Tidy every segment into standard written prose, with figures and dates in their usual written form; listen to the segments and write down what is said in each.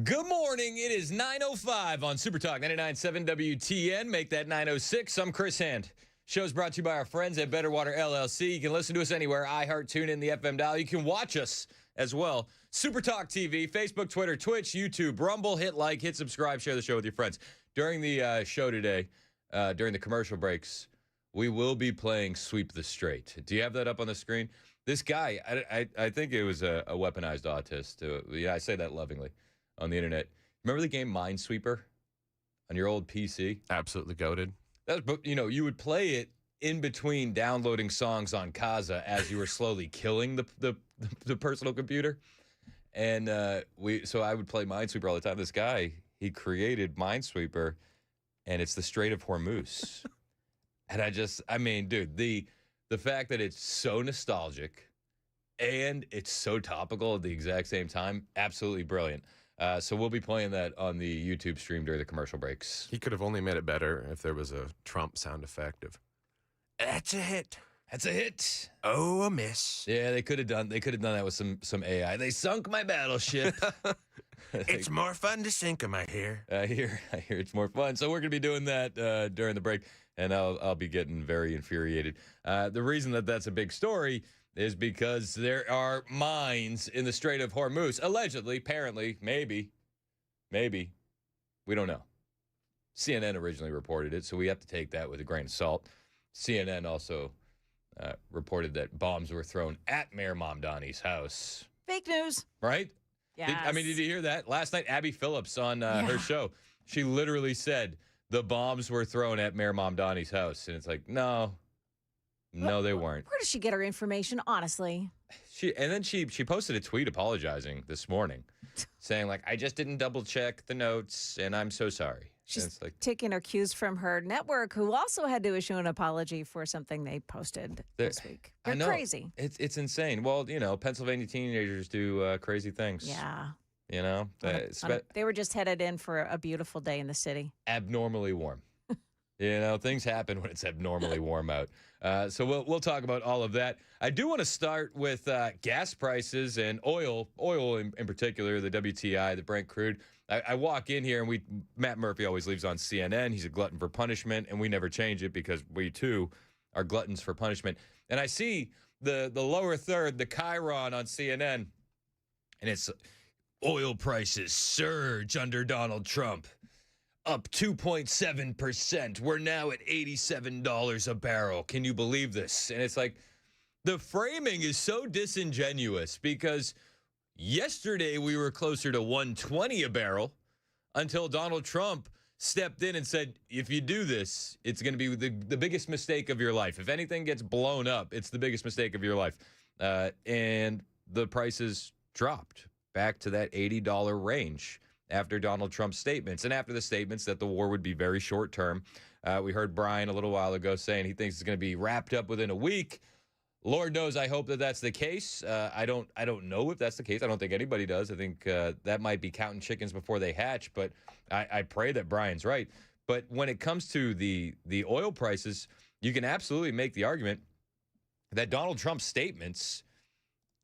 Good morning. It is 9:05 on Super Talk 99.7 WTN. Make that 9:06. I'm Chris Hand. Show's brought to you by our friends at Better Water LLC. You can listen to us anywhere. iHeart, TuneIn, the FM dial. You can watch us as well. Super Talk TV, Facebook, Twitter, Twitch, YouTube, Rumble. Hit like, hit subscribe, share the show with your friends. During the show today, during the commercial breaks, we will be playing Sweep the Strait. Do you have that up on the screen? This guy, I think it was a weaponized autist. Yeah, I say that lovingly. On the internet. Remember the game Minesweeper on your old PC? Absolutely goated. You would play it in between downloading songs on Kazaa as you were slowly killing the personal computer. And so I would play Minesweeper all the time. This guy, he created Minesweeper, and it's the Strait of Hormuz. And dude, the fact that it's so nostalgic and it's so topical at the exact same time, absolutely brilliant. So we'll be playing that on the YouTube stream during the commercial breaks. He could have only made it better if there was a Trump sound effect of, "That's a hit. That's a hit. Oh, a miss." Yeah, they could have done that with some AI. They sunk my battleship. It's more fun to sink 'em, I hear. I hear it's more fun. So we're going to be doing that during the break, and I'll be getting very infuriated. The reason that's a big story is because there are mines in the Strait of Hormuz. Allegedly, apparently, maybe. We don't know. CNN originally reported it, so we have to take that with a grain of salt. CNN also reported that bombs were thrown at Mayor Mamdani's house. Fake news. Right? Yes. Did you hear that? Last night, Abby Phillips on her show, she literally said the bombs were thrown at Mayor Mamdani's house. And it's like, no, they weren't. Where does she get her information, honestly? She posted a tweet apologizing this morning, saying, like, I just didn't double check the notes, and I'm so sorry. She's taking her cues from her network, who also had to issue an apology for something they posted this week. They're crazy. It's insane. Well, Pennsylvania teenagers do crazy things. Yeah. They were just headed in for a beautiful day in the city. Abnormally warm. Things happen when it's abnormally warm out. So we'll talk about all of that. I do want to start with gas prices and oil in particular, the WTI, the Brent crude. I walk in here and Matt Murphy always leaves on CNN. He's a glutton for punishment, and we never change it because we too are gluttons for punishment. And I see the lower third, the Chiron on CNN, and it's oil prices surge under Donald Trump. Up 2.7%. We're now at $87 a barrel. Can you believe this? And it's like, the framing is so disingenuous because yesterday we were closer to $120 a barrel until Donald Trump stepped in and said, if you do this, it's going to be the biggest mistake of your life. If anything gets blown up, it's the biggest mistake of your life. And the prices dropped back to that $80 range after Donald Trump's statements and after the statements that the war would be very short term. We heard Brian a little while ago saying he thinks it's going to be wrapped up within a week. Lord knows, I hope that that's the case. I don't know if that's the case. I don't think anybody does. I think that might be counting chickens before they hatch, but I pray that Brian's right. But when it comes to the oil prices, you can absolutely make the argument that Donald Trump's statements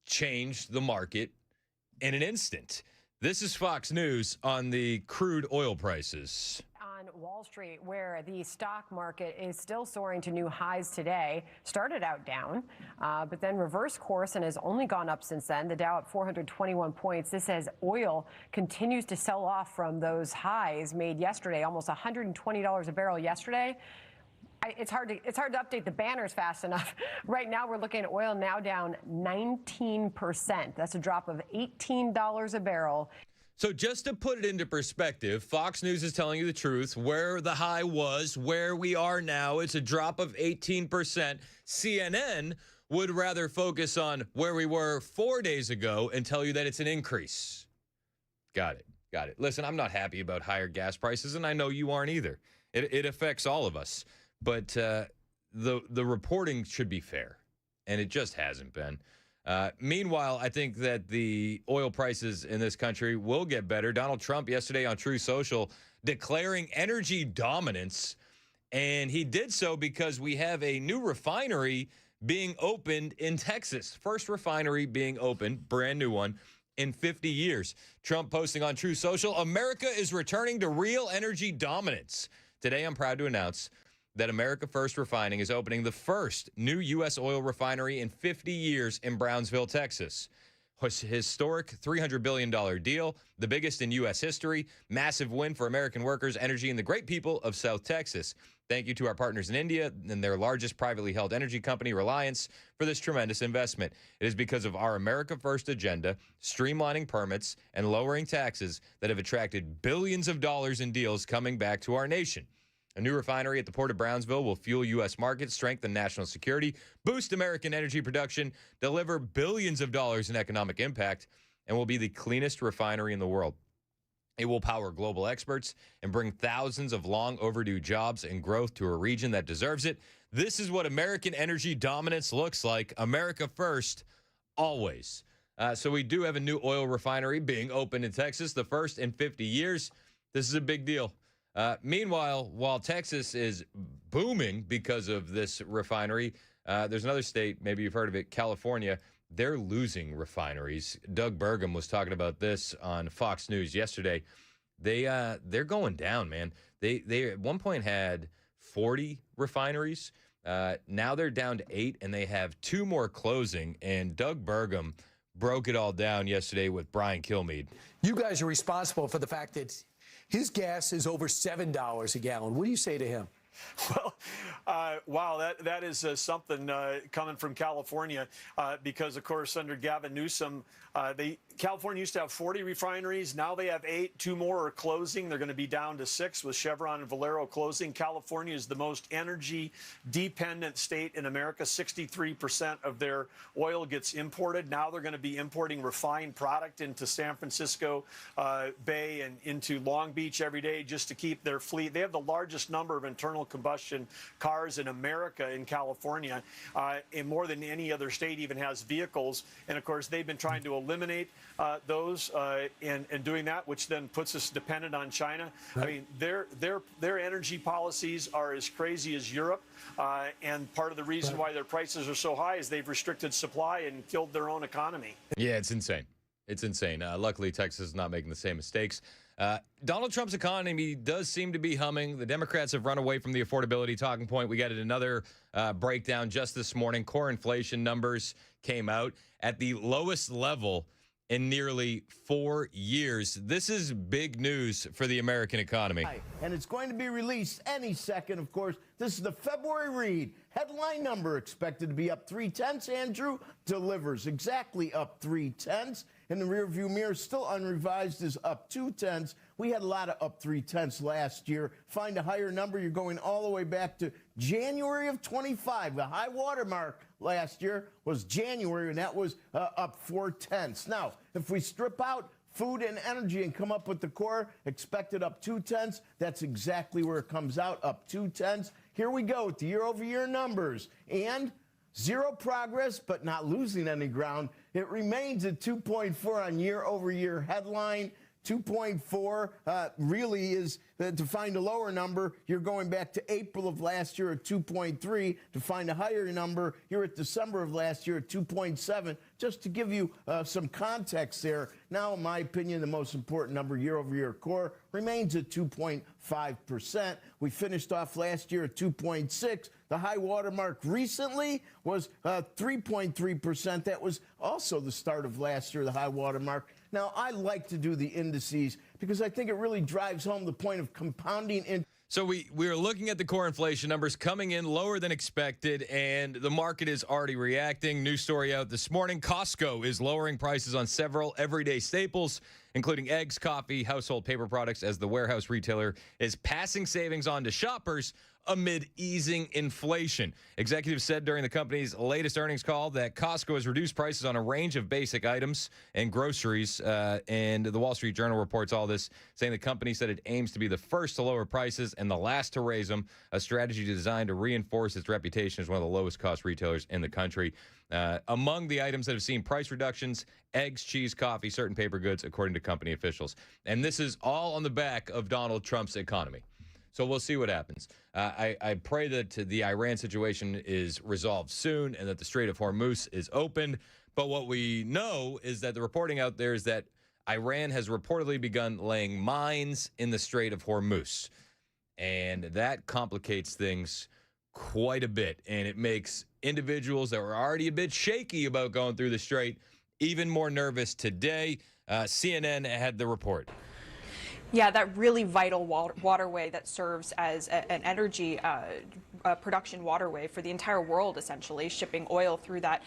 changed the market in an instant. This is Fox News on the crude oil prices. On Wall Street, where the stock market is still soaring to new highs today, started out down, but then reversed course and has only gone up since then. The Dow at 421 points. This as oil continues to sell off from those highs made yesterday, almost $120 a barrel yesterday. It's hard to update the banners fast enough. Right now, we're looking at oil now down 19%. That's a drop of $18 a barrel. So just to put it into perspective, Fox News is telling you the truth. Where the high was, where we are now, it's a drop of 18%. CNN would rather focus on where we were 4 days ago and tell you that it's an increase. Got it. Listen, I'm not happy about higher gas prices, and I know you aren't either. It affects all of us. But the reporting should be fair, and it just hasn't been. Meanwhile, I think that the oil prices in this country will get better. Donald Trump yesterday on True Social declaring energy dominance, and he did so because we have a new refinery being opened in Texas. First refinery being opened, brand new one, in 50 years. Trump posting on True Social, America is returning to real energy dominance. Today, I'm proud to announce that America First Refining is opening the first new U.S. oil refinery in 50 years in Brownsville, Texas. Historic $300 billion deal, the biggest in U.S. history, massive win for American workers, energy, and the great people of South Texas. Thank you to our partners in India and their largest privately held energy company, Reliance, for this tremendous investment. It is because of our America First agenda, streamlining permits, and lowering taxes that have attracted billions of dollars in deals coming back to our nation. A new refinery at the Port of Brownsville will fuel U.S. markets, strengthen national security, boost American energy production, deliver billions of dollars in economic impact, and will be the cleanest refinery in the world. It will power global experts and bring thousands of long overdue jobs and growth to a region that deserves it. This is what American energy dominance looks like. America first, always. So we do have a new oil refinery being opened in Texas, the first in 50 years. This is a big deal. Meanwhile, while Texas is booming because of this refinery, there's another state, maybe you've heard of it, California. They're losing refineries. Doug Burgum was talking about this on Fox News yesterday. They're going down, man. They at one point had 40 refineries. Now they're down to 8, and they have 2 more closing. And Doug Burgum broke it all down yesterday with Brian Kilmeade. You guys are responsible for the fact that his gas is over $7 a gallon. What do you say to him? Well, wow, that is something coming from California because, of course, under Gavin Newsom, California used to have 40 refineries. Now they have 8. 2 more are closing. They're going to be down to 6 with Chevron and Valero closing. California is the most energy-dependent state in America. 63% of their oil gets imported. Now they're going to be importing refined product into San Francisco Bay and into Long Beach every day just to keep their fleet. They have the largest number of internal combustion cars in America in California, and more than any other state even has vehicles. And of course, they've been trying to eliminate those and doing that, which then puts us dependent on China. Right. I mean, their energy policies are as crazy as Europe, and part of the reason why their prices are so high is they've restricted supply and killed their own economy. Yeah, it's insane. It's insane. Luckily, Texas is not making the same mistakes. Donald Trump's economy does seem to be humming. The Democrats have run away from the affordability talking point. We got another breakdown just this morning. Core inflation numbers came out at the lowest level in nearly 4 years. This is big news for the American economy. And it's going to be released any second, of course. This is the February read. Headline number expected to be up 0.3. Andrew delivers exactly up 0.3. In the rearview mirror, still unrevised, is up 0.2. We had a lot of up 0.3 last year. Find a higher number, you're going all the way back to January of 25. The high water mark last year was January, and that was up 0.4. Now, if we strip out food and energy and come up with the core expected up 0.2, that's exactly where it comes out, up 0.2. Here we go with the year-over-year numbers. And zero progress, but not losing any ground. It remains at 2.4 on year-over-year headline. 2.4 really is, to find a lower number, you're going back to April of last year at 2.3. To find a higher number, you're at December of last year at 2.7. Just to give you some context there, now, in my opinion, the most important number, year-over-year core, remains at 2.5%. We finished off last year at 2.6. The high water mark recently was 3.3%. That was also the start of last year, the high water mark. Now, I like to do the indices because I think it really drives home the point of compounding. So we are looking at the core inflation numbers coming in lower than expected, and the market is already reacting. New story out this morning. Costco is lowering prices on several everyday staples, including eggs, coffee, household paper products, as the warehouse retailer is passing savings on to shoppers amid easing inflation. Executives said during the company's latest earnings call that Costco has reduced prices on a range of basic items and groceries, and the Wall Street Journal reports all this, saying the company said it aims to be the first to lower prices and the last to raise them, a strategy designed to reinforce its reputation as one of the lowest cost retailers in the country. Among the items that have seen price reductions, eggs, cheese, coffee, certain paper goods, according to company officials. And this is all on the back of Donald Trump's economy. So we'll see what happens. I pray that the Iran situation is resolved soon and that the Strait of Hormuz is opened. But what we know is that the reporting out there is that Iran has reportedly begun laying mines in the Strait of Hormuz. And that complicates things quite a bit. And it makes individuals that were already a bit shaky about going through the strait even more nervous today. CNN had the report. Yeah, that really vital waterway that serves as an energy production waterway for the entire world, essentially, shipping oil through that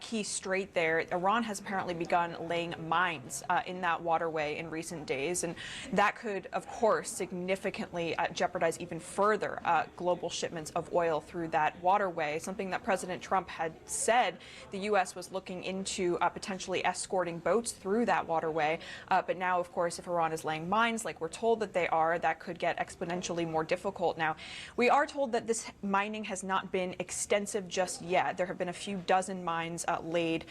key strait there. Iran has apparently begun laying mines in that waterway in recent days, and that could, of course, significantly jeopardize even further global shipments of oil through that waterway, something that President Trump had said the U.S. was looking into potentially escorting boats through that waterway. But now, of course, if Iran is laying mines, like we're told that they are, that could get exponentially more difficult. Now, we are told that this mining has not been extensive just yet. There have been a few dozen mines laid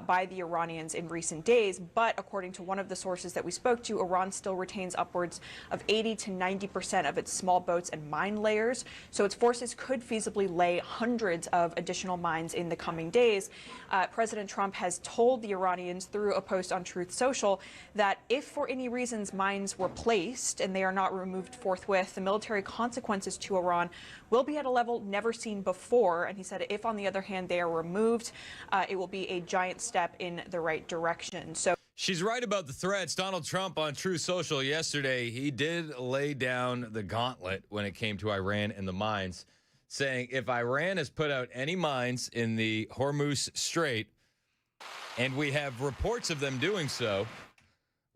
by the Iranians in recent days, but according to one of the sources that we spoke to, Iran still retains upwards of 80 to 90% of its small boats and mine layers, so its forces could feasibly lay hundreds of additional mines in the coming days. President Trump has told the Iranians through a post on Truth Social that if for any reasons mines were placed and they are not removed forthwith, the military consequences to Iran will be at a level never seen before. And he said if, on the other hand, they are removed, it will be a giant step in the right direction. So she's right about the threats. Donald Trump on Truth Social yesterday, he did lay down the gauntlet when it came to Iran and the mines, saying if Iran has put out any mines in the Hormuz Strait, and we have reports of them doing so,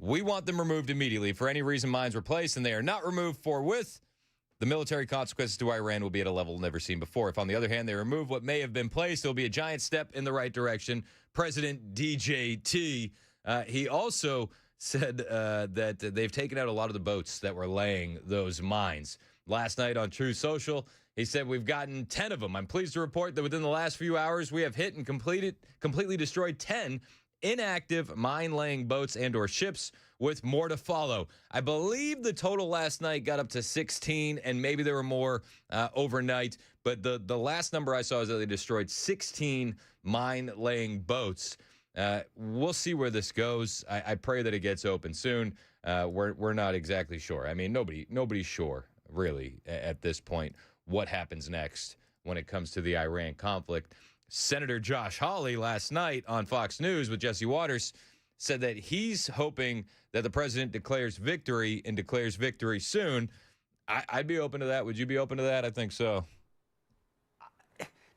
we want them removed immediately. For any reason mines were placed and they are not removed forthwith, the military consequences to Iran will be at a level never seen before. If, on the other hand, they remove what may have been placed, it will be a giant step in the right direction. President DJT, he also said that they've taken out a lot of the boats that were laying those mines. Last night on Truth Social, he said, we've gotten 10 of them. I'm pleased to report that within the last few hours, we have hit and completely destroyed 10 inactive mine-laying boats and or ships, with more to follow. I believe the total last night got up to 16, and maybe there were more overnight. But the last number I saw is that they destroyed 16 mine-laying boats. We'll see where this goes. I pray that it gets open soon. We're not exactly sure. I mean, nobody's sure, really, at this point, what happens next when it comes to the Iran conflict. Senator Josh Hawley last night on Fox News with Jesse Waters said that he's hoping that the president declares victory and declares victory soon. I'd be open to that. Would you be open to that? I think so.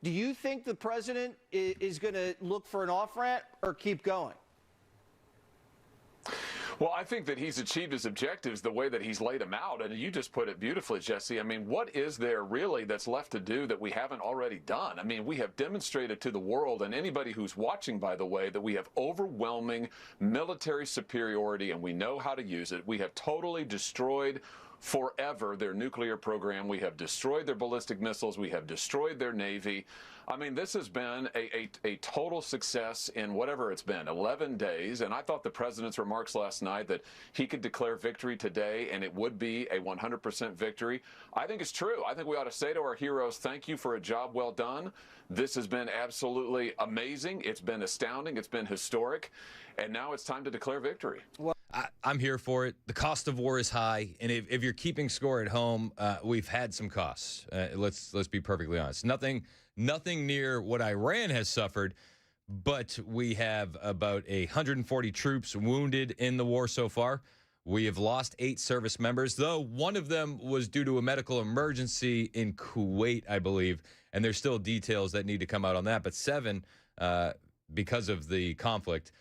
Do you think the president is going to look for an off-ramp or keep going? Well, I think that he's achieved his objectives the way that he's laid them out. And you just put it beautifully, Jesse. I mean, what is there really that's left to do that we haven't already done? I mean, we have demonstrated to the world and anybody who's watching, by the way, that we have overwhelming military superiority and we know how to use it. We have totally destroyed forever their nuclear program. We have destroyed their ballistic missiles. We have destroyed their Navy. I mean, this has been a total success in whatever it's been, 11 days. And I thought the president's remarks last night that he could declare victory today and it would be a 100% victory. I think it's true. I think we ought to say to our heroes, thank you for a job well done. This has been absolutely amazing. It's been astounding. It's been historic. And now it's time to declare victory. Well, I'm here for it. The cost of war is high, and if you're keeping score at home, we've had some costs. Let's be perfectly honest. Nothing near what Iran has suffered, but we have about 140 troops wounded in the war so far. We have lost 8 service members, though one of them was due to a medical emergency in Kuwait, I believe, and there's still details that need to come out on that, but 7 because of the conflict.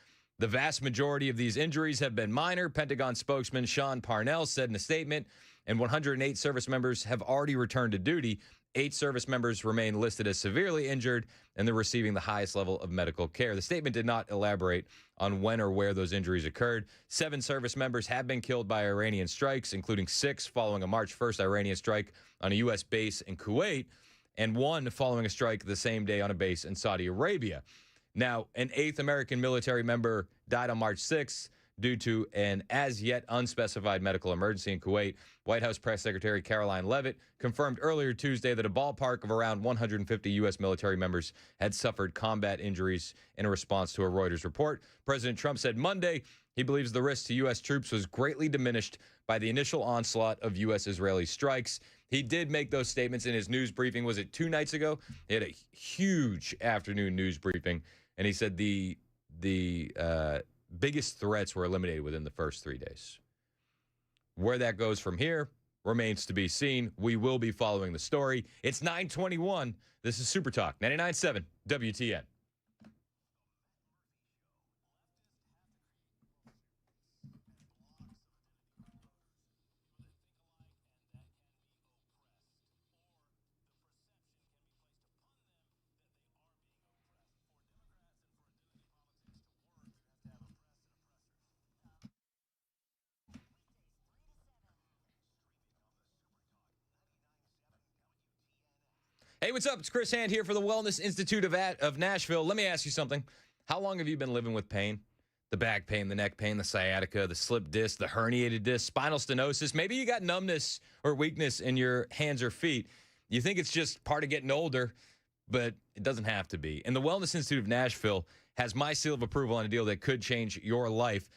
The vast majority of these injuries have been minor, Pentagon spokesman Sean Parnell said in a statement, and 108 service members have already returned to duty. 8 service members remain listed as severely injured, and they're receiving the highest level of medical care. The statement did not elaborate on when or where those injuries occurred. 7 service members have been killed by Iranian strikes, including 6 following a March 1st Iranian strike on a U.S. base in Kuwait, and 1 following a strike the same day on a base in Saudi Arabia. Now, an 8th American military member died on March 6th due to an as-yet unspecified medical emergency in Kuwait. White House Press Secretary Caroline Leavitt confirmed earlier Tuesday that a ballpark of around 150 U.S. military members had suffered combat injuries in response to a Reuters report. President Trump said Monday he believes the risk to U.S. troops was greatly diminished by the initial onslaught of U.S.-Israeli strikes. He did make those statements in his news briefing. Was it 2 nights ago? He had a huge afternoon news briefing, and he said the biggest threats were eliminated within the first 3 days. Where that goes from here remains to be seen. We will be following the story. It's 9:21. This is Super Talk 99.7 WTN. Hey, what's up? It's Chris Hand here for the Wellness Institute of Nashville. Let me ask you something. How long have you been living with pain? The back pain, the neck pain, the sciatica, the slip disc, the herniated disc, spinal stenosis. Maybe you got numbness or weakness in your hands or feet. You think it's just part of getting older, but it doesn't have to be. And the Wellness Institute of Nashville has my seal of approval on a deal that could change your life.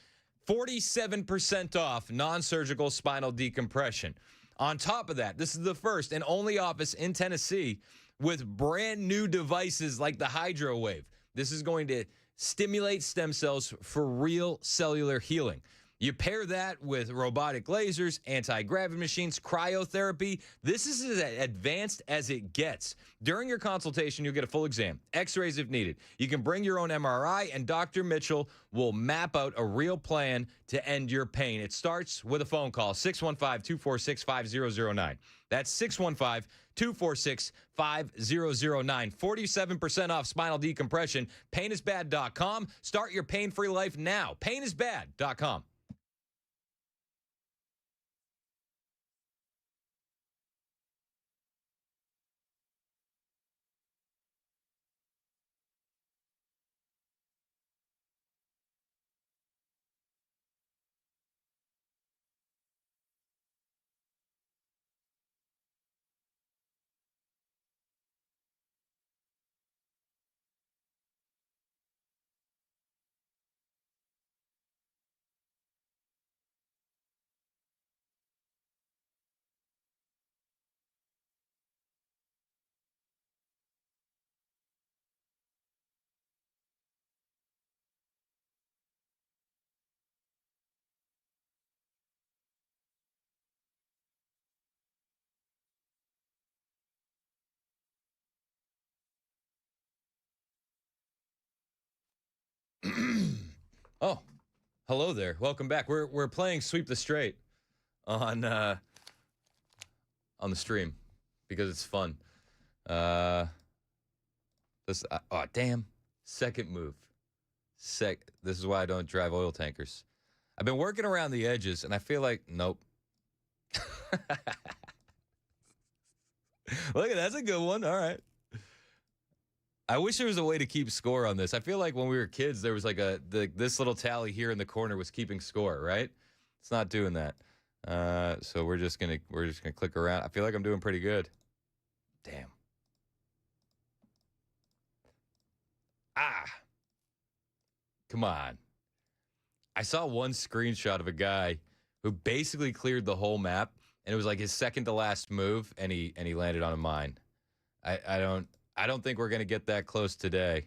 47% off non-surgical spinal decompression. On top of that, this is the first and only office in Tennessee with brand new devices like the HydroWave. This is going to stimulate stem cells for real cellular healing. You pair that with robotic lasers, anti-gravity machines, cryotherapy. This is as advanced as it gets. During your consultation, you'll get a full exam, x-rays if needed. You can bring your own MRI, and Dr. Mitchell will map out a real plan to end your pain. It starts with a phone call, 615-246-5009. That's 615-246-5009. 47% off spinal decompression. Painisbad.com. Start your pain-free life now. Painisbad.com. Oh, hello there. Welcome back. We're playing Sweep the Strait on the stream because it's fun. Oh damn. Second move. This is why I don't drive oil tankers. I've been working around the edges and I feel like nope. Look at that's a good one. All right. I wish there was a way to keep score on this. I feel like when we were kids, there was like this little tally here in the corner was keeping score, right? It's not doing that. So we're just gonna click around. I feel like I'm doing pretty good. Damn. Come on. I saw one screenshot of a guy who basically cleared the whole map, and it was like his second to last move, and he landed on a mine. I don't think we're going to get that close today,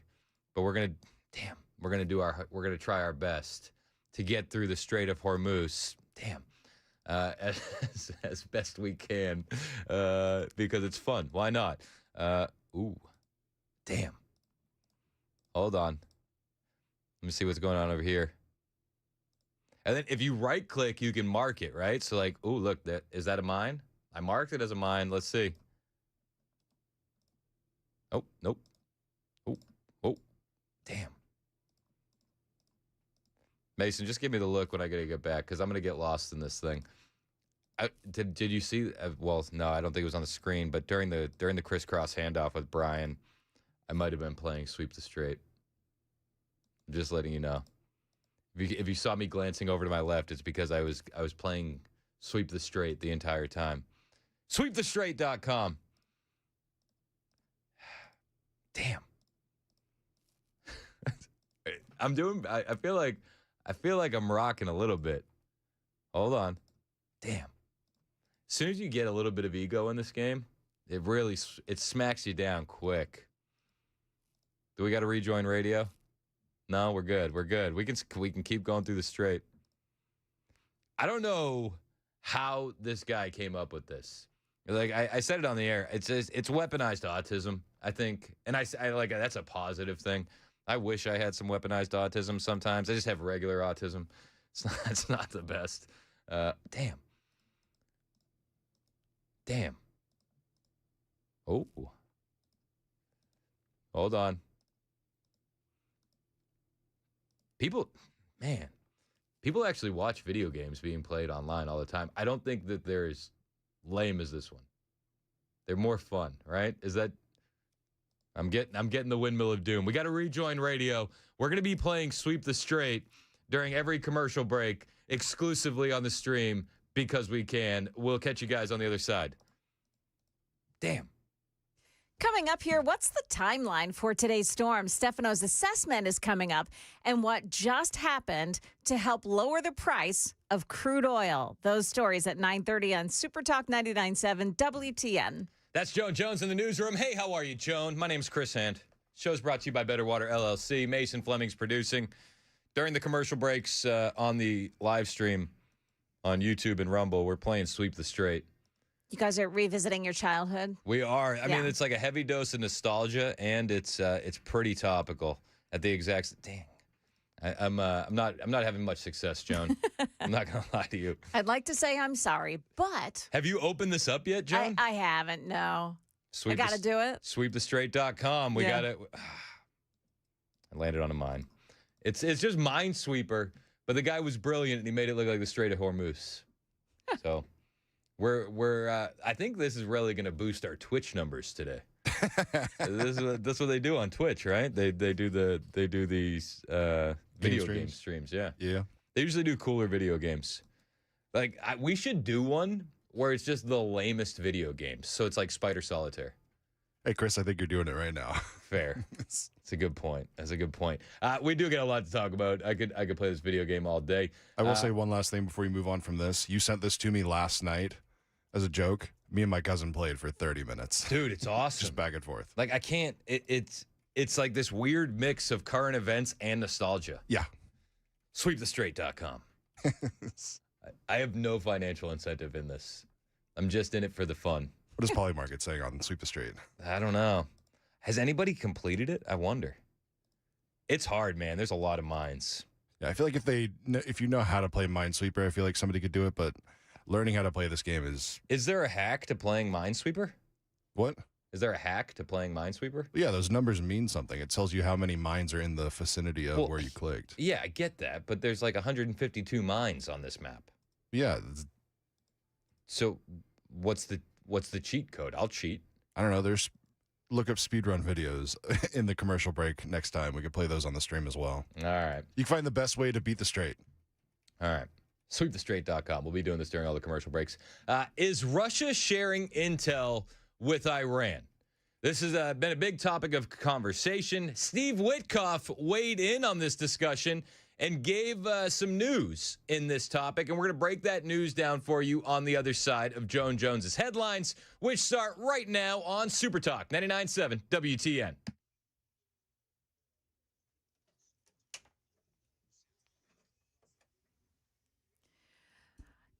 but we're going to try our best to get through the Strait of Hormuz. As best we can, because it's fun. Why not? Damn. Hold on. Let me see what's going on over here. And then if you right click, you can mark it, right? So like, look, is that a mine? I marked it as a mine. Let's see. Oh, nope. Oh, damn. Mason, just give me the look when I get back, because I'm going to get lost in this thing. Did you see? Well, no, I don't think it was on the screen, but during the crisscross handoff with Brian, I might have been playing Sweep the Strait. I'm just letting you know. If you saw me glancing over to my left, it's because I was playing Sweep the Strait the entire time. SweepTheStrait.com. Damn. I feel like I'm rocking a little bit. Hold on. Damn. As soon as you get a little bit of ego in this game, it smacks you down quick. Do we got to rejoin radio? No, we're good. We're good. We can keep going through the straight. I don't know how this guy came up with this. Like I said it on the air. It's weaponized autism, I think, and I like that's a positive thing. I wish I had some weaponized autism sometimes. I just have regular autism. It's not the best. Damn. Oh. Hold on. People actually watch video games being played online all the time. I don't think that they're as lame as this one. They're more fun, right? Is that... I'm getting the windmill of doom. We got to rejoin radio. We're going to be playing Sweep the Strait during every commercial break, exclusively on the stream, because we can. We'll catch you guys on the other side. Damn. Coming up here, what's the timeline for today's storm? Stefano's assessment is coming up, and what just happened to help lower the price of crude oil. Those stories at 9:30 on Super Talk 99.7 WTN. That's Joan Jones in the newsroom. Hey, how are you, Joan? My name's Chris Hand. Show's brought to you by Better Water LLC. Mason Fleming's producing. During the commercial breaks on the live stream on YouTube and Rumble, we're playing Sweep the Strait. You guys are revisiting your childhood? We are. I mean, it's like a heavy dose of nostalgia, and it's pretty topical at the exact... Dang. I'm not having much success, Joan. I'm not gonna lie to you. I'd like to say I'm sorry, but have you opened this up yet, Joan? I haven't. No. I got to do it. SweepTheStrait.com. We got it. I landed on a mine. It's just Minesweeper, but the guy was brilliant and he made it look like the Strait of Hormuz. So we're I think this is really gonna boost our Twitch numbers today. That's what they do on Twitch, right? They do these video game streams. Yeah. They usually do cooler video games. Like we should do one where it's just the lamest video games. So it's like Spider Solitaire. Hey, Chris, I think you're doing it right now. Fair. It's a good point. That's a good point. We do get a lot to talk about. I could play this video game all day. I will say one last thing before you move on from this. You sent this to me last night as a joke. Me and my cousin played for 30 minutes. Dude, it's awesome. Just back and forth. Like I can't. It's like this weird mix of current events and nostalgia. Yeah. SweepTheStrait.com. I have no financial incentive in this. I'm just in it for the fun. What is Polymarket saying on Sweep the Strait? I don't know. Has anybody completed it? I wonder. It's hard, man. There's a lot of mines. Yeah, I feel like if you know how to play Minesweeper, I feel like somebody could do it, but learning how to play this game is... Is there a hack to playing Minesweeper? What? Is there a hack to playing Minesweeper? Yeah, those numbers mean something. It tells you how many mines are in the vicinity of where you clicked. Yeah, I get that, but there's like 152 mines on this map. Yeah. So what's the cheat code? I'll cheat. I don't know. Look up speedrun videos in the commercial break next time. We could play those on the stream as well. All right. You can find the best way to beat the Strait. All right. SweepTheStrait.com. We'll be doing this during all the commercial breaks. Is Russia sharing intel with Iran? This has been a big topic of conversation. Steve Witkoff weighed in on this discussion and gave some news in this topic, and we're going to break that news down for you on the other side of Joan Jones's headlines, which start right now on Super Talk 99.7 WTN.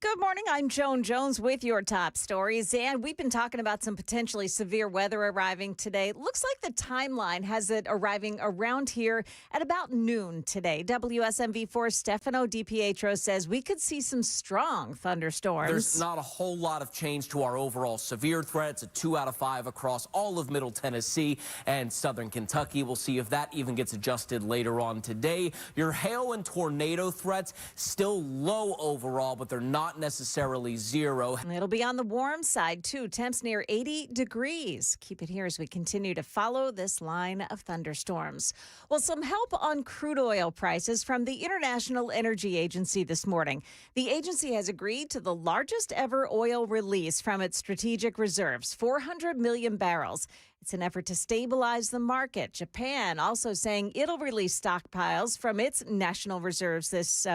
Good morning. I'm Joan Jones with your top stories, and we've been talking about some potentially severe weather arriving today. Looks like the timeline has it arriving around here at about noon today. WSMV4 Stefano DiPietro says we could see some strong thunderstorms. There's not a whole lot of change to our overall severe threat. It's a 2 out of 5 across all of Middle Tennessee and Southern Kentucky. We'll see if that even gets adjusted later on today. Your hail and tornado threats still low overall, but they're not not necessarily zero. And it'll be on the warm side, too. Temps near 80 degrees. Keep it here as we continue to follow this line of thunderstorms. Well, some help on crude oil prices from the International Energy Agency this morning. The agency has agreed to the largest ever oil release from its strategic reserves, 400 million barrels. It's an effort to stabilize the market. Japan also saying it'll release stockpiles from its national reserves this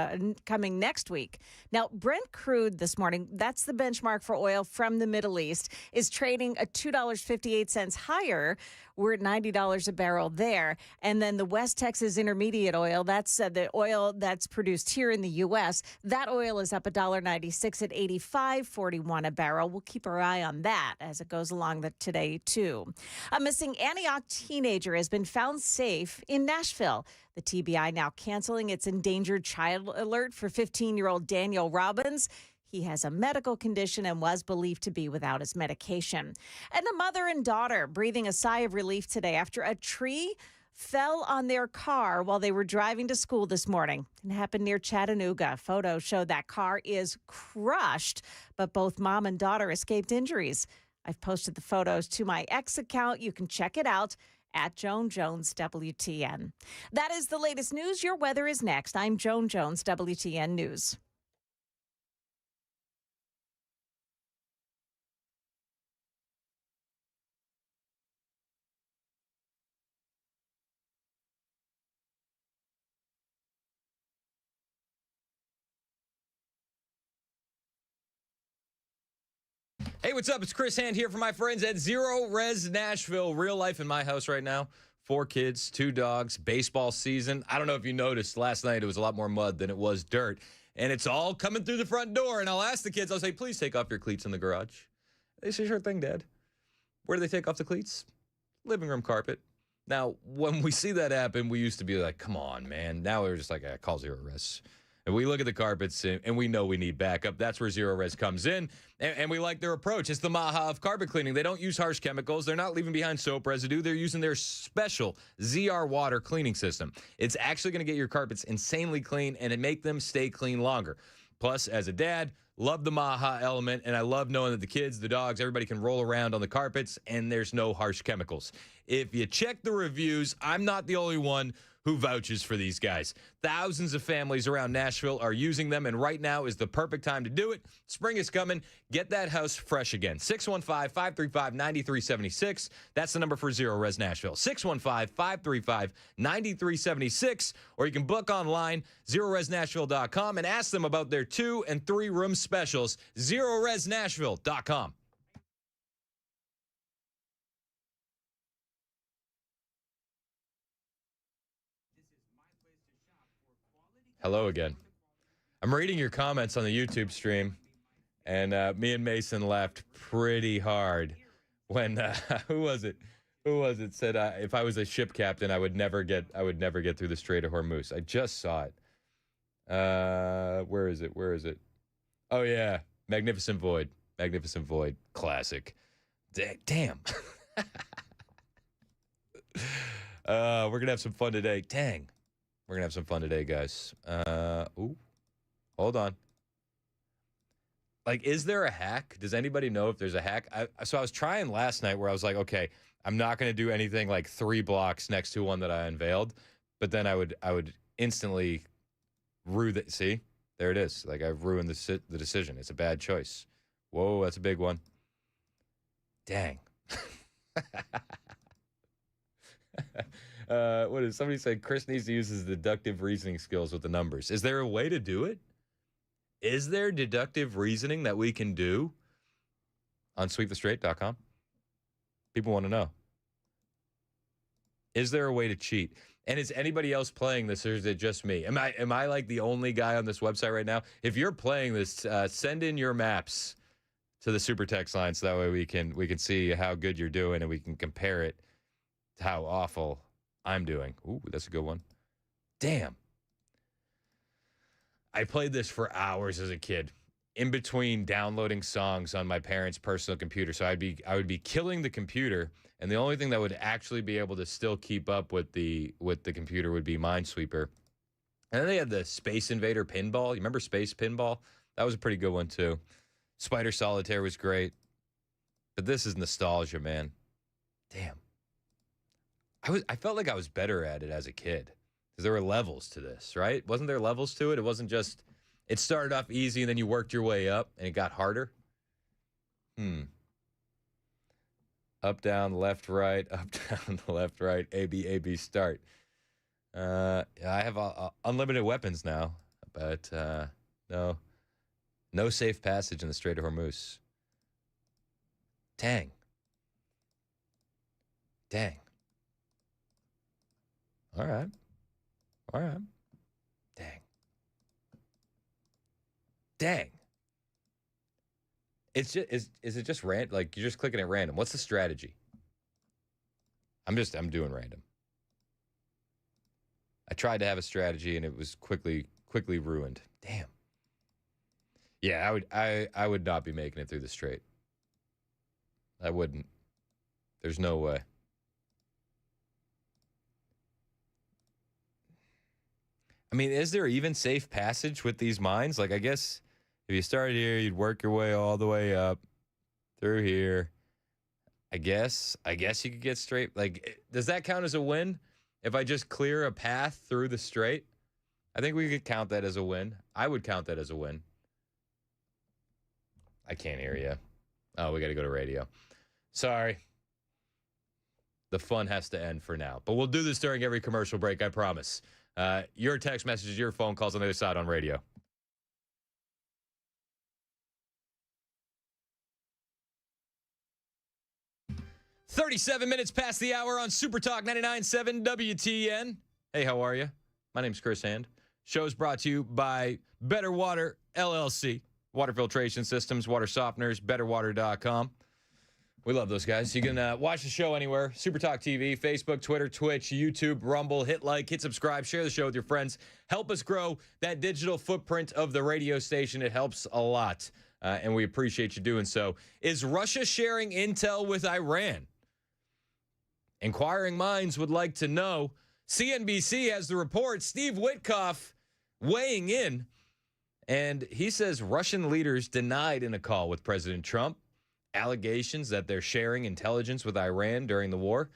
coming next week. Now, Brent crude this morning, that's the benchmark for oil from the Middle East, is trading at $2.58 higher. We're at $90 a barrel there. And then the West Texas Intermediate oil, that's the oil that's produced here in the U.S., that oil is up $1.96 at $85.41 a barrel. We'll keep our eye on that as it goes along today, too. A missing Antioch teenager has been found safe in Nashville. The TBI now canceling its endangered child alert for 15-year-old Daniel Robbins. He has a medical condition and was believed to be without his medication. And a mother and daughter breathing a sigh of relief today after a tree fell on their car while they were driving to school this morning. It happened near Chattanooga. Photos showed that car is crushed, but both mom and daughter escaped injuries. I've posted the photos to my X account. You can check it out at Joan Jones WTN. That is the latest news. Your weather is next. I'm Joan Jones, WTN News. Hey, what's up? It's Chris Hand here for my friends at Zero Res Nashville. Real life in my house right now. 4 kids, 2 dogs, baseball season. I don't know if you noticed, last night it was a lot more mud than it was dirt. And it's all coming through the front door. And I'll ask the kids, I'll say, please take off your cleats in the garage. They say, sure thing, Dad. Where do they take off the cleats? Living room carpet. Now, when we see that happen, we used to be like, come on, man. Now we're just like, call Zero Res. And we look at the carpets and we know we need backup. That's where Zero Res comes in. And we like their approach. It's the Maha of carpet cleaning. They don't use harsh chemicals. They're not leaving behind soap residue. They're using their special ZR water cleaning system. It's actually going to get your carpets insanely clean and make them stay clean longer. Plus, as a dad, love the Maha element, and I love knowing that the kids, the dogs, everybody can roll around on the carpets and there's no harsh chemicals. If you check the reviews, I'm not the only one who vouches for these guys. Thousands of families around Nashville are using them, and right now is the perfect time to do it. Spring is coming. Get that house fresh again. 615-535-9376. That's the number for Zero Res Nashville. 615-535-9376. Or you can book online, ZeroResNashville.com, and ask them about their 2- and 3-room specials, ZeroResNashville.com. Hello again. I'm reading your comments on the YouTube stream, and me and Mason laughed pretty hard when who was it said if I was a ship captain, I would never get through the Strait of Hormuz. I just saw it. Where is it? Oh yeah, Magnificent Void, classic. Damn. We're gonna have some fun today. Dang. We're going to have some fun today, guys. Hold on. Like, is there a hack? Does anybody know if there's a hack? So I was trying last night where I was like, okay, I'm not going to do anything like 3 blocks next to one that I unveiled. But then I would instantly rue that. See, there it is. Like, I've ruined the decision. It's a bad choice. Whoa, that's a big one. Dang. What is somebody said? Chris needs to use his deductive reasoning skills with the numbers. Is there a way to do it? Is there deductive reasoning that we can do on sweepthestraight.com? People want to know. Is there a way to cheat? And is anybody else playing this, or is it just me? Am I like the only guy on this website right now? If you're playing this, send in your maps to the super text line so that way we can see how good you're doing and we can compare it to how awful I'm doing. Ooh, that's a good one. Damn. I played this for hours as a kid, in between downloading songs on my parents' personal computer. So I would be killing the computer, and the only thing that would actually be able to still keep up with the computer would be Minesweeper. And then they had the Space Invader pinball. You remember Space Pinball? That was a pretty good one, too. Spider Solitaire was great. But this is nostalgia, man. Damn. I felt like I was better at it as a kid. Because there were levels to this, right? Wasn't there levels to it? It wasn't just, it started off easy and then you worked your way up and it got harder. Up, down, left, right, up, down, left, right, A, B, start. I have unlimited weapons now, but no safe passage in the Strait of Hormuz. Dang. All right. Dang. It's just is it just random? Like you're just clicking at random. What's the strategy? I'm doing random. I tried to have a strategy and it was quickly ruined. Damn. Yeah, I would not be making it through the Strait. I wouldn't. There's no way. I mean, is there even safe passage with these mines? Like, I guess if you started here, you'd work your way all the way up through here. I guess you could get straight. Like, does that count as a win? If I just clear a path through the Strait? I think we could count that as a win. I would count that as a win. I can't hear you. Oh, we got to go to radio. Sorry. The fun has to end for now. But we'll do this during every commercial break, I promise. Your text messages, your phone calls on the other side on radio. "37 minutes past the hour on Super Talk 99.7 WTN. Hey, how are you? My name's Chris Hand. Show's brought to you by Better Water, LLC. Water filtration systems, water softeners, betterwater.com. We love those guys. You can watch the show anywhere. Super Talk TV, Facebook, Twitter, Twitch, YouTube, Rumble. Hit like, hit subscribe, share the show with your friends. Help us grow that digital footprint of the radio station. It helps a lot, and we appreciate you doing so. Is Russia sharing intel with Iran? Inquiring minds would like to know. CNBC has the report. Steve Witkoff weighing in, and he says Russian leaders denied in a call with President Trump allegations that they're sharing intelligence with Iran during the war.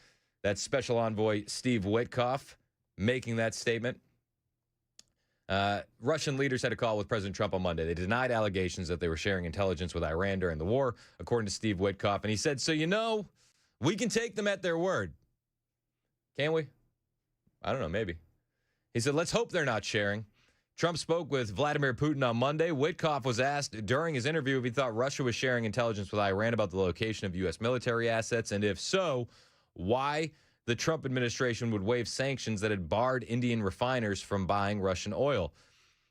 That's Special Envoy Steve Witkoff making that statement. Russian leaders had a call with President Trump on Monday. They denied allegations that they were sharing intelligence with Iran during the war, according to Steve Witkoff. And he said, so, we can take them at their word. Can we? I don't know, maybe. He said, let's hope they're not sharing. Trump spoke with Vladimir Putin on Monday. Witkoff was asked during his interview if he thought Russia was sharing intelligence with Iran about the location of U.S. military assets, and if so, why the Trump administration would waive sanctions that had barred Indian refiners from buying Russian oil.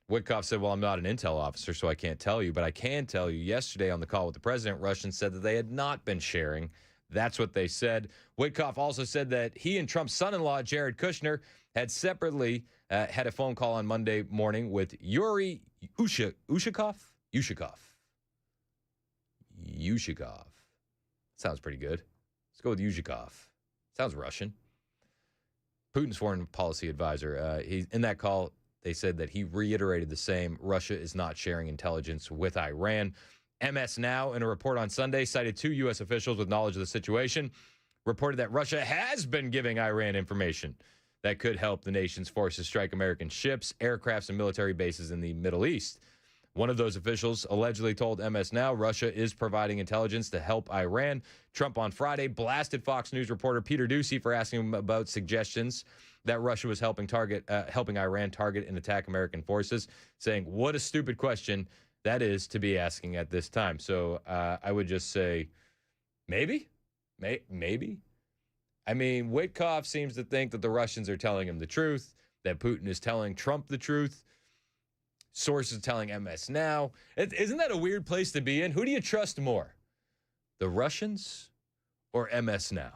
Witkoff said, well, I'm not an intel officer, so I can't tell you, but I can tell you yesterday on the call with the president, Russians said that they had not been sharing. That's what they said. Witkoff also said that he and Trump's son-in-law, Jared Kushner, had separately had a phone call on Monday morning with Yuri Ushakov. Sounds pretty good. Let's go with Ushakov. Sounds Russian. Putin's foreign policy advisor. In that call, they said that he reiterated the same. Russia is not sharing intelligence with Iran. MS Now, in a report on Sunday, cited 2 U.S. officials with knowledge of the situation, reported that Russia has been giving Iran information that could help the nation's forces strike American ships, aircrafts, and military bases in the Middle East. One of those officials allegedly told MS Now Russia is providing intelligence to help Iran. Trump on Friday blasted Fox News reporter Peter Doocy for asking him about suggestions that Russia was helping Iran target and attack American forces, saying, what a stupid question that is to be asking at this time. So I would just say, maybe. I mean, Witkoff seems to think that the Russians are telling him the truth, that Putin is telling Trump the truth. Sources telling MS Now. Isn't that a weird place to be in? Who do you trust more? The Russians or MS Now?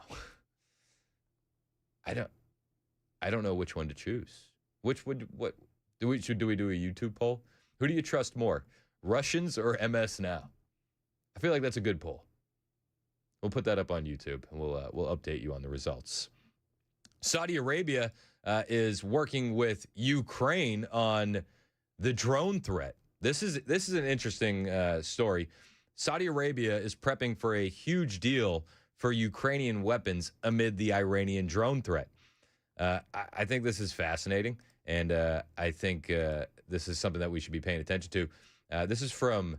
I don't know which one to choose. Do we do a YouTube poll? Who do you trust more? Russians or MS Now? I feel like that's a good poll. We'll put that up on YouTube, and we'll update you on the results. Saudi Arabia is working with Ukraine on the drone threat This is an interesting story. Saudi Arabia is prepping for a huge deal for Ukrainian weapons amid the Iranian drone threat. I think this is fascinating, and I think this is something that we should be paying attention to. This is from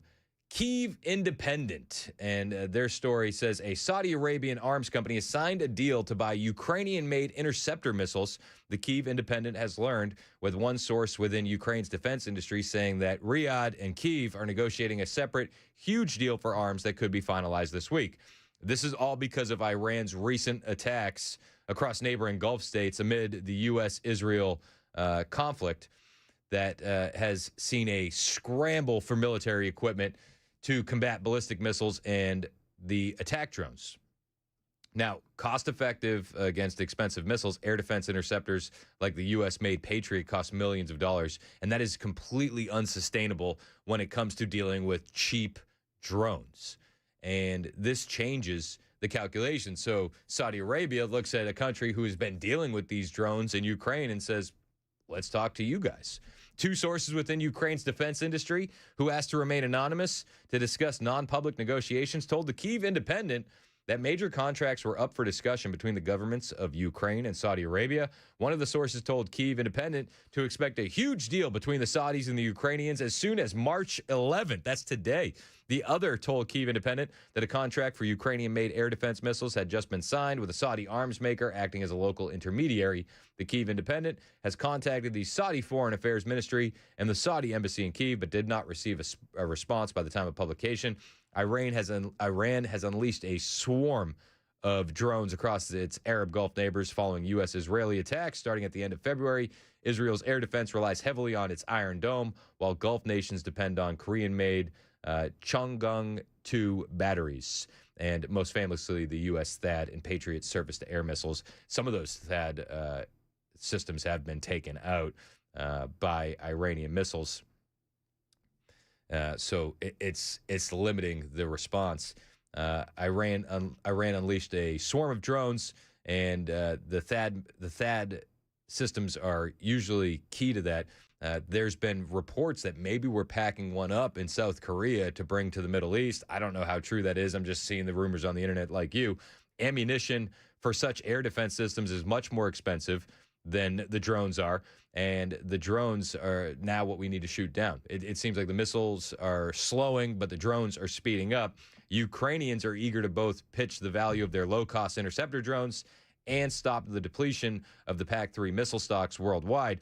Kyiv Independent, and their story says a Saudi Arabian arms company has signed a deal to buy Ukrainian-made interceptor missiles. The Kyiv Independent has learned, with one source within Ukraine's defense industry saying that Riyadh and Kyiv are negotiating a separate, huge deal for arms that could be finalized this week. This is all because of Iran's recent attacks across neighboring Gulf states amid the U.S.-Israel conflict that has seen a scramble for military equipment to combat ballistic missiles and the attack drones. Now, cost-effective against expensive missiles, air defense interceptors like the U.S.-made Patriot cost millions of dollars, and that is completely unsustainable when it comes to dealing with cheap drones. And this changes the calculation. So Saudi Arabia looks at a country who has been dealing with these drones in Ukraine and says, let's talk to you guys. Two sources within Ukraine's defense industry who asked to remain anonymous to discuss non-public negotiations told the Kyiv Independent that major contracts were up for discussion between the governments of Ukraine and Saudi Arabia. One of the sources told Kyiv Independent to expect a huge deal between the Saudis and the Ukrainians as soon as March 11th. That's today. The other told Kyiv Independent that a contract for Ukrainian-made air defense missiles had just been signed with a Saudi arms maker acting as a local intermediary. The Kyiv Independent has contacted the Saudi Foreign Affairs Ministry and the Saudi Embassy in Kyiv, but did not receive a response by the time of publication. Iran has unleashed a swarm of drones across its Arab Gulf neighbors following U.S.-Israeli attacks starting at the end of February. Israel's air defense relies heavily on its Iron Dome, while Gulf nations depend on Korean-made Chang'e-2 batteries, and most famously, the U.S. THAAD and Patriot surface-to-air missiles. Some of those THAAD systems have been taken out by Iranian missiles. So it's limiting the response. Iran unleashed a swarm of drones, and the THAAD systems are usually key to that. There's been reports that maybe we're packing one up in South Korea to bring to the Middle East. I don't know how true that is. I'm just seeing the rumors on the internet like you. Ammunition for such air defense systems is much more expensive than the drones are, and the drones are now what we need to shoot down. It seems like the missiles are slowing, but the drones are speeding up. Ukrainians are eager to both pitch the value of their low-cost interceptor drones and stop the depletion of the PAC-3 missile stocks worldwide.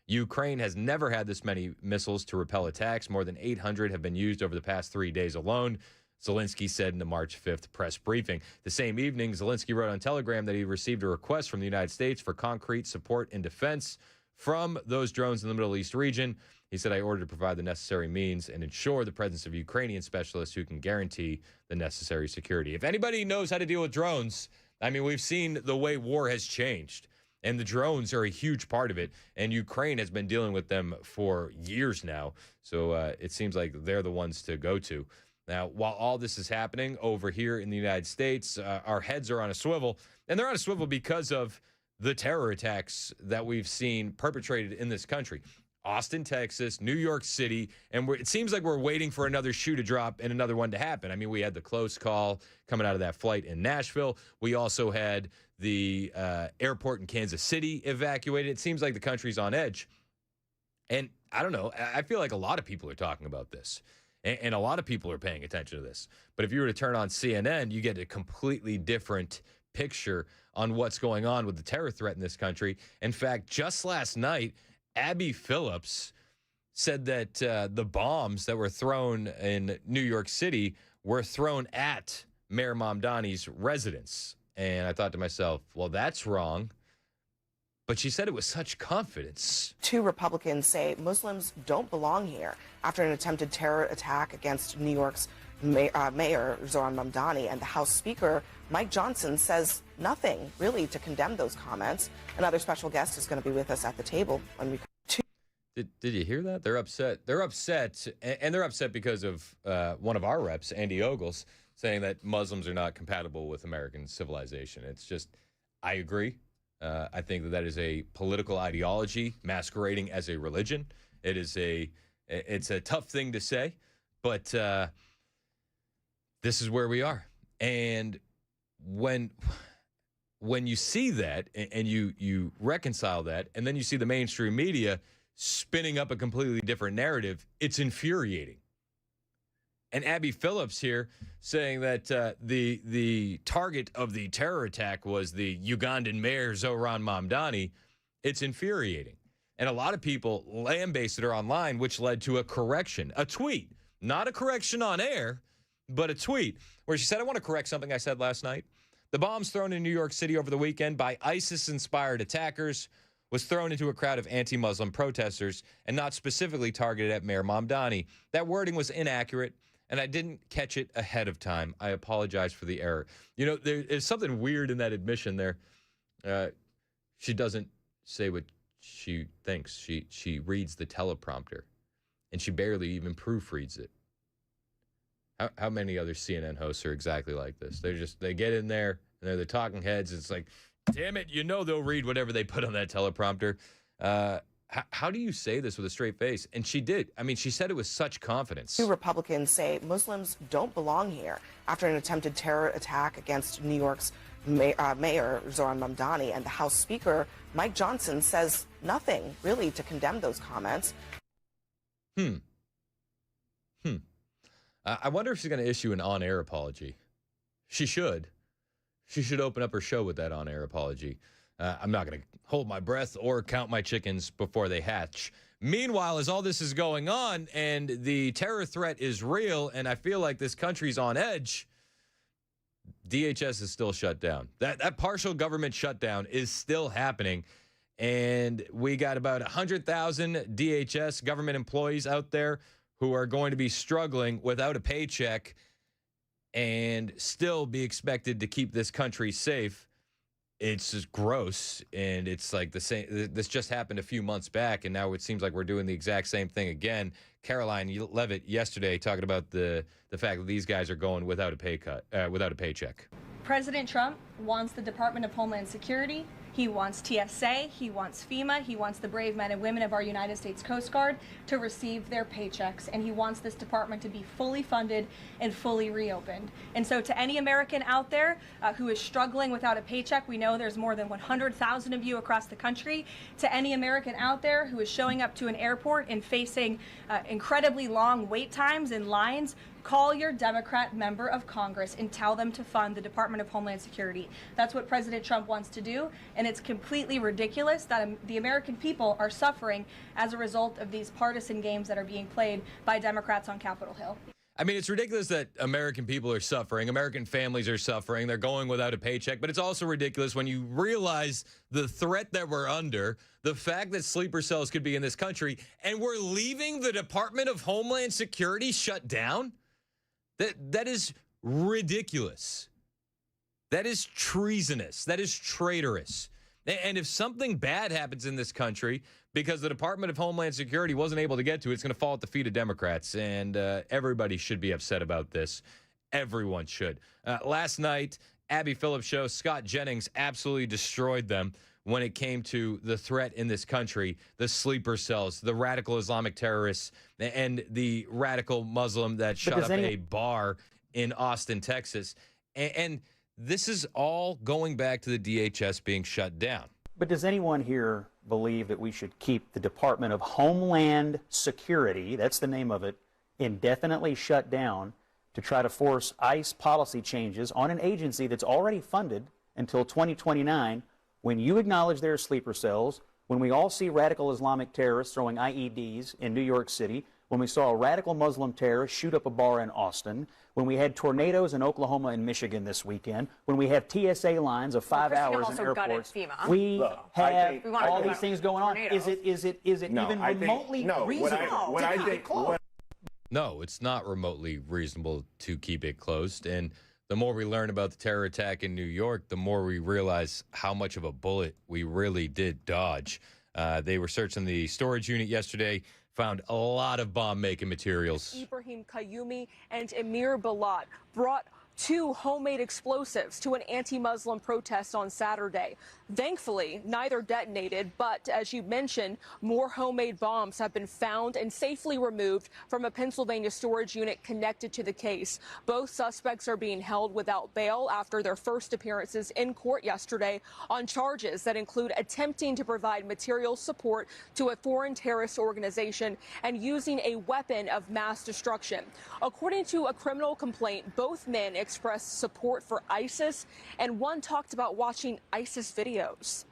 Ukraine has never had this many missiles to repel attacks. More than 800 have been used over the past 3 days alone, Zelensky said in a March 5th press briefing. The same evening, Zelensky wrote on Telegram that he received a request from the United States for concrete support and defense from those drones in the Middle East region. He said, I ordered to provide the necessary means and ensure the presence of Ukrainian specialists who can guarantee the necessary security. If anybody knows how to deal with drones, I mean, we've seen the way war has changed, and the drones are a huge part of it, and Ukraine has been dealing with them for years now. So it seems like they're the ones to go to. Now, while all this is happening over here in the United States, our heads are on a swivel, and they're on a swivel because of the terror attacks that we've seen perpetrated in this country. Austin, Texas, New York City, and it seems like we're waiting for another shoe to drop and another one to happen. I mean, we had the close call coming out of that flight in Nashville. We also had the airport in Kansas City evacuated. It seems like the country's on edge. And I don't know, I feel like a lot of people are talking about this. And a lot of people are paying attention to this. But if you were to turn on CNN, you get a completely different picture on what's going on with the terror threat in this country. In fact, just last night, Abby Phillips said that the bombs that were thrown in New York City were thrown at Mayor Mamdani's residence. And I thought to myself, well, that's wrong. But she said it with such confidence. Two Republicans say Muslims don't belong here after an attempted terror attack against New York's Mayor Zohran Mamdani, and the House Speaker Mike Johnson says nothing really to condemn those comments. Another special guest is going to be with us at the table when we come to. Did you hear that? They're upset. They're upset, and they're upset because of one of our reps, Andy Ogles, saying that Muslims are not compatible with American civilization. It's just, I agree. I think that is a political ideology masquerading as a religion. It is It's a tough thing to say, but this is where we are. And when you see that and you reconcile that, and then you see the mainstream media spinning up a completely different narrative, it's infuriating. And Abby Phillips here saying that the target of the terror attack was the Ugandan mayor Zoran Mamdani. It's infuriating. And a lot of people lambasted her online, which led to a correction, a tweet, not a correction on air, but a tweet where she said, I want to correct something I said last night. The bombs thrown in New York City over the weekend by ISIS-inspired attackers was thrown into a crowd of anti-Muslim protesters and not specifically targeted at Mayor Mamdani. That wording was inaccurate, and I didn't catch it ahead of time. I apologize for the error. You know, there's something weird in that admission there. She doesn't say what she thinks. She reads the teleprompter, and she barely even proofreads it. How many other CNN hosts are exactly like this? They get in there, and they're the talking heads. It's like, damn it, you know they'll read whatever they put on that teleprompter. How do you say this with a straight face? And she did. I mean, she said it with such confidence. Two Republicans say Muslims don't belong here after an attempted terror attack against New York's Mayor Zoran Mamdani, and the House Speaker Mike Johnson says nothing really to condemn those comments. I wonder if she's going to issue an on-air apology. She should. She should open up her show with that on-air apology. I'm not going to hold my breath or count my chickens before they hatch. Meanwhile, as all this is going on and the terror threat is real and I feel like this country's on edge, DHS is still shut down. That partial government shutdown is still happening. And we got about 100,000 DHS government employees out there who are going to be struggling without a paycheck and still be expected to keep this country safe. It's just gross, and it's like the same. This just happened a few months back, and now it seems like we're doing the exact same thing again. Caroline Levitt yesterday talking about the fact that these guys are going without a pay cut, without a paycheck. President Trump wants the Department of Homeland Security. He wants TSA, he wants FEMA, he wants the brave men and women of our United States Coast Guard to receive their paychecks, and he wants this department to be fully funded and fully reopened. And so to any American out there who is struggling without a paycheck, we know there's more than 100,000 of you across the country. To any American out there who is showing up to an airport and facing incredibly long wait times and lines, call your Democrat member of Congress and tell them to fund the Department of Homeland Security. That's what President Trump wants to do, and it's completely ridiculous that the American people are suffering as a result of these partisan games that are being played by Democrats on Capitol Hill. I mean, it's ridiculous that American people are suffering, American families are suffering, they're going without a paycheck, but it's also ridiculous when you realize the threat that we're under, the fact that sleeper cells could be in this country, and we're leaving the Department of Homeland Security shut down? That is ridiculous. That is treasonous. That is traitorous. And if something bad happens in this country because the Department of Homeland Security wasn't able to get to it, it's going to fall at the feet of Democrats. And everybody should be upset about this. Everyone should. Last night, Abby Phillips' show, Scott Jennings absolutely destroyed them when it came to the threat in this country, the sleeper cells, the radical Islamic terrorists, and the radical Muslim that shut up a bar in Austin, Texas. And this is all going back to the DHS being shut down. But does anyone here believe that we should keep the Department of Homeland Security, that's the name of it, indefinitely shut down to try to force ICE policy changes on an agency that's already funded until 2029, when you acknowledge there are sleeper cells, when we all see radical Islamic terrorists throwing IEDs in New York City, when we saw a radical Muslim terrorist shoot up a bar in Austin, when we had tornadoes in Oklahoma and Michigan this weekend, when we have TSA lines of 5 hours in airports, we have all these things going on. Is it even remotely reasonable? No, it's not remotely reasonable to keep it closed. And the more we learn about the terror attack in New York, the more we realize how much of a bullet we really did dodge. They were searching the storage unit yesterday, found a lot of bomb-making materials. Ibrahim Qayyumi and Emir Balat brought 2 homemade explosives to an anti-Muslim protest on Saturday. Thankfully, neither detonated, but as you mentioned, more homemade bombs have been found and safely removed from a Pennsylvania storage unit connected to the case. Both suspects are being held without bail after their first appearances in court yesterday on charges that include attempting to provide material support to a foreign terrorist organization and using a weapon of mass destruction. According to a criminal complaint, both men expressed support for ISIS, and one talked about watching ISIS videos.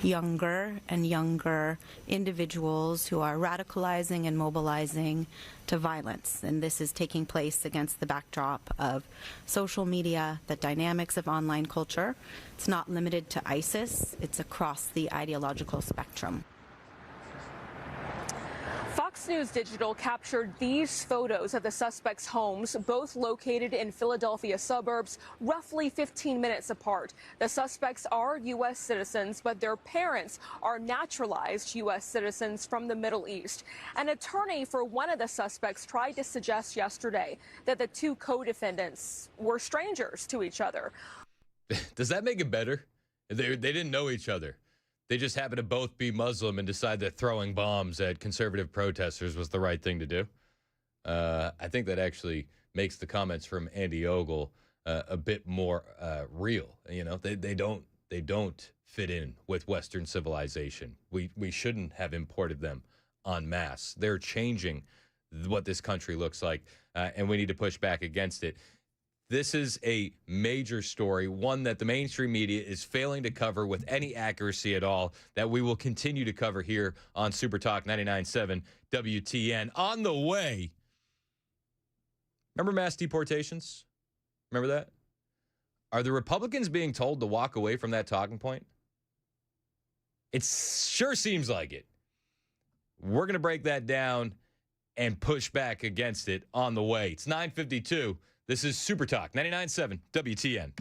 Younger and younger individuals who are radicalizing and mobilizing to violence. And this is taking place against the backdrop of social media, the dynamics of online culture. It's not limited to ISIS, it's across the ideological spectrum. Fox News Digital captured these photos of the suspects' homes, both located in Philadelphia suburbs, roughly 15 minutes apart. The suspects are U.S. citizens, but their parents are naturalized U.S. citizens from the Middle East. An attorney for one of the suspects tried to suggest yesterday that the 2 co-defendants were strangers to each other. Does that make it better? They didn't know each other. They just happen to both be Muslim and decide that throwing bombs at conservative protesters was the right thing to do. I think that actually makes the comments from Andy Ogle a bit more real. You know, they don't fit in with Western civilization. We shouldn't have imported them en masse. They're changing what this country looks like, and we need to push back against it. This is a major story, one that the mainstream media is failing to cover with any accuracy at all, that we will continue to cover here on Super Talk 99.7 WTN. On the way, remember mass deportations? Remember that? Are the Republicans being told to walk away from that talking point? It sure seems like it. We're going to break that down and push back against it on the way. It's 9:52. This is Super Talk 99.7 WTN.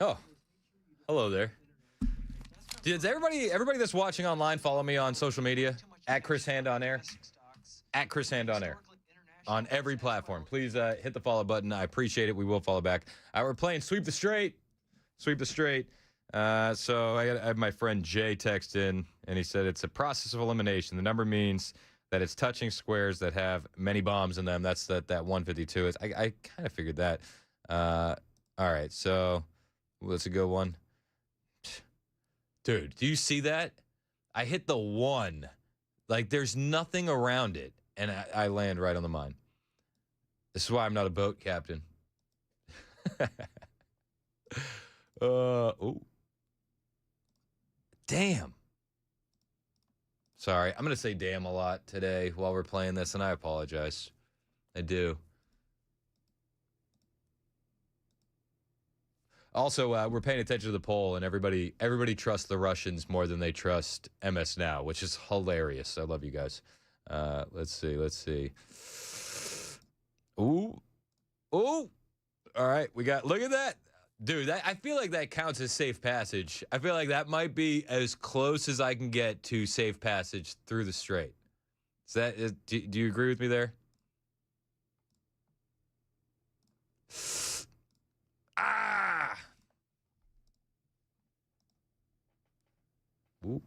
Oh, hello there. Does everybody that's watching online follow me on social media? At Chris Hand on Air. At Chris Hand on Air. On every platform. Please hit the follow button. I appreciate it. We will follow back. We're playing Sweep the Straight. Sweep the Straight. So I have my friend Jay text in, and he said it's a process of elimination. The number means that it's touching squares that have many bombs in them. That's that 152 is. I kind of figured that. All right, so let's go one. Dude, do you see that? I hit the 1. Like, there's nothing around it, and I land right on the mine. This is why I'm not a boat captain. Oh. Damn. Sorry, I'm going to say damn a lot today while we're playing this, and I apologize. I do. Also, we're paying attention to the poll, and everybody trusts the Russians more than they trust MS Now, which is hilarious. I love you guys. Let's see. Ooh. All right, look at that. Dude, I feel like that counts as safe passage. I feel like that might be as close as I can get to safe passage through the strait. Do you agree with me there? Ooh.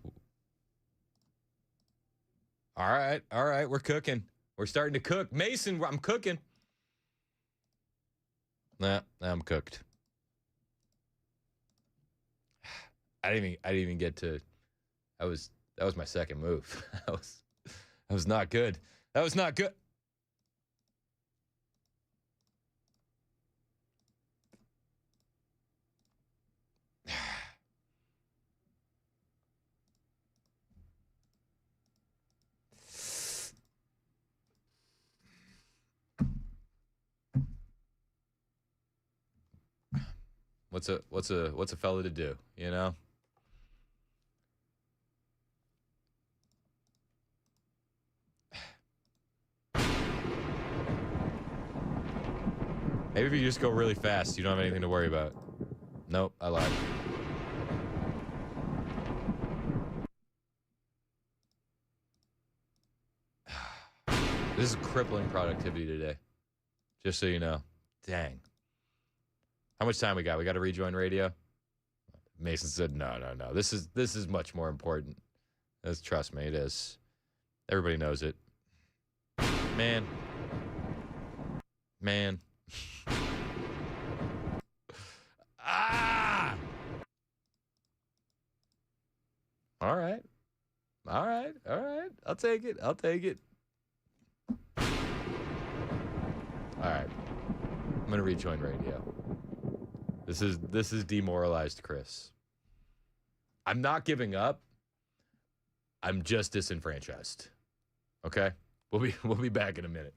All right, we're cooking. We're starting to cook. Mason, I'm cooking. Nah, I'm cooked. I didn't even get to. That was my second move. That was not good. That was not good. What's a fella to do, you know? Maybe if you just go really fast, you don't have anything to worry about. Nope, I lied. This is crippling productivity today. Just so you know. Dang. How much time we got? We got to rejoin radio? Mason said, no. This is much more important. Trust me, it is. Everybody knows it. Man. Ah! All right. I'll take it. All right. I'm going to rejoin radio. This is demoralized Chris. I'm not giving up. I'm just disenfranchised. Okay? We'll be back in a minute.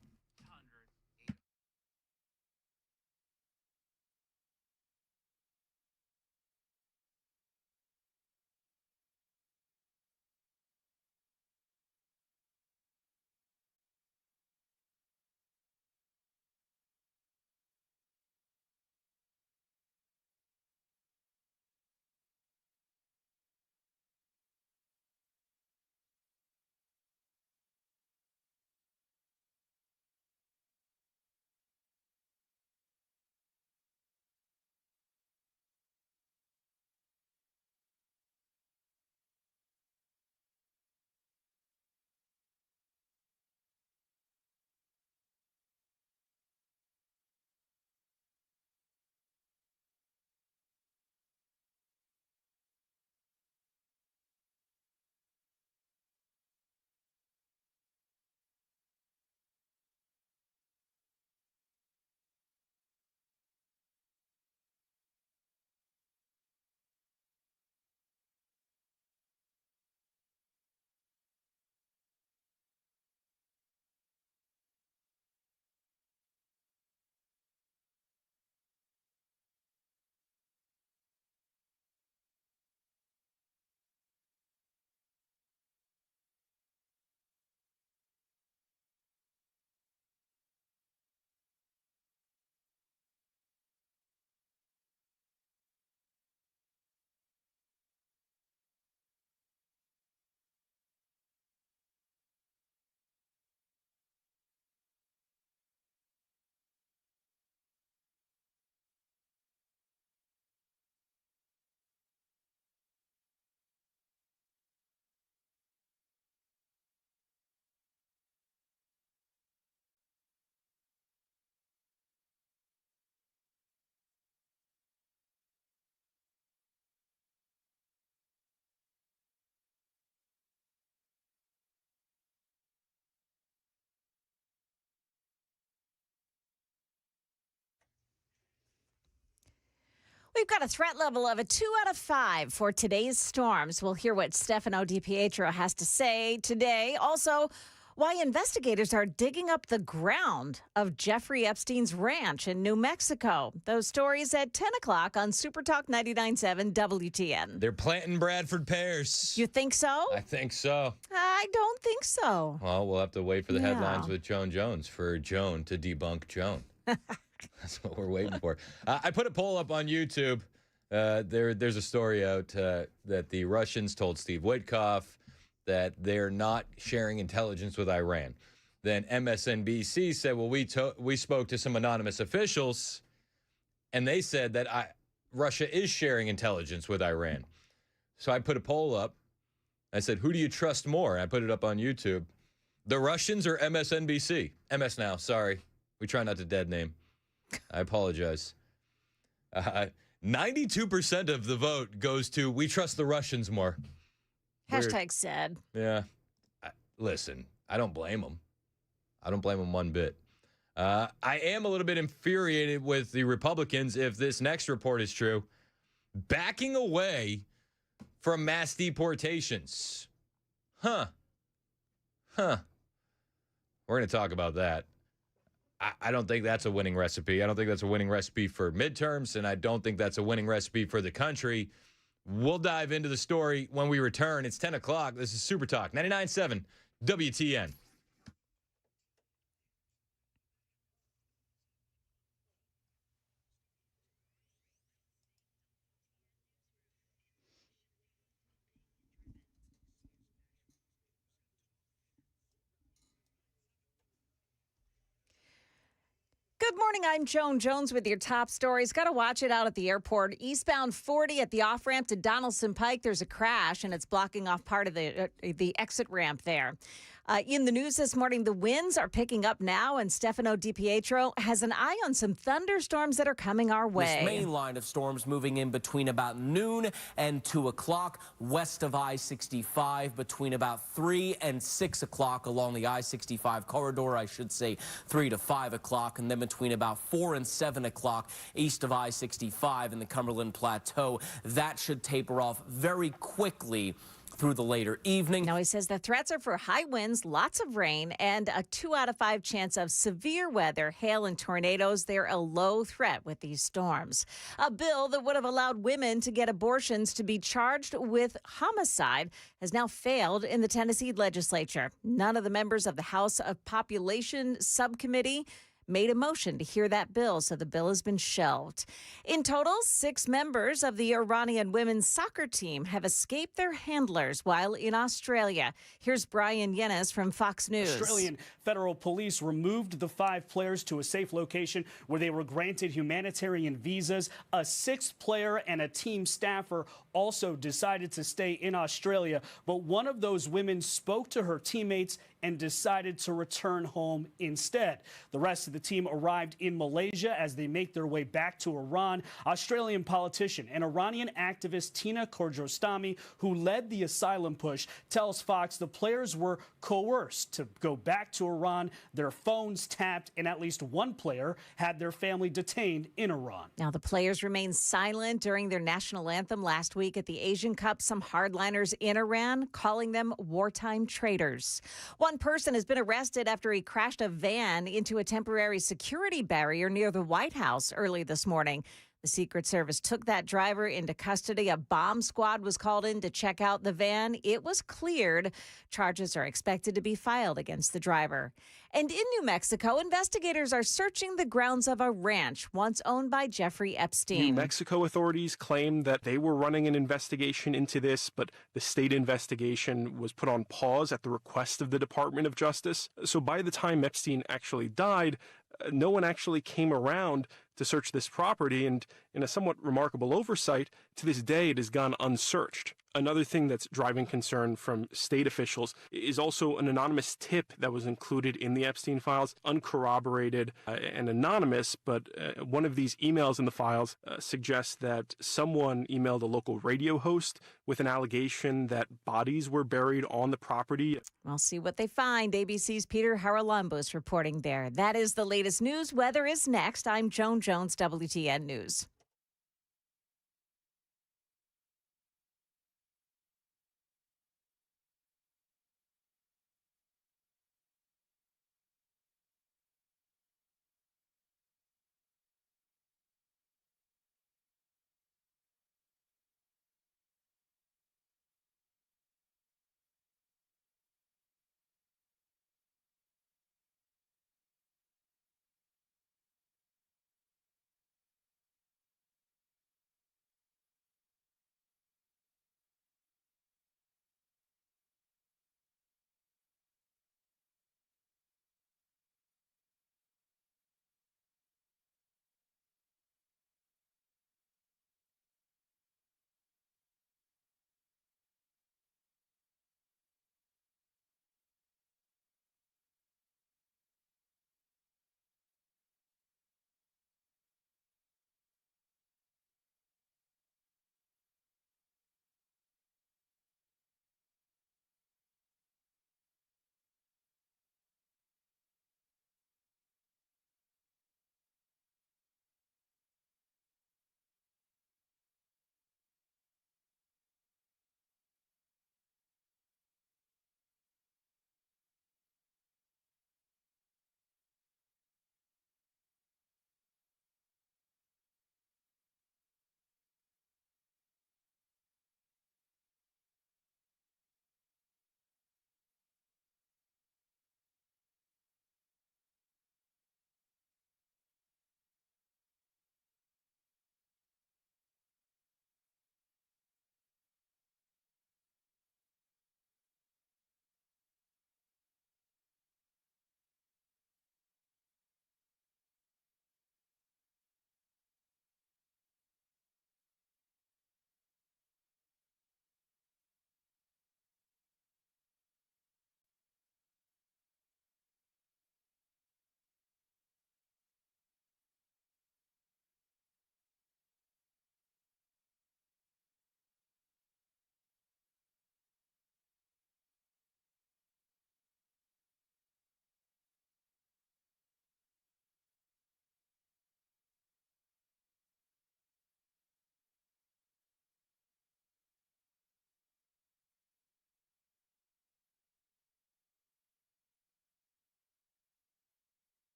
We've got a threat level of a 2 out of 5 for today's storms. We'll hear what Stefano DiPietro has to say today. Also, why investigators are digging up the ground of Jeffrey Epstein's ranch in New Mexico. Those stories at 10 o'clock on Super Talk 99.7 WTN. They're planting Bradford pears. You think so? I think so. I don't think so. Well, we'll have to wait for the headlines with Joan Jones for Joan to debunk Joan. That's what we're waiting for. I put a poll up on YouTube. There's a story out that the Russians told Steve Witkoff that they're not sharing intelligence with Iran. Then MSNBC said, well, we spoke to some anonymous officials, and they said that Russia is sharing intelligence with Iran. So I put a poll up. I said, who do you trust more? I put it up on YouTube. The Russians or MSNBC? MS Now, sorry. We try not to dead name. I apologize. 92% of the vote goes to we trust the Russians more. Hashtag sad. Yeah. Listen, I don't blame them. I don't blame them one bit. I am a little bit infuriated with the Republicans if this next report is true. Backing away from mass deportations. Huh. We're going to talk about that. I don't think that's a winning recipe. I don't think that's a winning recipe for midterms, and I don't think that's a winning recipe for the country. We'll dive into the story when we return. It's 10 o'clock. This is Super Talk 99.7 WTN. Good morning. I'm Joan Jones with your top stories. Got to watch it out at the airport. Eastbound 40 at the off ramp to Donaldson Pike. There's a crash and it's blocking off part of the exit ramp there. In the news this morning, the winds are picking up now, and Stefano DiPietro has an eye on some thunderstorms that are coming our way. This main line of storms moving in between about noon and 2 o'clock, west of I-65 between about 3 and 6 o'clock along the I-65 corridor, I should say 3 to 5 o'clock, and then between about 4 and 7 o'clock east of I-65 in the Cumberland Plateau. That should taper off very quickly through the later evening. Now, he says the threats are for high winds, lots of rain, and a 2 out of 5 chance of severe weather, hail, and tornadoes. They're a low threat with these storms. A bill that would have allowed women to get abortions to be charged with homicide has now failed in the Tennessee legislature. None of the members of the House of Population Subcommittee made a motion to hear that bill, so the bill has been shelved. In total, 6 members of the Iranian women's soccer team have escaped their handlers while in Australia. Here's Brian Yennis from Fox News. Australian federal police removed the 5 players to a safe location where they were granted humanitarian visas. A 6th player and a team staffer also decided to stay in Australia, but one of those women spoke to her teammates and decided to return home instead. The rest of the team arrived in Malaysia as they make their way back to Iran. Australian politician and Iranian activist Tina Kordjostami, who led the asylum push, tells Fox the players were coerced to go back to Iran, their phones tapped, and at least one player had their family detained in Iran. Now, the players remained silent during their national anthem last week at the Asian Cup. Some hardliners in Iran calling them wartime traitors. One person has been arrested after he crashed a van into a temporary security barrier near the White House early this morning. The Secret Service took that driver into custody. A bomb squad was called in to check out the van. It was cleared. Charges are expected to be filed against the driver. And in New Mexico, investigators are searching the grounds of a ranch once owned by Jeffrey Epstein. New Mexico authorities claim that they were running an investigation into this, but the state investigation was put on pause at the request of the Department of Justice. So by the time Epstein actually died, no one actually came around to search this property, and in a somewhat remarkable oversight, to this day it has gone unsearched. Another thing that's driving concern from state officials is also an anonymous tip that was included in the Epstein files, uncorroborated and anonymous, but one of these emails in the files suggests that someone emailed a local radio host with an allegation that bodies were buried on the property. We'll see what they find. ABC's Peter Haralambos reporting there. That is the latest news. Weather is next. I'm Joan Jones, WTN News.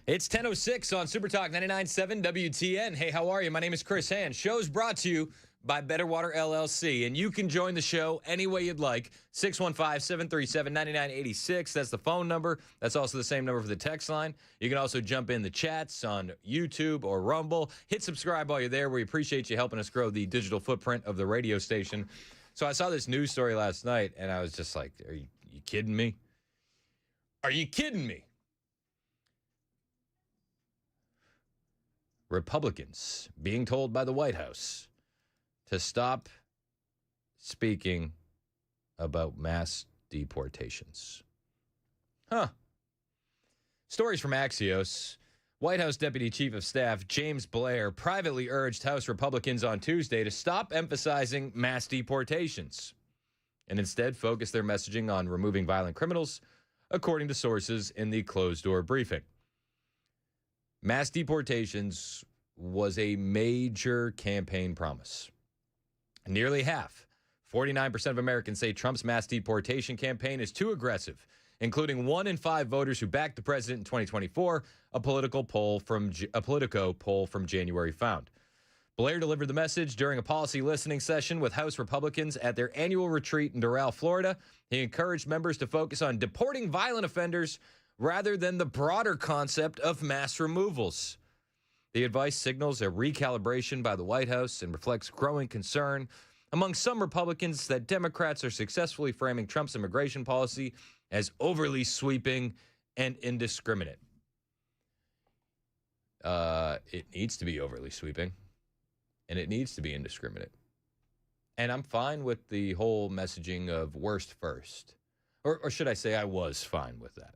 It's 10:06 on Super Talk 99.7 WTN. Hey, how are you? My name is Chris Hand. Show's brought to you by Better Water LLC, and you can join the show any way you'd like. 615-737-9986. That's the phone number. That's also the same number for the text line. You can also jump in the chats on YouTube or Rumble. Hit subscribe while you're there. We appreciate you helping us grow the digital footprint of the radio station. So I saw this news story last night, and I was just like, are you kidding me? Are you kidding me? Republicans being told by the White House to stop speaking about mass deportations. Stories from Axios. White House Deputy Chief of Staff James Blair privately urged House Republicans on Tuesday to stop emphasizing mass deportations and instead focus their messaging on removing violent criminals, according to sources in the closed-door briefing. Mass deportations was a major campaign promise. Nearly half, 49% of Americans say Trump's mass deportation campaign is too aggressive, including 1 in 5 voters who backed the president in 2024, a Politico poll from January found. Blair delivered the message during a policy listening session with House Republicans at their annual retreat in Doral, Florida. He encouraged members to focus on deporting violent offenders rather than the broader concept of mass removals. The advice signals a recalibration by the White House and reflects growing concern among some Republicans that Democrats are successfully framing Trump's immigration policy as overly sweeping and indiscriminate. It needs to be overly sweeping, and it needs to be indiscriminate. And I'm fine with the whole messaging of worst first. Or should I say I was fine with that.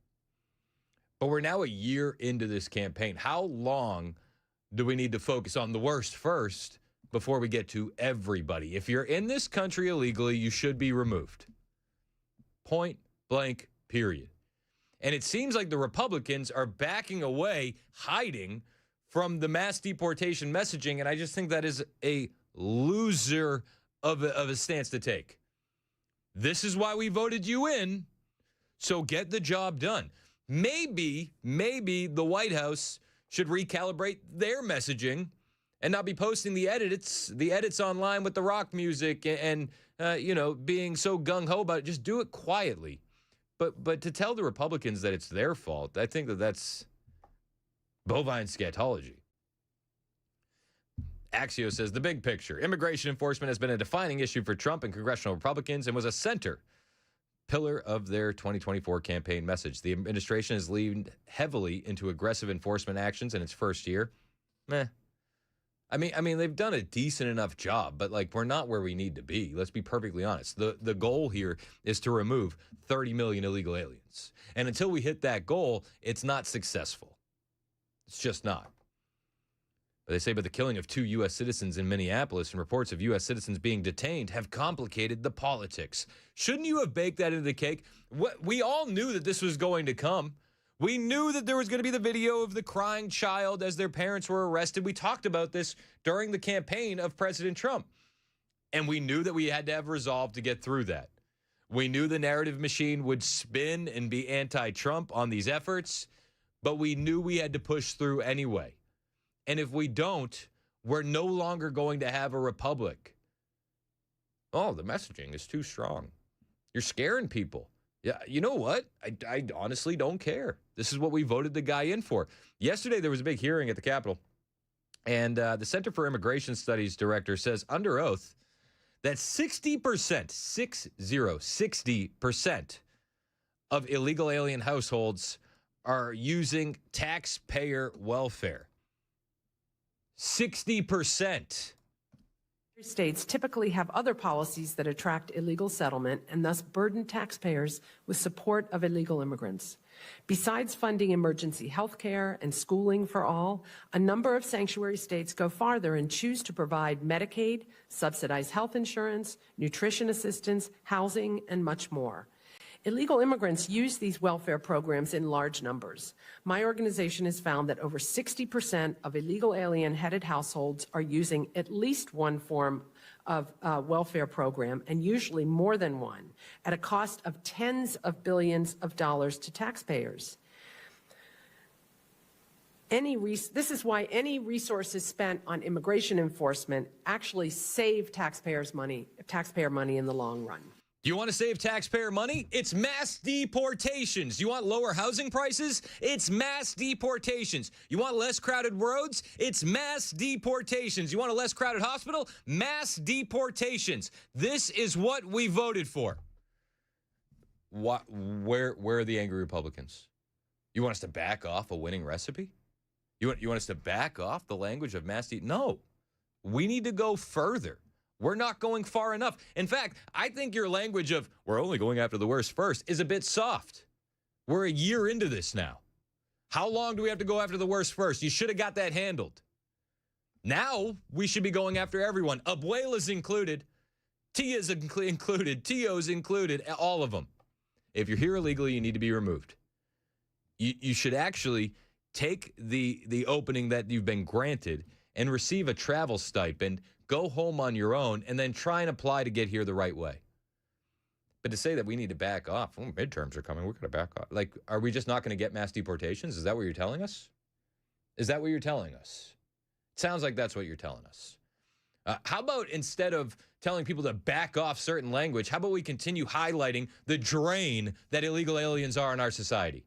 But we're now a year into this campaign. How long do we need to focus on the worst first before we get to everybody? If you're in this country illegally, you should be removed. Point blank, period. And it seems like the Republicans are backing away, hiding from the mass deportation messaging, and I just think that is a loser of a stance to take. This is why we voted you in, so get the job done. Maybe the White House should recalibrate their messaging and not be posting the edits online with the rock music and being so gung-ho about it. Just do it quietly. But to tell the Republicans that it's their fault, I think that's bovine scatology. Axios says the big picture. Immigration enforcement has been a defining issue for Trump and congressional Republicans and was a pillar of their 2024 campaign message. The administration has leaned heavily into aggressive enforcement actions in its first year. I mean, they've done a decent enough job, but we're not where we need to be. Let's be perfectly honest. The goal here is to remove 30 million illegal aliens. And until we hit that goal, it's not successful. It's just not. But they say, but the killing of 2 U.S. citizens in Minneapolis and reports of U.S. citizens being detained have complicated the politics. Shouldn't you have baked that into the cake? We all knew that this was going to come. We knew that there was going to be the video of the crying child as their parents were arrested. We talked about this during the campaign of President Trump. And we knew that we had to have resolve to get through that. We knew the narrative machine would spin and be anti-Trump on these efforts, but we knew we had to push through anyway. And if we don't, we're no longer going to have a republic. Oh, the messaging is too strong. You're scaring people. Yeah, you know what? I honestly don't care. This is what we voted the guy in for. Yesterday, there was a big hearing at the Capitol, and the Center for Immigration Studies director says under oath that 60% of illegal alien households are using taxpayer welfare. 60%. States typically have other policies that attract illegal settlement and thus burden taxpayers with support of illegal immigrants. Besides funding emergency health care and schooling for all, a number of sanctuary states go farther and choose to provide Medicaid, subsidized health insurance, nutrition assistance, housing, and much more. Illegal immigrants use these welfare programs in large numbers. My organization has found that over 60% of illegal alien-headed households are using at least one form of welfare program, and usually more than one, at a cost of tens of billions of dollars to taxpayers. This is why any resources spent on immigration enforcement actually save taxpayer money in the long run. Do you want to save taxpayer money? It's mass deportations. You want lower housing prices? It's mass deportations. You want less crowded roads? It's mass deportations. You want a less crowded hospital? Mass deportations. This is what we voted for. Where are the angry Republicans? You want us to back off a winning recipe? You want us to back off the language of mass No. We need to go further. We're not going far enough. In fact, I think your language of we're only going after the worst first is a bit soft. We're a year into this now. How long do we have to go after the worst first? You should have got that handled. Now we should be going after everyone. Abuelas included. Tias included. Tios included. All of them. If you're here illegally, you need to be removed. You should actually take the opening that you've been granted and receive a travel stipend, go home on your own, and then try and apply to get here the right way. But to say that we need to back off, midterms are coming, we're going to back off. Like, are we just not going to get mass deportations? Is that what you're telling us? Is that what you're telling us? It sounds like that's what you're telling us. How about instead of telling people to back off certain language, how about we continue highlighting the drain that illegal aliens are in our society?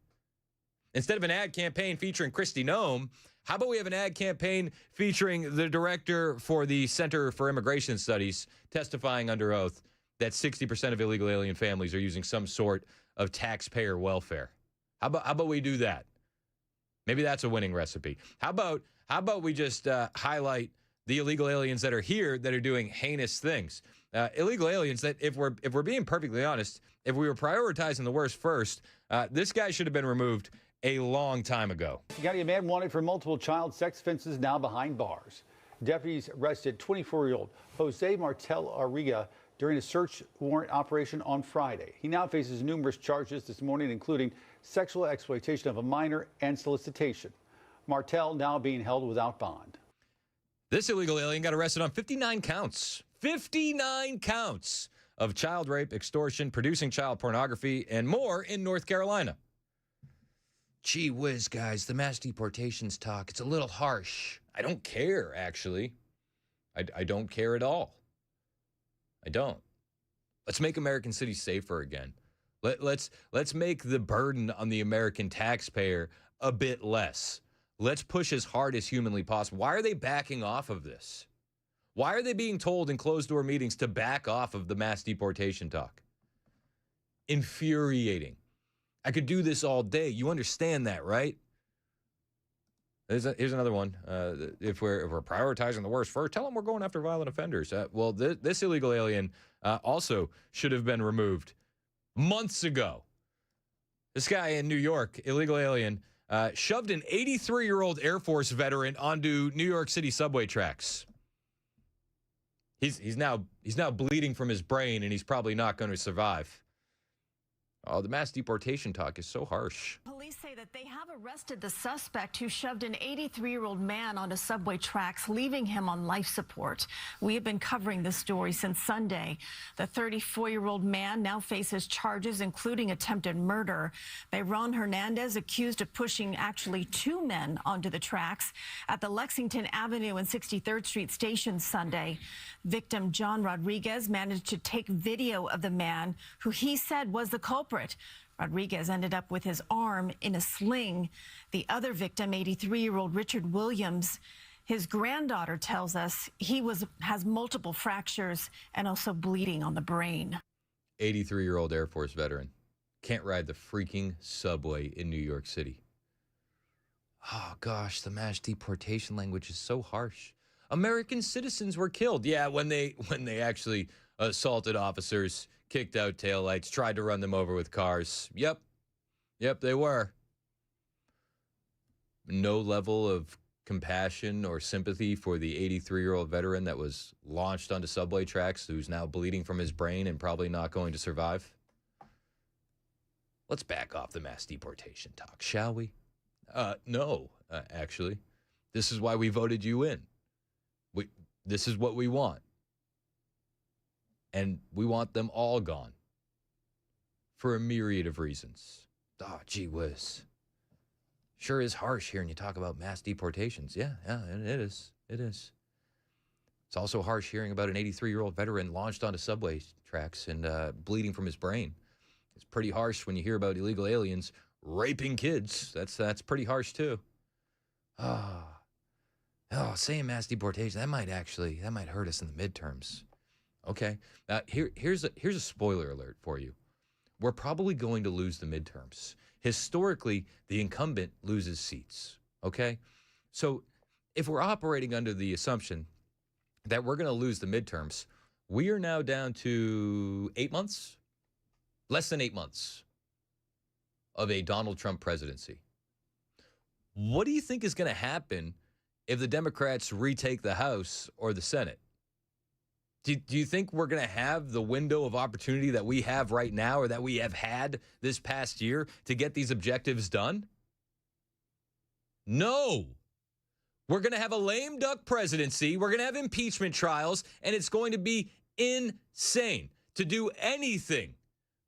Instead of an ad campaign featuring Kristi Noem, how about we have an ad campaign featuring the director for the Center for Immigration Studies testifying under oath that 60% of illegal alien families are using some sort of taxpayer welfare? How about we do that? Maybe that's a winning recipe. How about we just highlight the illegal aliens that are here that are doing heinous things? Illegal aliens that, if we're being perfectly honest, if we were prioritizing the worst first, this guy should have been removed a long time ago. You got a man wanted for multiple child sex offenses now behind bars. Deputies arrested 24-year-old Jose Martel Arriga during a search warrant operation on Friday. He now faces numerous charges this morning, including sexual exploitation of a minor and solicitation. Martel now being held without bond. This illegal alien got arrested on 59 counts. 59 counts of child rape, extortion, producing child pornography, and more in North Carolina. Gee whiz, guys, the mass deportations talk, it's a little harsh. I don't care, actually. I don't care at all. I don't. Let's make American cities safer again. Let's make the burden on the American taxpayer a bit less. Let's push as hard as humanly possible. Why are they backing off of this? Why are they being told in closed-door meetings to back off of the mass deportation talk? Infuriating. I could do this all day. You understand that, right? Here's another one. If we're prioritizing the worst first, tell them we're going after violent offenders. Well, this illegal alien also should have been removed months ago. This guy in New York, illegal alien, shoved an 83-year-old Air Force veteran onto New York City subway tracks. He's now bleeding from his brain, and he's probably not going to survive. Oh, the mass deportation talk is so harsh. Police say that they have arrested the suspect who shoved an 83-year-old man onto subway tracks, leaving him on life support. We have been covering this story since Sunday. The 34-year-old man now faces charges, including attempted murder. Bayron Hernandez accused of pushing actually two men onto the tracks at the Lexington Avenue and 63rd Street station Sunday. Victim John Rodriguez managed to take video of the man who he said was the culprit. Rodriguez ended up with his arm in a sling. The other victim, 83-year-old Richard Williams, his granddaughter tells us he has multiple fractures and also bleeding on the brain. 83-year-old Air Force veteran can't ride the freaking subway in New York City. Oh, gosh, the mass deportation language is so harsh. American citizens were killed. Yeah, when they actually assaulted officers, kicked out taillights, tried to run them over with cars. Yep, they were. No level of compassion or sympathy for the 83-year-old veteran that was launched onto subway tracks, who's now bleeding from his brain and probably not going to survive. Let's back off the mass deportation talk, shall we? No, actually. This is why we voted you in. This is what we want. And we want them all gone for a myriad of reasons. Oh, gee whiz. Sure is harsh hearing you talk about mass deportations. Yeah, it is. It is. It's also harsh hearing about an 83-year-old veteran launched onto subway tracks and bleeding from his brain. It's pretty harsh when you hear about illegal aliens raping kids. That's pretty harsh too. Saying mass deportation, that might hurt us in the midterms. Okay, here's a spoiler alert for you. We're probably going to lose the midterms. Historically, the incumbent loses seats, okay? So if we're operating under the assumption that we're going to lose the midterms, we are now down to 8 months, less than 8 months of a Donald Trump presidency. What do you think is going to happen if the Democrats retake the House or the Senate? Do you think we're going to have the window of opportunity that we have right now or that we have had this past year to get these objectives done? No. We're going to have a lame duck presidency. We're going to have impeachment trials, and it's going to be insane to do anything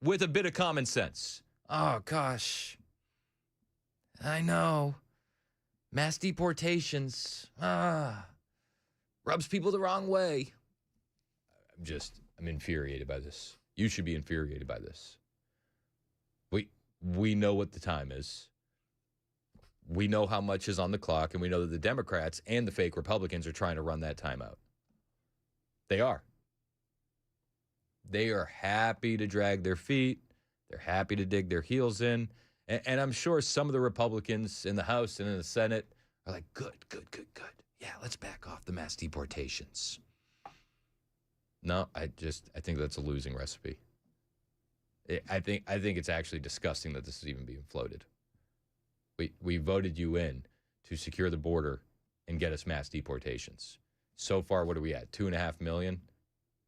with a bit of common sense. Oh, gosh. I know. Mass deportations. Rubs people the wrong way. I'm infuriated by this. You should be infuriated by this. We know what the time is. We know how much is on the clock, and we know that the Democrats and the fake Republicans are trying to run that time out. They are. They are happy to drag their feet. They're happy to dig their heels in. And I'm sure some of the Republicans in the House and in the Senate are like, good. Yeah, let's back off the mass deportations. No, I think that's a losing recipe. I think it's actually disgusting that this is even being floated. We voted you in to secure the border and get us mass deportations. So far, what are we at? 2.5 million?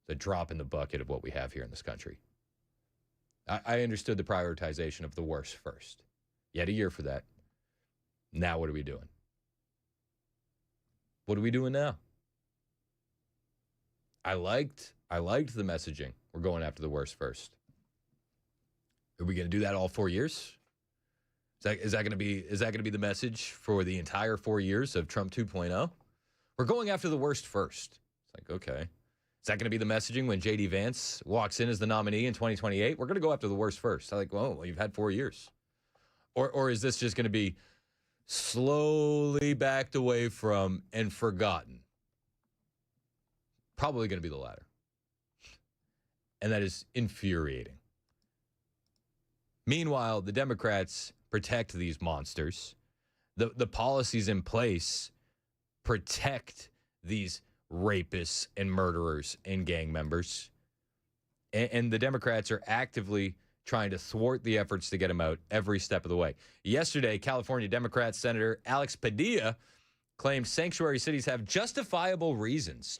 It's a drop in the bucket of what we have here in this country. I understood the prioritization of the worst first. You had a year for that. Now what are we doing? What are we doing now? I liked the messaging. We're going after the worst first. Are we going to do that all 4 years? Is that going to be the message for the entire 4 years of Trump 2.0? We're going after the worst first. It's like, okay. Is that going to be the messaging when J.D. Vance walks in as the nominee in 2028? We're going to go after the worst first. I'm like, well, you've had 4 years. Or is this just going to be slowly backed away from and forgotten? Probably going to be the latter. And that is infuriating. Meanwhile, the Democrats protect these monsters. The policies in place protect these rapists and murderers and gang members. And the Democrats are actively trying to thwart the efforts to get them out every step of the way. Yesterday, California Democrat Senator Alex Padilla claimed sanctuary cities have justifiable reasons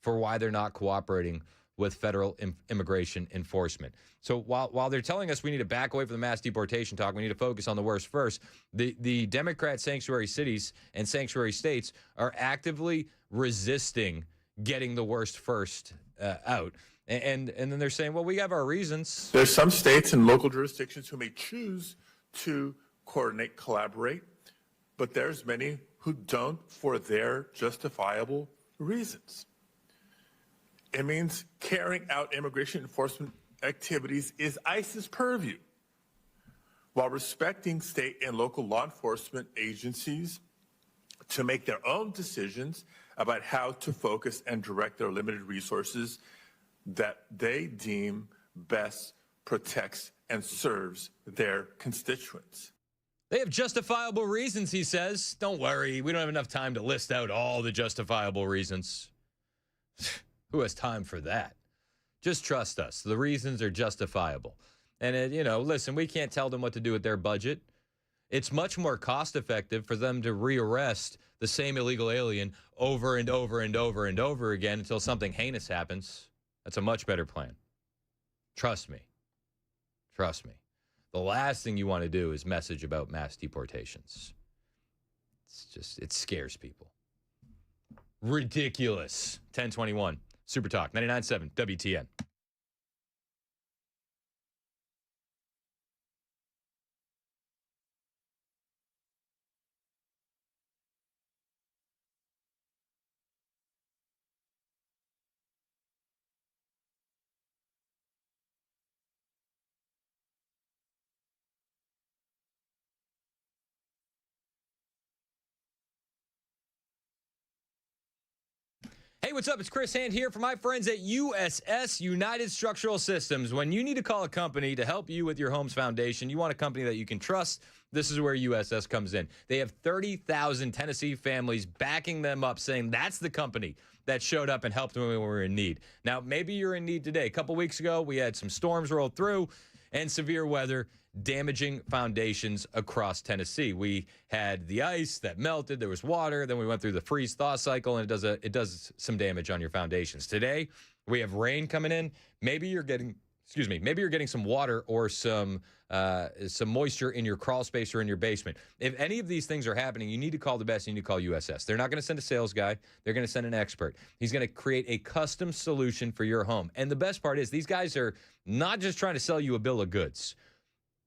for why they're not cooperating with federal immigration enforcement. So while they're telling us we need to back away from the mass deportation talk, we need to focus on the worst first, the Democrat sanctuary cities and sanctuary states are actively resisting getting the worst first out. And then they're saying, well, we have our reasons. There's some states and local jurisdictions who may choose to coordinate, collaborate, but there's many who don't for their justifiable reasons. It means carrying out immigration enforcement activities is ICE's purview, while respecting state and local law enforcement agencies to make their own decisions about how to focus and direct their limited resources that they deem best protects and serves their constituents. They have justifiable reasons, he says. Don't worry, we don't have enough time to list out all the justifiable reasons. Who has time for that? Just trust us. The reasons are justifiable. And, listen, we can't tell them what to do with their budget. It's much more cost effective for them to rearrest the same illegal alien over and over and over and over again until something heinous happens. That's a much better plan. Trust me. Trust me. The last thing you want to do is message about mass deportations. It scares people. Ridiculous. 1021. Super Talk 99.7 WTN. Hey, what's up? It's Chris Hand here from my friends at USS, United Structural Systems. When you need to call a company to help you with your home's foundation, you want a company that you can trust, this is where USS comes in. They have 30,000 Tennessee families backing them up, saying that's the company that showed up and helped them when we were in need. Now, maybe you're in need today. A couple weeks ago, we had some storms roll through and severe weather damaging foundations across Tennessee. We had the ice that melted, there was water, then we went through the freeze-thaw cycle, and it does some damage on your foundations. Today, we have rain coming in. Maybe you're getting some water or some moisture in your crawl space or in your basement. If any of these things are happening, you need to call the best. You need to call USS. They're not going to send a sales guy. They're going to send an expert. He's going to create a custom solution for your home. And the best part is these guys are not just trying to sell you a bill of goods.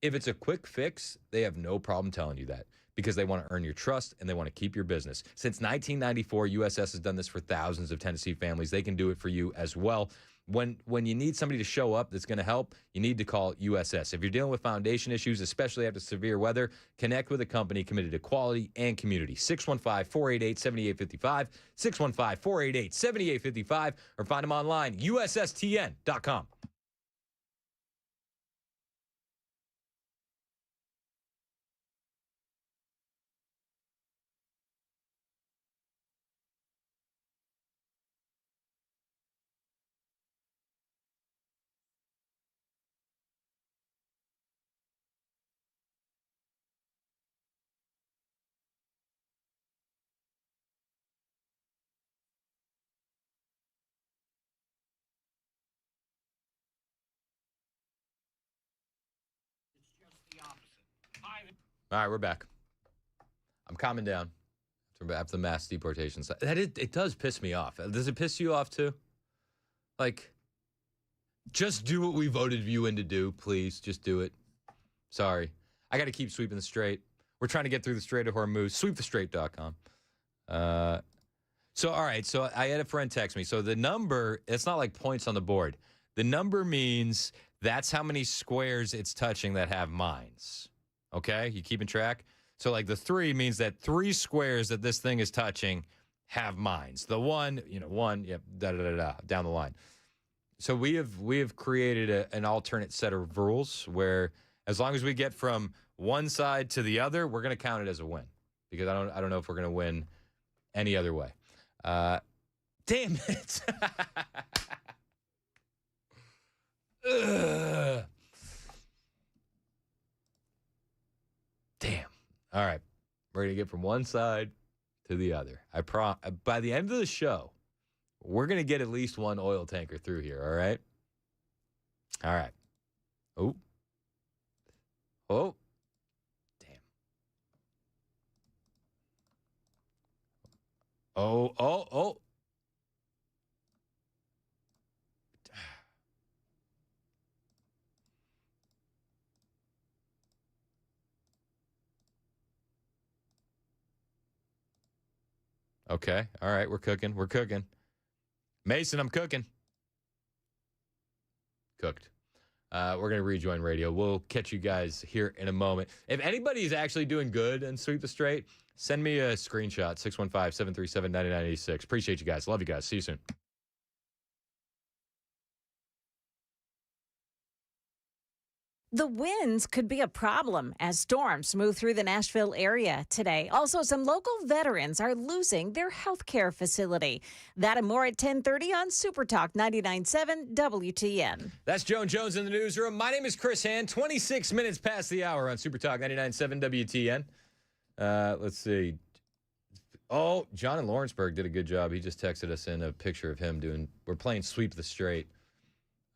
If it's a quick fix, they have no problem telling you that because they want to earn your trust and they want to keep your business. Since 1994, USS has done this for thousands of Tennessee families. They can do it for you as well. When you need somebody to show up that's going to help, you need to call USS. If you're dealing with foundation issues, especially after severe weather, connect with a company committed to quality and community. 615-488-7855, 615-488-7855, or find them online, USSTN.com. All right, we're back. I'm calming down after the mass deportation. It does piss me off. Does it piss you off too? Like, just do what we voted you in to do, please. Just do it. Sorry. I got to keep sweeping the strait. We're trying to get through the Strait of Hormuz. Sweepthestrait.com. So, all right. So I had a friend text me. So the number, it's not like points on the board. The number means that's how many squares it's touching that have mines. Okay? You keeping track? So like the 3 means that 3 squares that this thing is touching have mines. The 1, yep, down the line. So we have created an alternate set of rules where as long as we get from one side to the other, we're going to count it as a win because I don't know if we're going to win any other way. Damn it. Ugh. Damn. All right. We're going to get from one side to the other. By the end of the show, we're going to get at least one oil tanker through here, all right? All right. Oh. Oh. Damn. Oh. Okay. All right. We're cooking. Mason, I'm cooking. Cooked. We're going to rejoin radio. We'll catch you guys here in a moment. If anybody is actually doing good and Sweep the Strait, send me a screenshot, 615-737-9986. Appreciate you guys. Love you guys. See you soon. The winds could be a problem as storms move through the Nashville area today. Also, some local veterans are losing their health care facility. That and more at 10:30 on Super Talk 99.7 WTN. That's Joan Jones in the newsroom. My name is Chris Hand. 26 minutes past the hour on Super Talk 99.7 WTN. Let's see. Oh, John in Lawrenceburg did a good job. He just texted us in a picture of him we're playing Sweep the Strait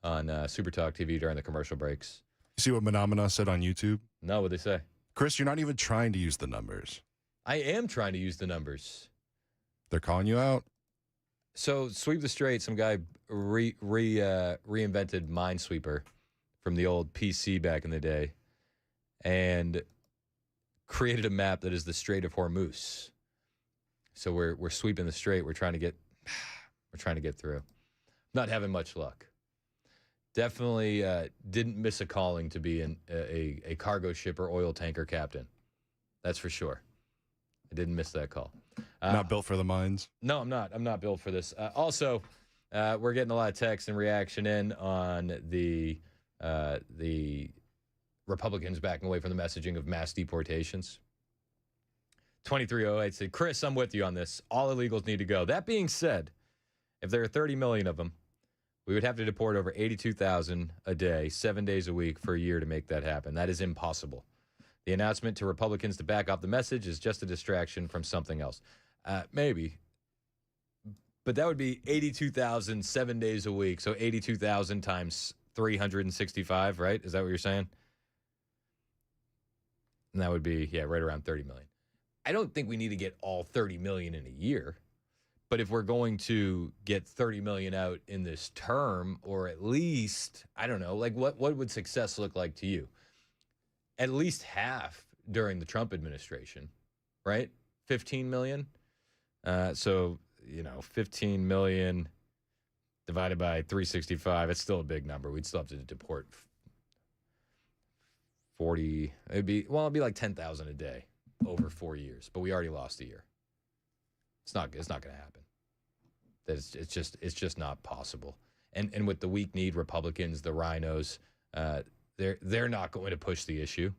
on Super Talk TV during the commercial breaks. You see what Menomina said on YouTube? No, what'd they say? Chris, you're not even trying to use the numbers. I am trying to use the numbers. They're calling you out? So Sweep the Strait, some guy reinvented Minesweeper from the old PC back in the day and created a map that is the Strait of Hormuz. So we're sweeping the strait. We're trying to get through. Not having much luck. Definitely didn't miss a calling to be a cargo ship or oil tanker captain. That's for sure. I didn't miss that call. Not built for the mines. No, I'm not. I'm not built for this. Also, we're getting a lot of text and reaction in on the Republicans backing away from the messaging of mass deportations. 2308 said, Chris, I'm with you on this. All illegals need to go. That being said, if there are 30 million of them, we would have to deport over 82,000 a day, 7 days a week for a year to make that happen. That is impossible. The announcement to Republicans to back off the message is just a distraction from something else. Maybe. But that would be 82,000 7 days a week. So 82,000 times 365, right? Is that what you're saying? And that would be, right around 30 million. I don't think we need to get all 30 million in a year. But if we're going to get 30 million out in this term, or at least, I don't know, like what would success look like to you? At least half during the Trump administration, right? 15 million. So, 15 million divided by 365, it's still a big number. We'd still have to deport 40. It'd be like 10,000 a day over 4 years, but we already lost a year. It's not going to happen. It's just not possible. And with the weak-kneed Republicans, the rhinos, they're not going to push the issue.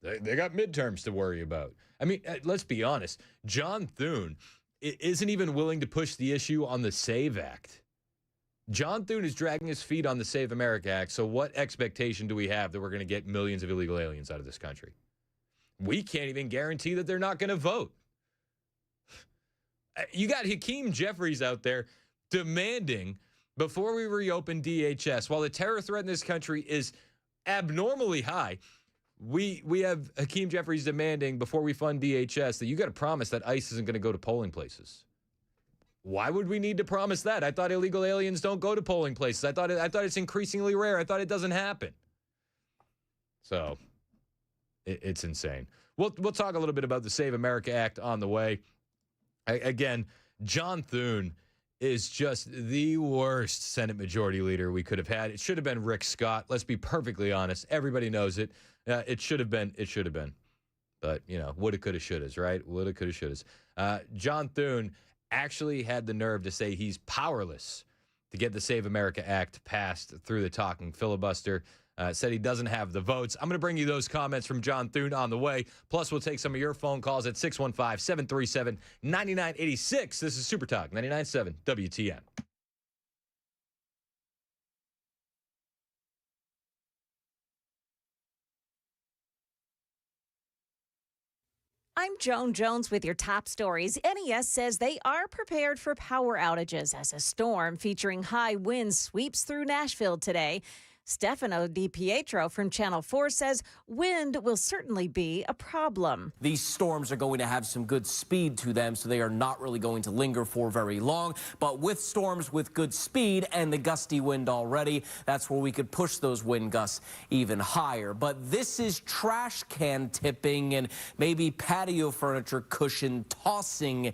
They got midterms to worry about. I mean, let's be honest. John Thune isn't even willing to push the issue on the SAVE Act. John Thune is dragging his feet on the Save America Act. So what expectation do we have that we're going to get millions of illegal aliens out of this country? We can't even guarantee that they're not going to vote. You got Hakeem Jeffries out there demanding, before we reopen DHS, while the terror threat in this country is abnormally high, we have Hakeem Jeffries demanding, before we fund DHS, that you got to promise that ICE isn't going to go to polling places. Why would we need to promise that? I thought illegal aliens don't go to polling places. I thought it's increasingly rare. I thought it doesn't happen. So it's insane. We'll talk a little bit about the Save America Act on the way. Again, John Thune is just the worst Senate Majority Leader we could have had. It should have been Rick Scott. Let's be perfectly honest. Everybody knows it. It should have been. It should have been. But, woulda, coulda, shouldas, right? Woulda, coulda, shouldas. John Thune actually had the nerve to say he's powerless to get the Save America Act passed through the talking filibuster. Said he doesn't have the votes. I'm going to bring you those comments from John Thune on the way. Plus, we'll take some of your phone calls at 615-737-9986. This is Super Talk 99.7 WTN. I'm Joan Jones with your top stories. NES says they are prepared for power outages as a storm featuring high winds sweeps through Nashville today. Stefano Di Pietro from Channel 4 says wind will certainly be a problem. These storms are going to have some good speed to them, so they are not really going to linger for very long. But with storms with good speed and the gusty wind already, that's where we could push those wind gusts even higher. But this is trash can tipping and maybe patio furniture cushion tossing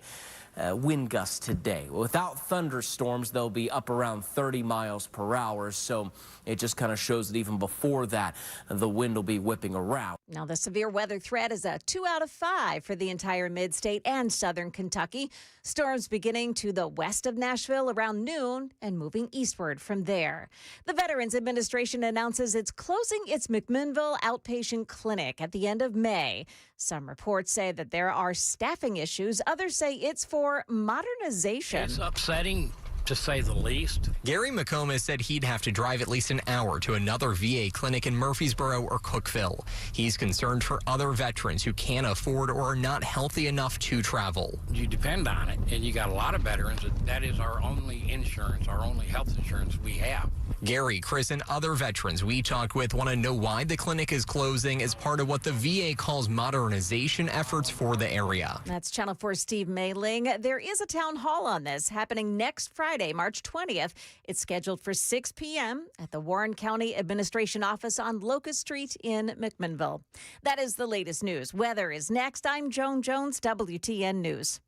wind gusts today. Without thunderstorms, they'll be up around 30 miles per hour. So it just kind of shows that even before that, the wind will be whipping around. Now, the severe weather threat is a 2 out of 5 for the entire mid-state and southern Kentucky. Storms beginning to the west of Nashville around noon and moving eastward from there. The Veterans Administration announces it's closing its McMinnville outpatient clinic at the end of May. Some reports say that there are staffing issues. Others say it's for modernization. It's upsetting, to say the least. Gary McComas said he'd have to drive at least an hour to another VA clinic in Murfreesboro or Cookeville. He's concerned for other veterans who can't afford or are not healthy enough to travel. You depend on it, and you got a lot of veterans. That is our only insurance, our only health insurance we have. Gary, Chris, and other veterans we talked with want to know why the clinic is closing as part of what the VA calls modernization efforts for the area. That's Channel 4's Steve Mayling. There is a town hall on this happening next Friday, March 20th. It's scheduled for 6 p.m. at the Warren County Administration Office on Locust Street in McMinnville. That is the latest news. Weather is next. I'm Joan Jones, WTN News.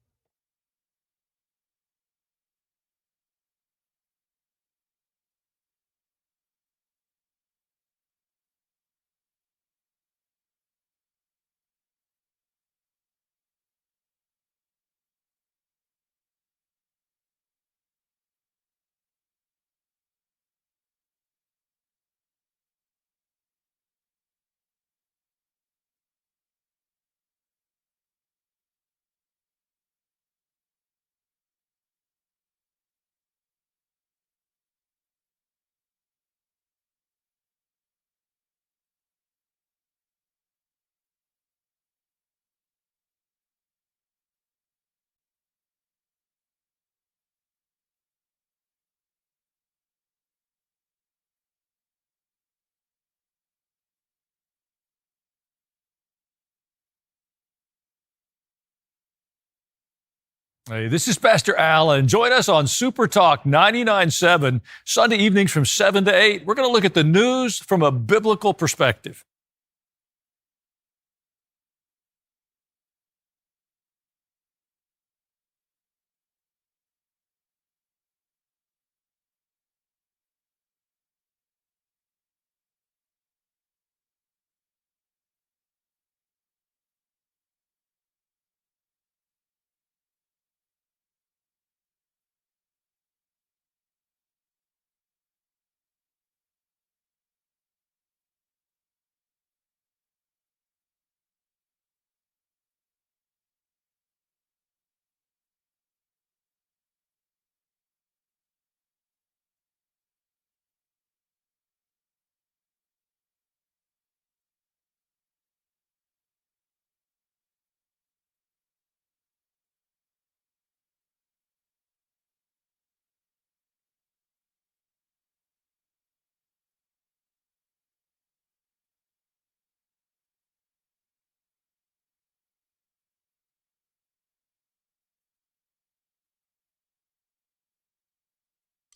Hey, this is Pastor Al, and join us on Super Talk 99.7, Sunday evenings from 7 to 8. We're going to look at the news from a biblical perspective.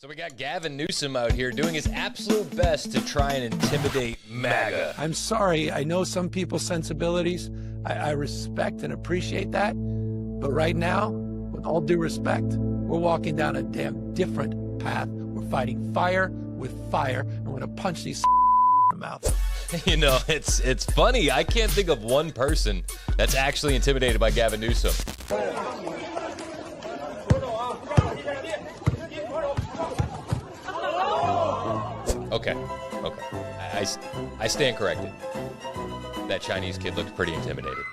So we got Gavin Newsom out here doing his absolute best to try and intimidate MAGA. I'm sorry. I know some people's sensibilities. I respect and appreciate that. But right now, with all due respect, we're walking down a damn different path. We're fighting fire with fire, and we're going to punch these in the mouth. You know, it's funny. I can't think of one person that's actually intimidated by Gavin Newsom. Okay. I stand corrected. That Chinese kid looked pretty intimidated.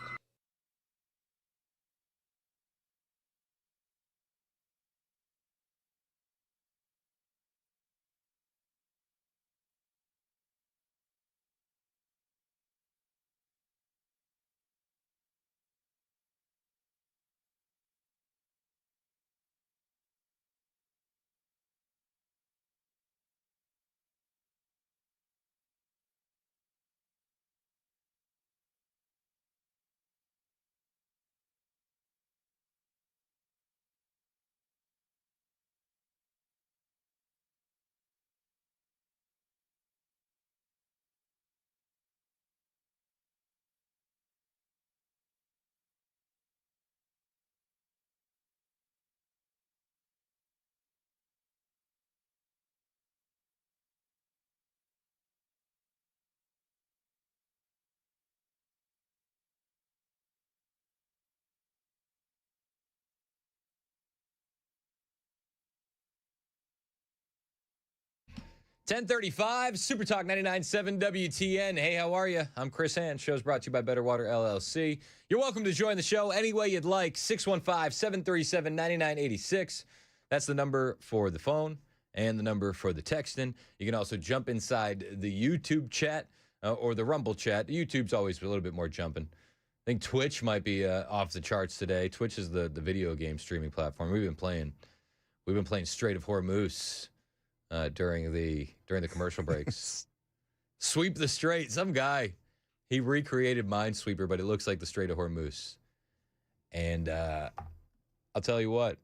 .35 Super Talk 99.7 WTN. Hey, how are you? I'm Chris Hand. Show's brought to you by Better Water LLC. You're welcome to join the show any way you'd like. 615-737-9986. That's the number for the phone and the number for the texting. You can also jump inside the YouTube chat or the Rumble chat. YouTube's always a little bit more jumping. I think Twitch might be off the charts today. Twitch is the video game streaming platform. We've been playing Strait of Hormuz during the commercial breaks. Sweep the Strait. Some guy, he recreated Minesweeper, but it looks like the Strait of Hormuz. And I'll tell you what,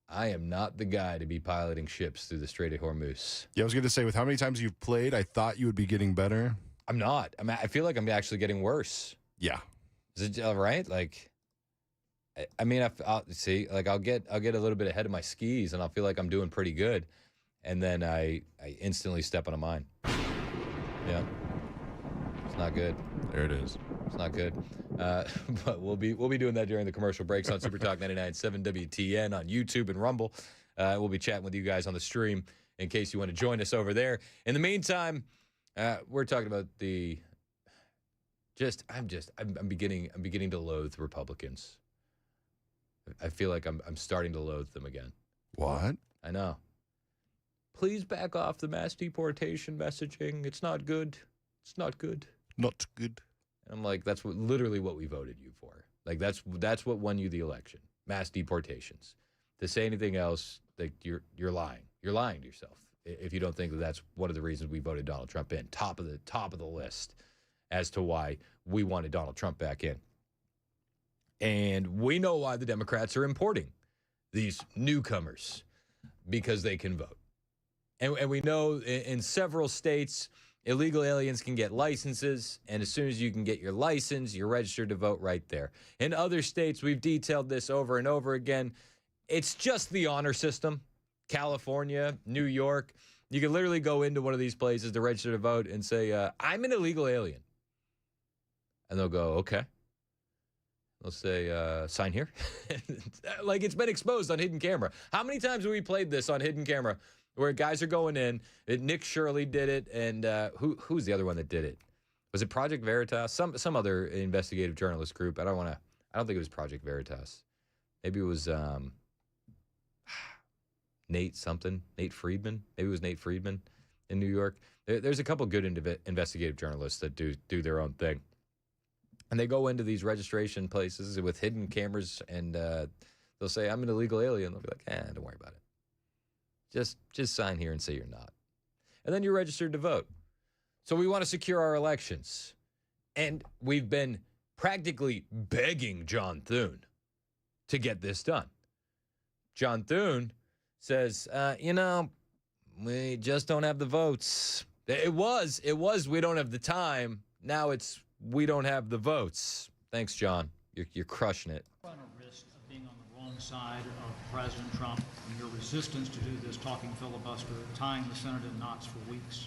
I am not the guy to be piloting ships through the Strait of Hormuz. Yeah, I was going to say, with how many times you've played, I thought you would be getting better. I'm not. I feel like I'm actually getting worse. Yeah. Is it all right? Like, I mean, I'll see. Like, I'll get a little bit ahead of my skis, and I'll feel like I'm doing pretty good, and then I instantly step on a mine. Yeah, it's not good. There it is. It's not good. But we'll be doing that during the commercial breaks on Super Talk 99.7 WTN on YouTube and Rumble. We'll be chatting with you guys on the stream in case you want to join us over there. In the meantime, we're talking about I'm beginning to loathe Republicans. I feel like I'm starting to loathe them again. What? I know. Please back off the mass deportation messaging. It's not good. It's not good. Not good. And I'm like, that's literally what we voted you for. Like, that's what won you the election. Mass deportations. To say anything else, like, you're lying. You're lying to yourself if you don't think that that's one of the reasons we voted Donald Trump in. Top of the list as to why we wanted Donald Trump back in. And we know why the Democrats are importing these newcomers, because they can vote. And we know in several states, illegal aliens can get licenses, and as soon as you can get your license, you're registered to vote right there. In other states, we've detailed this over and over again. It's just the honor system. California, New York, you can literally go into one of these places to register to vote and say, I'm an illegal alien. And they'll go, okay. They'll say, sign here. Like, it's been exposed on hidden camera. How many times have we played this on hidden camera where guys are going in? Nick Shirley did it, and who's the other one that did it? Was it Project Veritas? Some other investigative journalist group. I don't think it was Project Veritas. Maybe it was Nate Friedman. Maybe it was Nate Friedman in New York. There's a couple good investigative journalists that do their own thing. And they go into these registration places with hidden cameras, and they'll say, I'm an illegal alien. They'll be like, don't worry about it. Just sign here and say you're not. And then you're registered to vote. So we want to secure our elections. And we've been practically begging John Thune to get this done. John Thune says, we just don't have the votes. It was we don't have the time. Now it's we don't have the votes. Thanks, John. You're crushing it. Run a risk of being on the wrong side of President Trump and your resistance to do this talking filibuster, tying the Senate in knots for weeks.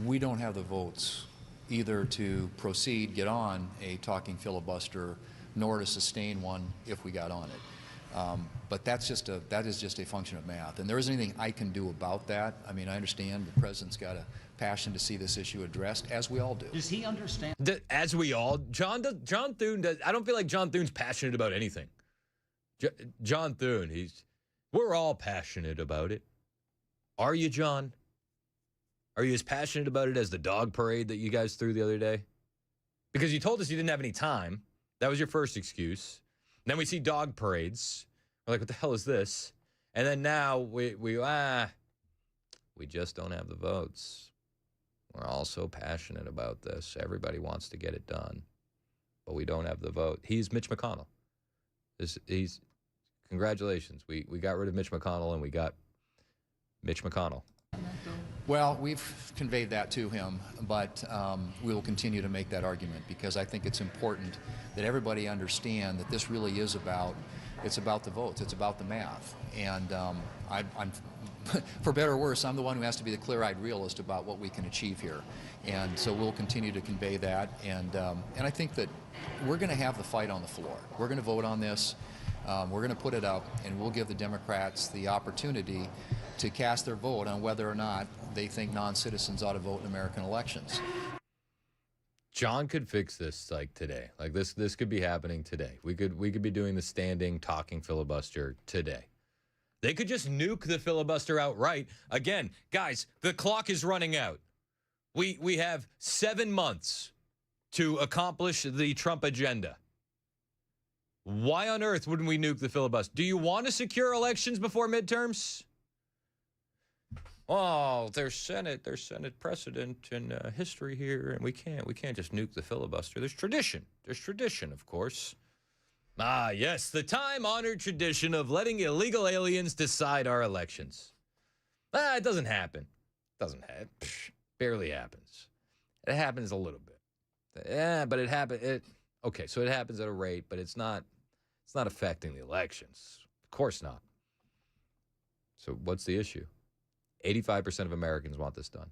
We don't have the votes either to proceed, get on a talking filibuster, nor to sustain one if we got on it. But that is just a function of math. And there isn't anything I can do about that. I mean, I understand the president's got a passion to see this issue addressed, as we all do. Does he understand? As we all, John Thune does. I don't feel like John Thune's passionate about anything. John Thune, we're all passionate about it. Are you, John? Are you as passionate about it as the dog parade that you guys threw the other day? Because you told us you didn't have any time. That was your first excuse. And then we see dog parades. We're like, what the hell is this? And then now we just don't have the votes. We're all so passionate about this. Everybody wants to get it done, but we don't have the vote. He's Mitch McConnell. Congratulations. We got rid of Mitch McConnell, and we got Mitch McConnell. Well, we've conveyed that to him, but we will continue to make that argument because I think it's important that everybody understand that this really is about the votes. It's about the math. And I'm for better or worse, I'm the one who has to be the clear-eyed realist about what we can achieve here. And so we'll continue to convey that. And I think that we're going to have the fight on the floor. We're going to vote on this. We're going to put it up, and we'll give the Democrats the opportunity to cast their vote on whether or not they think non-citizens ought to vote in American elections. John could fix this like today. Like this could be happening today. We could be doing the standing talking filibuster today. They could just nuke the filibuster outright. Again, guys, the clock is running out. We have 7 months to accomplish the Trump agenda. Why on earth wouldn't we nuke the filibuster? Do you want to secure elections before midterms? Oh, there's Senate precedent and history here, and we can't just nuke the filibuster. There's tradition, of course. Ah, yes, the time-honored tradition of letting illegal aliens decide our elections. It doesn't happen. Barely happens. It happens a little bit. Yeah, but it happens. Okay, so it happens at a rate, but it's not affecting the elections. Of course not. So what's the issue? 85% of Americans want this done.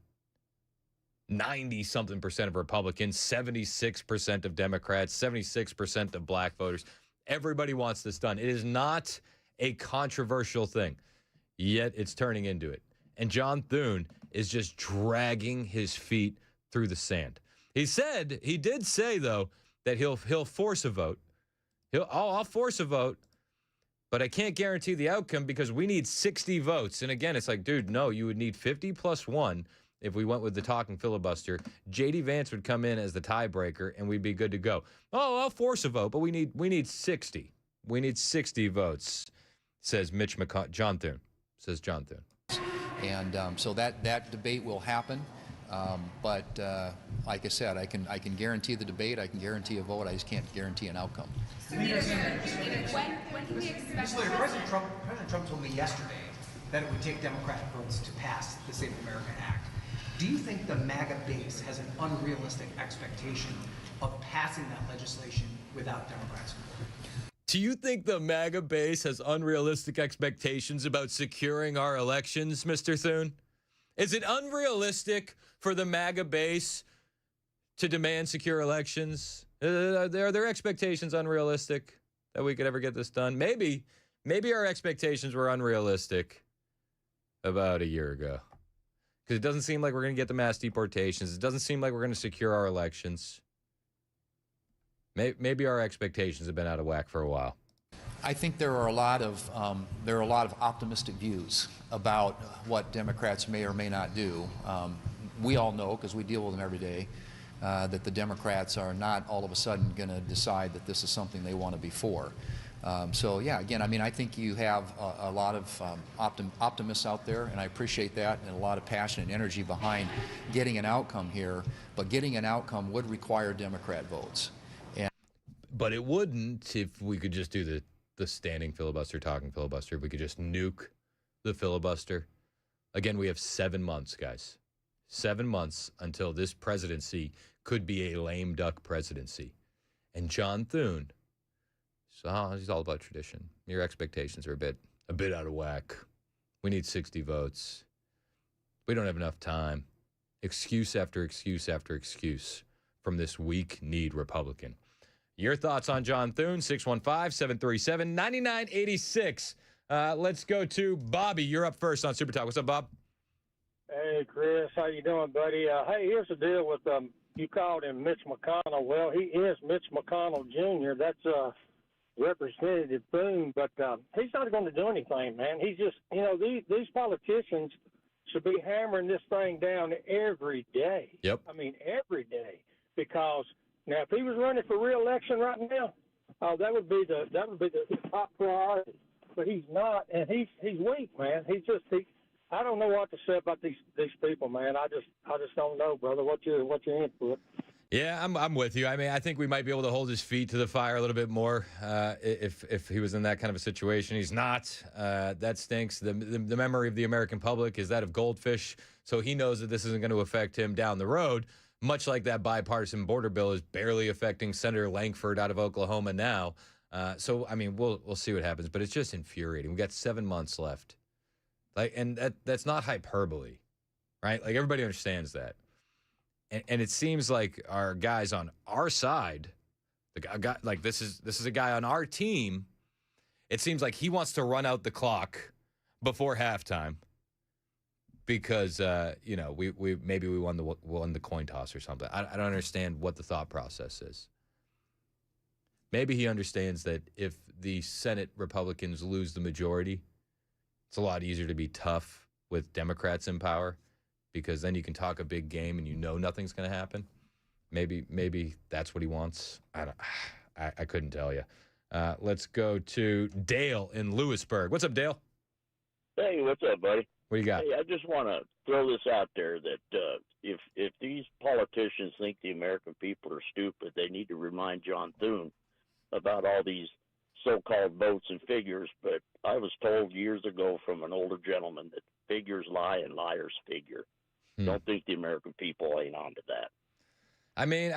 90-something% of Republicans, 76% of Democrats, 76% of black voters. Everybody wants this done. It is not a controversial thing, yet it's turning into it. And John Thune is just dragging his feet through the sand. He did say, though, that he'll force a vote. I'll force a vote, but I can't guarantee the outcome because we need 60 votes. And again, it's like, dude, no, you would need 50 plus 1 if we went with the talking filibuster. J.D. Vance would come in as the tiebreaker, and we'd be good to go. Oh, I'll force a vote, but we need 60. We need 60 votes, says John Thune. And so that debate will happen. But like I said, I can guarantee the debate. I can guarantee a vote. I just can't guarantee an outcome. When can we expect? President Trump told me yesterday that it would take Democratic votes to pass the Save America Act. Do you think the MAGA base has an unrealistic expectation of passing that legislation without Democrats' support? Do you think the MAGA base has unrealistic expectations about securing our elections, Mr. Thune? Is it unrealistic for the MAGA base to demand secure elections? Are their expectations unrealistic that we could ever get this done? Maybe our expectations were unrealistic about a year ago. Because it doesn't seem like we're going to get the mass deportations. It doesn't seem like we're going to secure our elections. Maybe our expectations have been out of whack for a while. I think there are a lot of optimistic views about what Democrats may or may not do. We all know, because we deal with them every day, that the Democrats are not all of a sudden going to decide that this is something they want to be for. So yeah, again, I mean, I think you have a lot of optimists out there, and I appreciate that, and a lot of passion and energy behind getting an outcome here. But getting an outcome would require Democrat votes. But it wouldn't if we could just do the standing filibuster, talking filibuster. If we could just nuke the filibuster. Again, we have 7 months, guys. 7 months until this presidency could be a lame duck presidency. And John Thune, so he's all about tradition. Your expectations are a bit out of whack. We need 60 votes. We don't have enough time. Excuse after excuse after excuse from this weak-kneed Republican. Your thoughts on John Thune, 615-737-9986. Let's go to Bobby. You're up first on Super Talk. What's up, Bob? Hey, Chris. How you doing, buddy? Hey, here's the deal with you called him Mitch McConnell. Well, he is Mitch McConnell Jr. That's Representative Thune, but he's not going to do anything, man. He's just, these politicians should be hammering this thing down every day. Yep. I mean, every day, because now if he was running for re-election right now, that would be the top priority. But he's not, and he's weak, man. I don't know what to say about these people, man. I just don't know, brother. What's your input? Yeah, I'm with you. I mean, I think we might be able to hold his feet to the fire a little bit more if he was in that kind of a situation. He's not. That stinks. The memory of the American public is that of goldfish, so he knows that this isn't going to affect him down the road, much like that bipartisan border bill is barely affecting Senator Langford out of Oklahoma now. So, I mean, we'll see what happens, but it's just infuriating. We got 7 months left. And that's not hyperbole, right? Like, everybody understands that. And it seems like our guys on our side, the guy, like this is a guy on our team. It seems like he wants to run out the clock before halftime because we won the coin toss or something. I don't understand what the thought process is. Maybe he understands that if the Senate Republicans lose the majority, it's a lot easier to be tough with Democrats in power, because then you can talk a big game and nothing's going to happen. Maybe that's what he wants. I couldn't tell you. Let's go to Dale in Lewisburg. What's up, Dale? Hey, what's up, buddy? What do you got? Hey, I just want to throw this out there that if these politicians think the American people are stupid, they need to remind John Thune about all these so-called votes and figures. But I was told years ago from an older gentleman that figures lie and liars figure. Don't think the American people ain't onto that. I mean,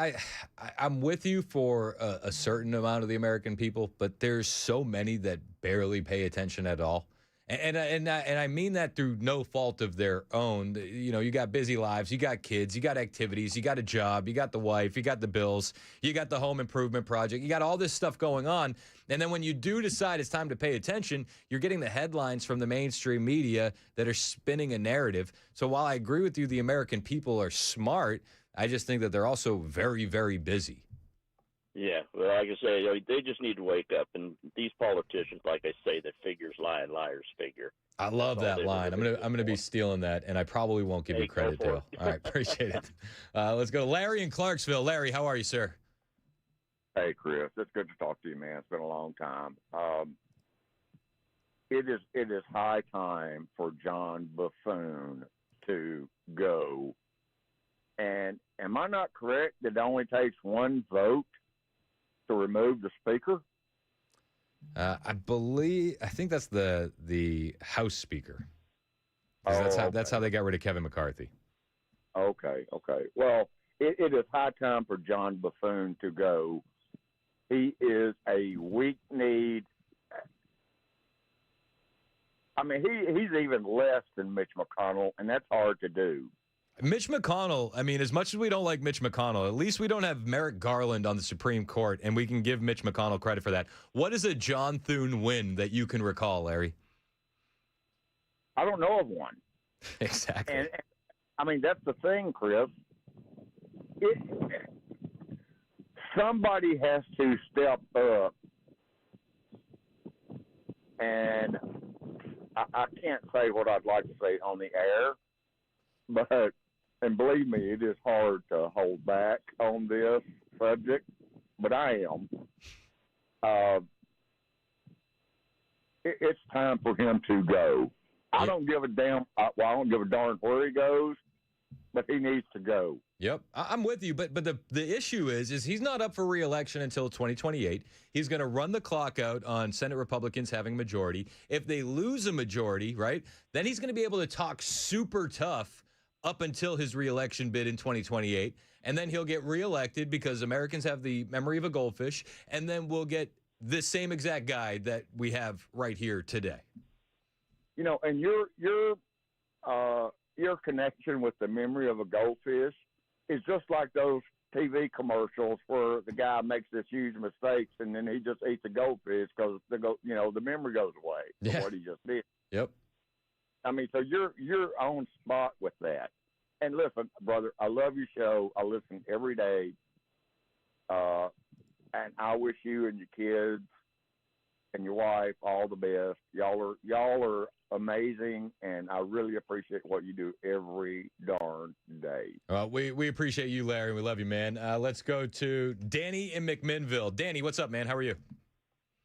I'm with you for a certain amount of the American people, but there's so many that barely pay attention at all. And I mean that through no fault of their own. You got busy lives, you got kids, you got activities, you got a job, you got the wife, you got the bills, you got the home improvement project, you got all this stuff going on. And then when you do decide it's time to pay attention, you're getting the headlines from the mainstream media that are spinning a narrative. So while I agree with you, the American people are smart, I just think that they're also very, very busy. Yeah, well, like I say, they just need to wake up. And these politicians, like I say, that figures lie and liars figure. I love that line. I'm gonna be stealing that, and I probably won't give you credit, Dale. All right, appreciate it. Let's go to Larry in Clarksville. Larry, how are you, sir? Hey, Chris. It's good to talk to you, man. It's been a long time. It is high time for John Buffoon to go And am I not correct that it only takes one vote to remove the speaker? I think that's the House Speaker. 'Cause that's how they got rid of Kevin McCarthy. Okay. Well, it is high time for John Buffoon to go. He is a weak-kneed. I mean, he's even less than Mitch McConnell, and that's hard to do. Mitch McConnell, I mean, as much as we don't like Mitch McConnell, at least we don't have Merrick Garland on the Supreme Court, and we can give Mitch McConnell credit for that. What is a John Thune win that you can recall, Larry? I don't know of one. Exactly. And I mean, that's the thing, Chris. Somebody has to step up, and I can't say what I'd like to say on the air, but, and believe me, it is hard to hold back on this subject, but I am. It's time for him to go. I don't give a damn. I don't give a darn where he goes, but he needs to go. Yep, I'm with you, but the issue is he's not up for re-election until 2028. He's going to run the clock out on Senate Republicans having a majority. If they lose a majority, right, then he's going to be able to talk super tough up until his re-election bid in 2028, and then he'll get re-elected because Americans have the memory of a goldfish, and then we'll get the same exact guy that we have right here today. You know, and your connection with the memory of a goldfish is just like those TV commercials where the guy makes this huge mistakes and then he just eats a goldfish because the memory goes away from what he just did. Yep. I mean, so you're on spot with that. And listen, brother, I love your show. I listen every day, and I wish you and your kids and your wife all the best. Y'all are amazing, and I really appreciate what you do every darn day. We appreciate you, Larry. We love you, man. Let's go to Danny in McMinnville. Danny, what's up, man? How are you?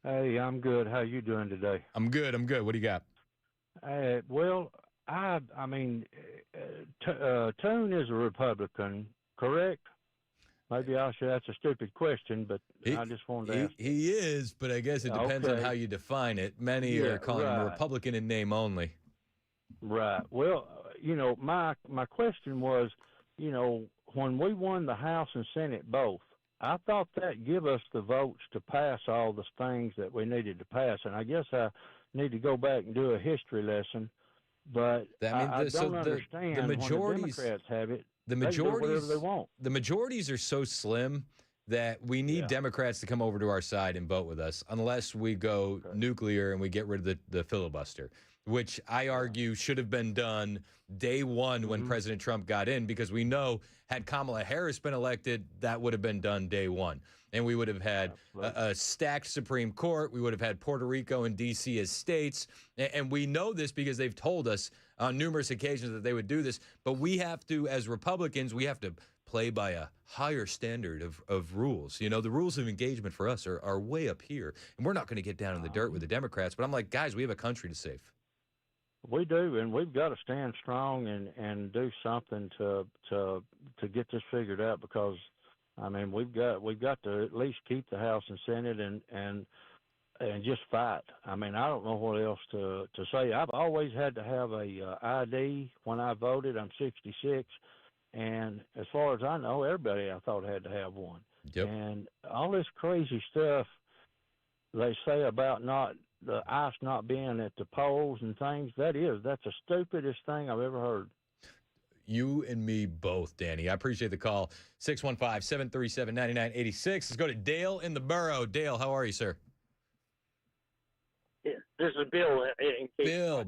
Hey, I'm good. How you doing today? I'm good. What do you got? Well, I mean, Tune is a Republican, correct? Maybe I should. That's a stupid question, but I just wanted to ask. He is, but I guess it depends on how you define it. Many are calling him a Republican in name only. Right. Well, my question was, when we won the House and Senate both, I thought that give us the votes to pass all the things that we needed to pass, and I guess I need to go back and do a history lesson. But I don't understand the majorities, when the Democrats have it. The majorities, they want. The majorities are so slim that we need Democrats to come over to our side and vote with us, unless we go nuclear and we get rid of the filibuster, which I argue should have been done day one when President Trump got in, because we know had Kamala Harris been elected, that would have been done day one. And we would have had a stacked Supreme Court. We would have had Puerto Rico and D.C. as states. And we know this because they've told us on numerous occasions that they would do this. But we have to, as Republicans, we have to play by a higher standard of rules. The rules of engagement for us are way up here. And we're not going to get down in the dirt with the Democrats. But I'm like, guys, we have a country to save. We do, and we've got to stand strong and do something to get this figured out, because I mean, we've got to at least keep the House and Senate and just fight. I mean, I don't know what else to say. I've always had to have a ID when I voted. I'm 66, and as far as I know, everybody I thought had to have one. Yep. And all this crazy stuff they say about the ICE not being at the polls and things, that's the stupidest thing I've ever heard. You and me both, Danny. I appreciate the call. 615-737-9986. Let's go to Dale in the borough. Dale, how are you, sir? Yeah, this is Bill.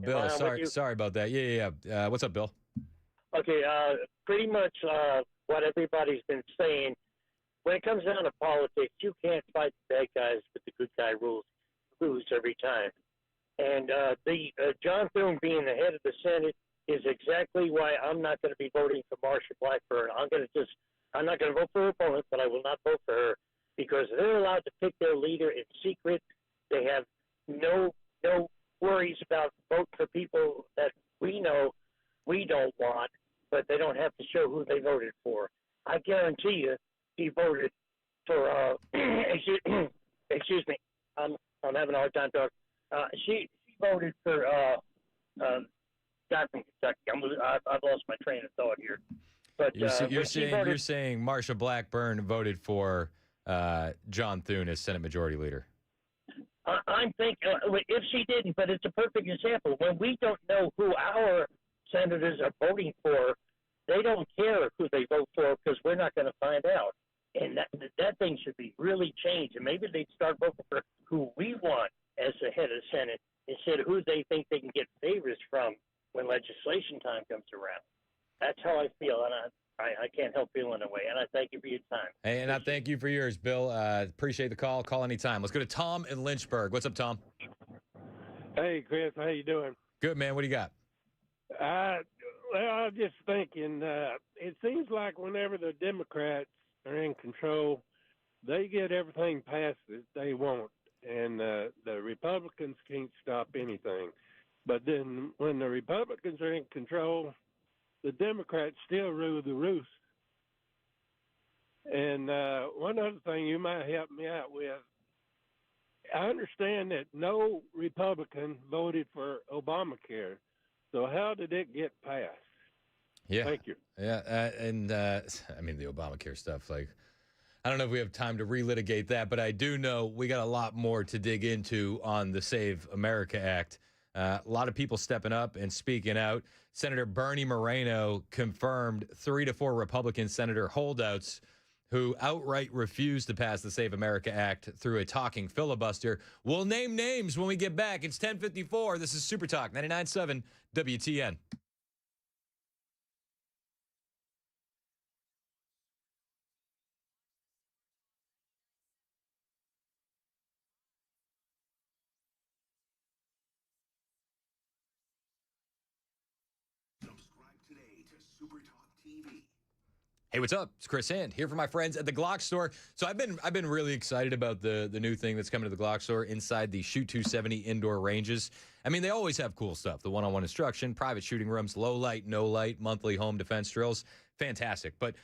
Bill. Sorry about that. Yeah. What's up, Bill? Okay, pretty much what everybody's been saying. When it comes down to politics, you can't fight the bad guys with the good guy rules. Lose every time. And the John Thune being the head of the Senate is exactly why I'm not going to be voting for Marsha Blackburn. I'm not going to vote for her opponent, but I will not vote for her, because they're allowed to pick their leader in secret. They have no worries about voting for people that we know we don't want, but they don't have to show who they voted for. guarantee you he voted for, excuse me, I'm having a hard time talking. She voted for guy from Kentucky. I've lost my train of thought here. But You're saying Marsha Blackburn voted for John Thune as Senate Majority Leader. I'm thinking if she didn't, but it's a perfect example. When we don't know who our senators are voting for, they don't care who they vote for because we're not going to find out. And that thing should be really changed. And maybe they'd start voting for who we want as the head of the Senate instead of who they think they can get favors from when legislation time comes around. That's how I feel, and I can't help feeling that way. And I thank you for your time. Hey, and I thank you for yours, Bill. Appreciate the call. Call anytime. Let's go to Tom in Lynchburg. What's up, Tom? Hey, Chris. How you doing? Good, man. What do you got? Well, I was just thinking, it seems like whenever the Democrats are in control, they get everything passed that they want, and the Republicans can't stop anything. But then when the Republicans are in control, the Democrats still rule the roost. And one other thing you might help me out with, I understand that no Republican voted for Obamacare. So how did it get passed? Yeah. Thank you. Yeah, I mean, the Obamacare stuff, like, I don't know if we have time to relitigate that, but I do know we got a lot more to dig into on the Save America Act. A lot of people stepping up and speaking out. Senator Bernie Moreno confirmed 3 to 4 Republican senator holdouts who outright refused to pass the Save America Act through a talking filibuster. We'll name names when we get back. It's 10:54. This is Super Talk 99.7 WTN. Hey, what's up? It's Chris Hand here for my friends at the Glock store. So I've been really excited about the new thing that's coming to the Glock store inside the Shoot 270 indoor ranges. I mean, they always have cool stuff. The one-on-one instruction, private shooting rooms, low light, no light, monthly home defense drills. Fantastic. But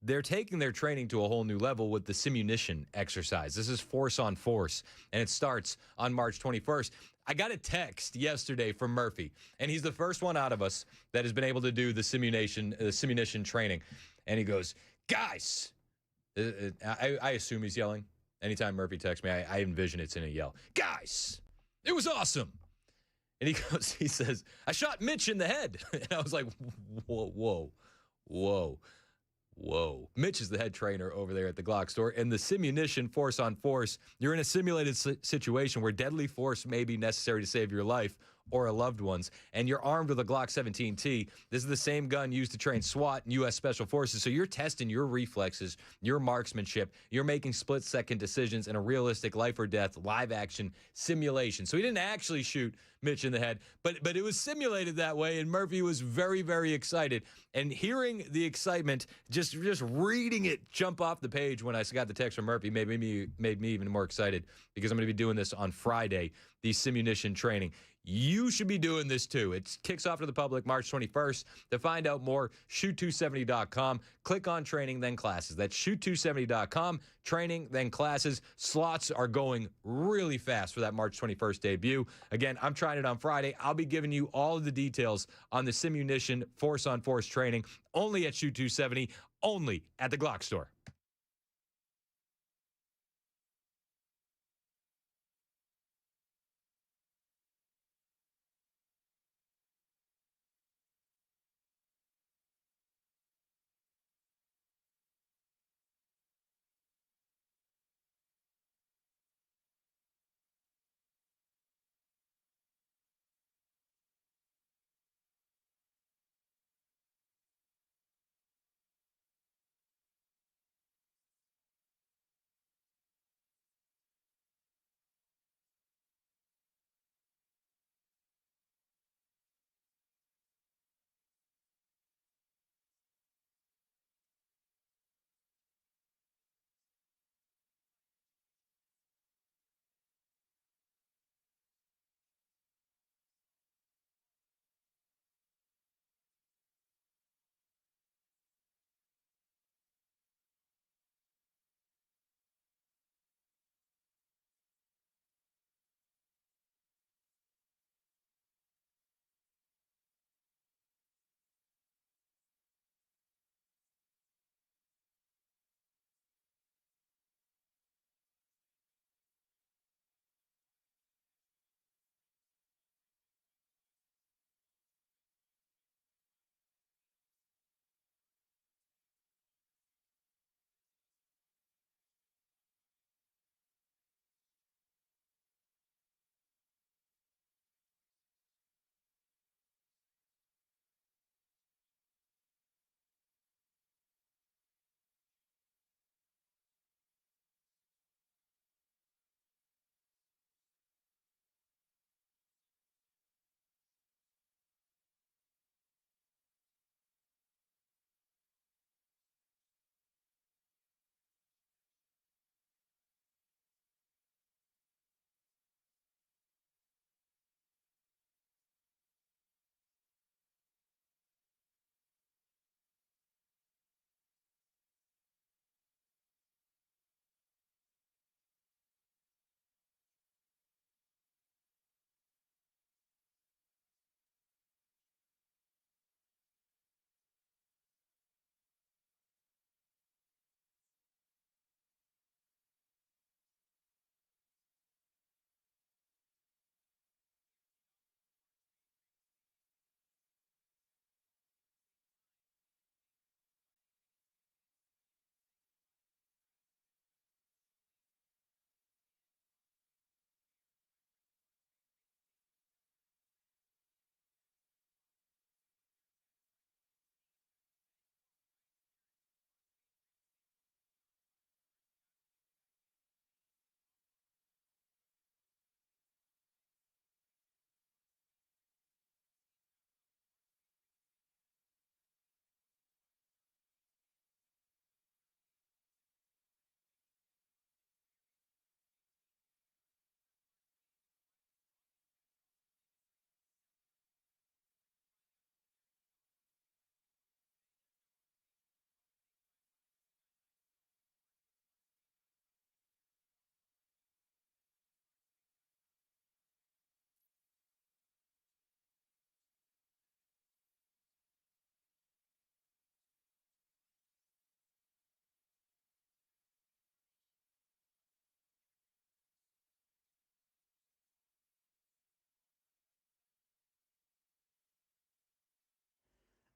they're taking their training to a whole new level with the simunition exercise. This is force on force, and it starts on March 21st. I got a text yesterday from Murphy, and he's the first one out of us that has been able to do the simunition training. And he goes, guys, I assume he's yelling. Anytime Murphy texts me, I envision it's in a yell. Guys, it was awesome. And he says, I shot Mitch in the head. And I was like, whoa. Mitch is the head trainer over there at the Glock store. And the simunition force on force, you're in a simulated situation where deadly force may be necessary to save your life or a loved one's, and you're armed with a Glock 17T. This is the same gun used to train SWAT and U.S. Special Forces, so you're testing your reflexes, your marksmanship. You're making split-second decisions in a realistic life-or-death live-action simulation. So he didn't actually shoot Mitch in the head, but it was simulated that way, and Murphy was very, very excited. And hearing the excitement, just reading it jump off the page when I got the text from Murphy made me even more excited because I'm going to be doing this on Friday, the simunition training. You should be doing this too. It kicks off to the public March 21st. To find out more, shoot270.com. Click on training, then classes. That's shoot270.com. Training, then classes. Slots are going really fast for that March 21st debut. Again, I'm trying it on Friday. I'll be giving you all of the details on the simunition force-on-force training only at Shoot 270, only at the Glock store.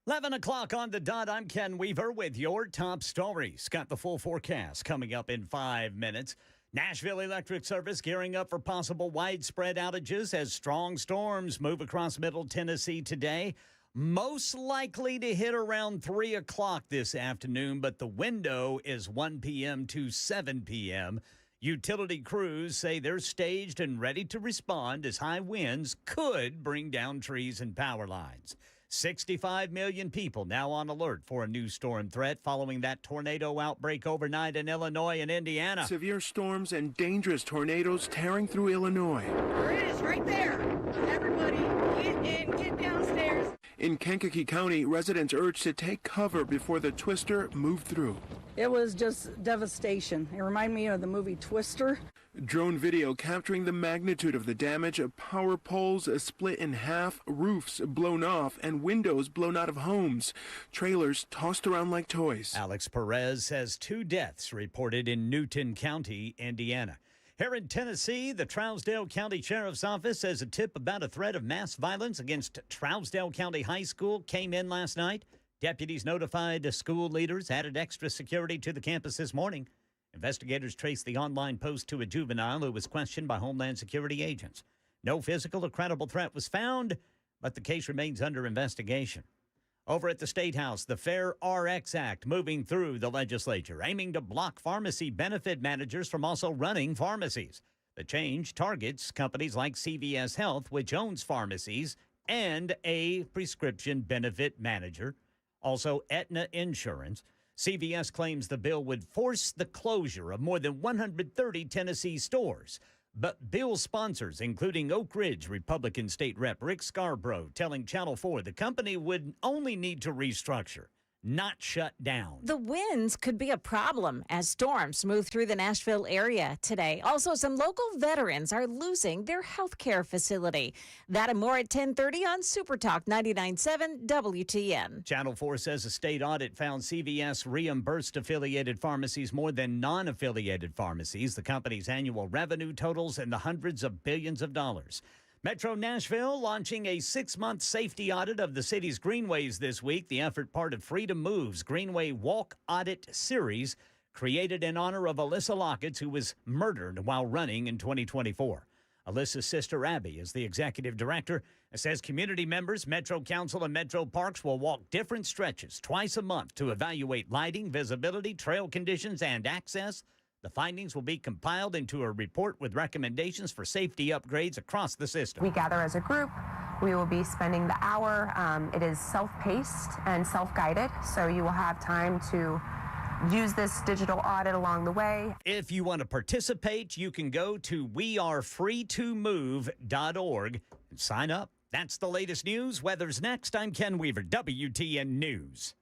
11 o'clock on the dot. I'm Ken Weaver with your top stories. Got the full forecast coming up in 5 minutes. Nashville Electric Service gearing up for possible widespread outages as strong storms move across Middle Tennessee today. Most likely to hit around 3 o'clock this afternoon, but the window is 1 p.m. to 7 p.m. Utility crews say they're staged and ready to respond as high winds could bring down trees and power lines. 65 million people now on alert for a new storm threat following that tornado outbreak overnight in Illinois and Indiana. Severe storms and dangerous tornadoes tearing through Illinois. There it is, right there. Everybody, get in, get downstairs. In Kankakee County, residents urged to take cover before the twister moved through. It was just devastation. It reminded me of the movie Twister. Drone video capturing the magnitude of the damage. Power poles split in half, roofs blown off, and windows blown out of homes. Trailers tossed around like toys. Alex Perez says 2 deaths reported in Newton County, Indiana. Here in Tennessee, the Trousdale County Sheriff's Office says a tip about a threat of mass violence against Trousdale County High School came in last night. Deputies notified the school leaders, added extra security to the campus this morning. Investigators traced the online post to a juvenile who was questioned by Homeland Security agents. No physical or credible threat was found, but the case remains under investigation. Over at the State House, the Fair RX Act moving through the legislature, aiming to block pharmacy benefit managers from also running pharmacies. The change targets companies like CVS Health, which owns pharmacies, and a prescription benefit manager, also Aetna Insurance. CVS claims the bill would force the closure of more than 130 Tennessee stores. But bill sponsors, including Oak Ridge Republican State Rep Rick Scarborough, telling Channel 4 the company would only need to restructure, not shut down. The winds could be a problem as storms move through the Nashville area today. Also, some local veterans are losing their health care facility. That and more at 10:30 on Super Talk 99.7 WTN. Channel 4 says a state audit found CVS reimbursed affiliated pharmacies more than non-affiliated pharmacies. The company's annual revenue totals in the hundreds of billions of dollars. Metro Nashville launching a 6-month safety audit of the city's greenways this week. The effort part of Freedom Moves Greenway Walk Audit Series, created in honor of Alyssa Lockett, who was murdered while running in 2024. Alyssa's sister Abby is the executive director and says community members, Metro Council, and Metro Parks will walk different stretches twice a month to evaluate lighting, visibility, trail conditions, and access. The findings will be compiled into a report with recommendations for safety upgrades across the system. We gather as a group. We will be spending the hour. It is self-paced and self-guided, so you will have time to use this digital audit along the way. If you want to participate, you can go to wearefreetomove.org and sign up. That's the latest news. Weather's next. I'm Ken Weaver, WTN News.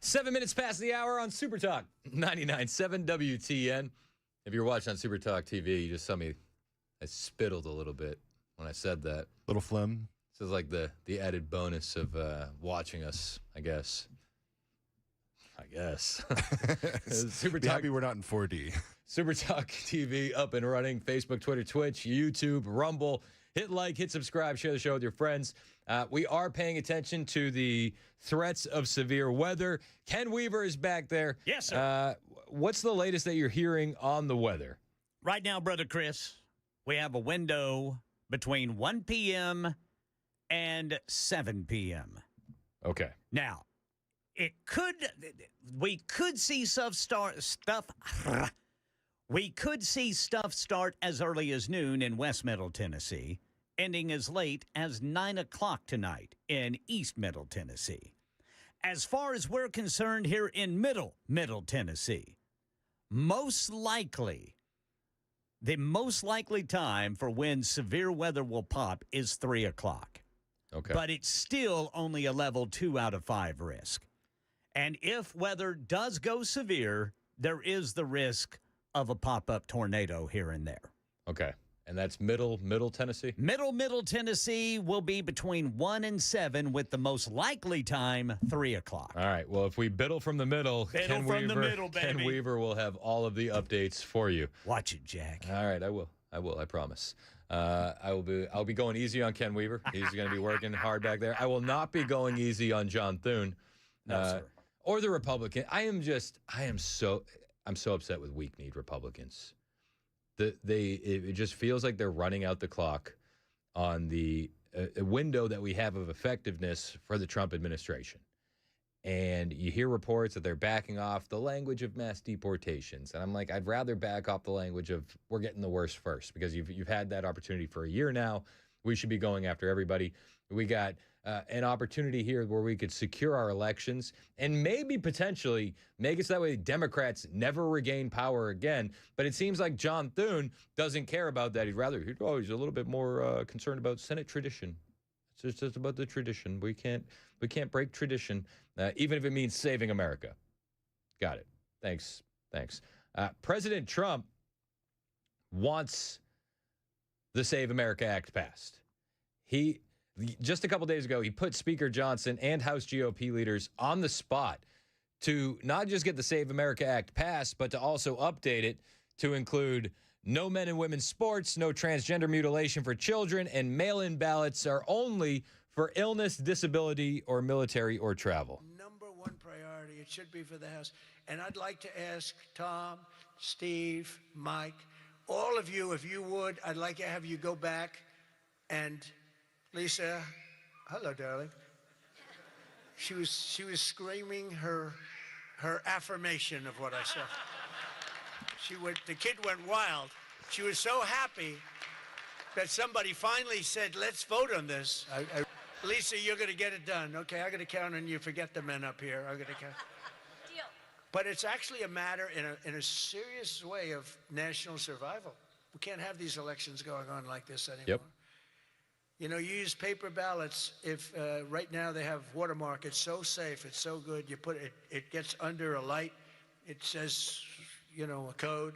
7 minutes past the hour on Super Talk 99.7 WTN. If you're watching on Super Talk TV, you just saw me. I spittled a little bit when I said that. Little phlegm. This is like the added bonus of watching us, I guess. Super Be Talk. happy we're not in 4D. Super Talk TV up and running. Facebook, Twitter, Twitch, YouTube, Rumble. Hit like, hit subscribe, share the show with your friends. We are paying attention to the threats of severe weather. Ken Weaver is back there. Yes, sir. What's the latest that you're hearing on the weather? Right now, Brother Chris, we have a window between 1 p.m. and 7 p.m. Okay. Now, we could see stuff start as early as noon in West Middle Tennessee, ending as late as 9 o'clock tonight in East Middle Tennessee. As far as we're concerned here in Middle Tennessee, the most likely time for when severe weather will pop is 3 o'clock. Okay. But it's still only a level 2 out of 5 risk. And if weather does go severe, there is the risk of a pop-up tornado here and there. Okay. And that's Middle Tennessee? Middle Tennessee will be between 1 and 7 with the most likely time 3 o'clock. All right. Well, if we biddle from the middle, Biddle from the middle, baby. Ken Weaver will have all of the updates for you. Watch it, Jack. All right, I will. I promise. I'll be going easy on Ken Weaver. He's going to be working hard back there. I will not be going easy on John Thune. No, sir. Or the Republican. I'm so upset with weak-kneed Republicans. It just feels like they're running out the clock on the window that we have of effectiveness for the Trump administration. And you hear reports that they're backing off the language of mass deportations. And I'm like, I'd rather back off the language of we're getting the worst first, because you've had that opportunity for a year now. We should be going after everybody. We got an opportunity here where we could secure our elections and maybe potentially make it so that way Democrats never regain power again. But it seems like John Thune doesn't care about that. He's a little bit more concerned about Senate tradition. It's just about the tradition. We can't break tradition, even if it means saving America. Got it. Thanks. President Trump wants the Save America Act passed. Just a couple days ago, he put Speaker Johnson and House GOP leaders on the spot to not just get the Save America Act passed, but to also update it to include no men and women's sports, no transgender mutilation for children, and mail-in ballots are only for illness, disability, or military or travel. Number one priority, it should be for the House. And I'd like to ask Tom, Steve, Mike, all of you, if you would, I'd like to have you go back and Lisa, hello, darling. She was screaming her affirmation of what I said. The kid went wild. She was so happy that somebody finally said, let's vote on this. Lisa, you're going to get it done. Okay, I'm going to count on you. Forget the men up here. I'm going to count. Deal. But it's actually a matter in a serious way of national survival. We can't have these elections going on like this anymore. Yep. You know, you use paper ballots. If right now they have watermark, it's so safe, it's so good. You put it gets under a light. It says, a code.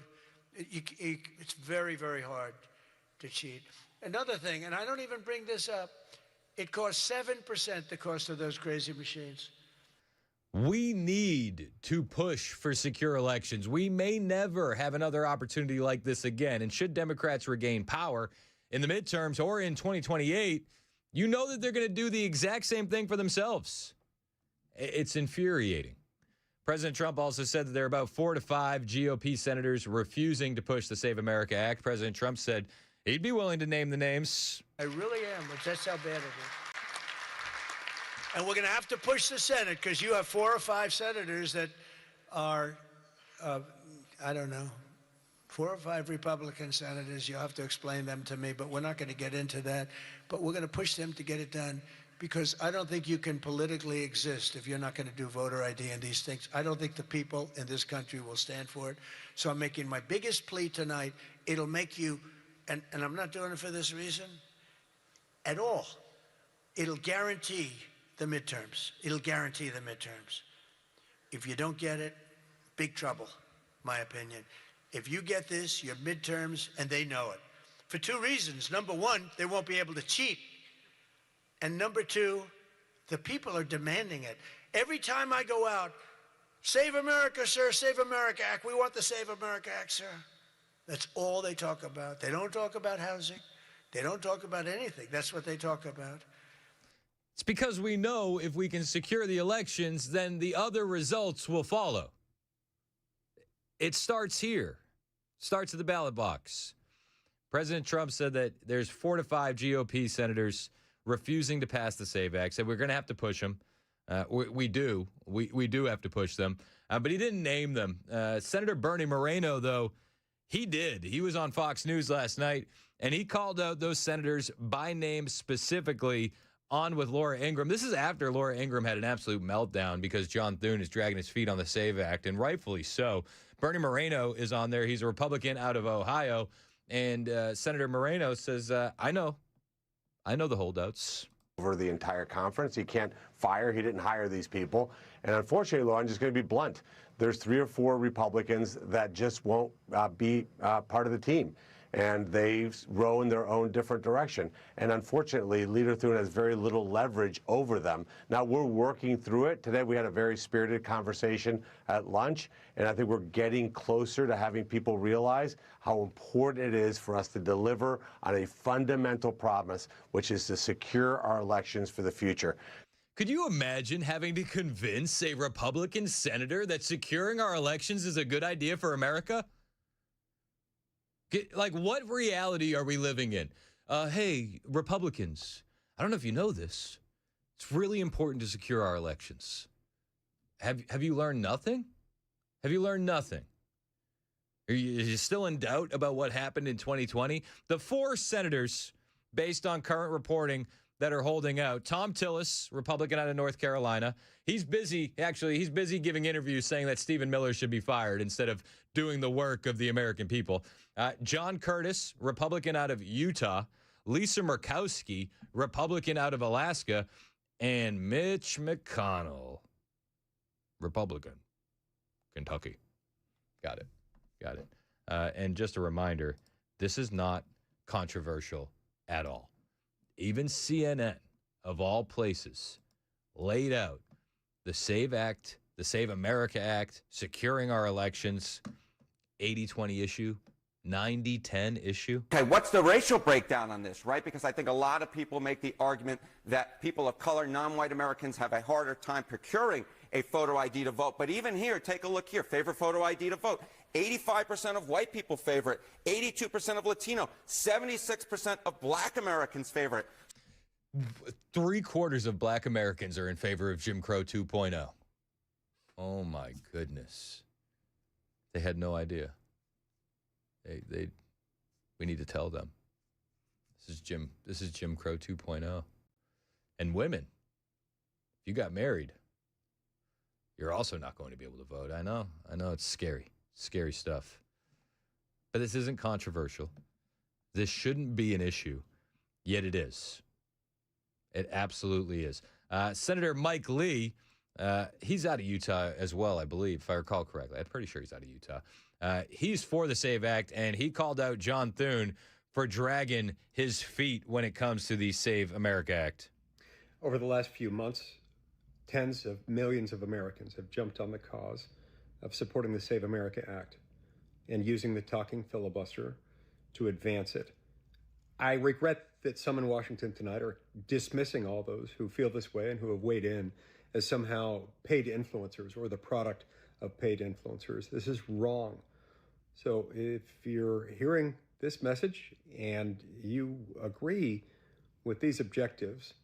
It's very, very hard to cheat. Another thing, and I don't even bring this up, it costs 7% the cost of those crazy machines. We need to push for secure elections. We may never have another opportunity like this again. And should Democrats regain power in the midterms or in 2028, you know that they're going to do the exact same thing for themselves. It's infuriating. President Trump also said that there are about 4 to 5 GOP senators refusing to push the Save America Act. President Trump said he'd be willing to name the names. I really am, but that's how bad it is. And we're going to have to push the Senate because you have 4 or 5 senators that are, 4 or 5 Republican senators. You'll have to explain them to me, but we're not going to get into that. But we're going to push them to get it done because I don't think you can politically exist if you're not going to do voter ID and these things. I don't think the people in this country will stand for it. So I'm making my biggest plea tonight. It'll make you, and I'm not doing it for this reason at all, it'll guarantee the midterms. It'll guarantee the midterms. If you don't get it, big trouble, my opinion. If you get this, your midterms, and they know it. For two reasons. Number one, they won't be able to cheat. And number two, the people are demanding it. Every time I go out, Save America, sir, Save America Act. We want the Save America Act, sir. That's all they talk about. They don't talk about housing. They don't talk about anything. That's what they talk about. It's because we know if we can secure the elections, then the other results will follow. It starts here. Starts at the ballot box. President Trump said that there's 4 to 5 GOP senators refusing to pass the SAVE Act. Said we're going to have to push them. We do have to push them. But he didn't name them. Senator Bernie Moreno, though, he did. He was on Fox News last night, and he called out those senators by name specifically on with Laura Ingraham. This is after Laura Ingraham had an absolute meltdown because John Thune is dragging his feet on the SAVE Act, and rightfully so. Bernie Moreno is on there. He's a Republican out of Ohio, and Senator Moreno says, I know the holdouts. Over the entire conference. He can't fire. He didn't hire these people. And unfortunately, Laura, I'm just going to be blunt. There's 3 or 4 Republicans that just won't be part of the team. And they row in their own different direction. And unfortunately, Leader Thune has very little leverage over them. Now, we're working through it. Today, we had a very spirited conversation at lunch. And I think we're getting closer to having people realize how important it is for us to deliver on a fundamental promise, which is to secure our elections for the future. Could you imagine having to convince a Republican senator that securing our elections is a good idea for America? Like, what reality are we living in? Hey, Republicans, I don't know if you know this. It's really important to secure our elections. Have you learned nothing? Have you learned nothing? Are you still in doubt about what happened in 2020? The 4 senators, based on current reporting, that are holding out. Tom Tillis, Republican out of North Carolina. He's busy giving interviews saying that Stephen Miller should be fired instead of doing the work of the American people. John Curtis, Republican out of Utah. Lisa Murkowski, Republican out of Alaska. And Mitch McConnell, Republican, Kentucky. Got it. And just a reminder, this is not controversial at all. Even CNN, of all places, laid out the SAVE Act, the Save America Act, securing our elections, 80-20 issue, 90-10 issue. Okay, what's the racial breakdown on this, right? Because I think a lot of people make the argument that people of color, non-white Americans, have a harder time procuring a photo ID to vote. But even here, take a look here, favorite photo ID to vote. 85% of white people favor it, 82% of Latino, 76% of black Americans favor it. 3/4 of black Americans are in favor of Jim Crow 2.0. Oh my goodness. They had no idea. We need to tell them. This is Jim Crow 2.0. And women, if you got married, you're also not going to be able to vote. I know it's scary. Scary stuff. But this isn't controversial. This shouldn't be an issue, yet it is. It absolutely is. Senator Mike Lee, he's out of Utah as well, I believe, if I recall correctly. I'm pretty sure he's out of Utah. He's for the SAVE Act, and he called out John Thune for dragging his feet when it comes to the Save America Act. Over the last few months, tens of millions of Americans have jumped on the cause of supporting the Save America Act and using the talking filibuster to advance it. I regret that some in Washington tonight are dismissing all those who feel this way and who have weighed in as somehow paid influencers or the product of paid influencers. This is wrong. So if you're hearing this message and you agree with these objectives,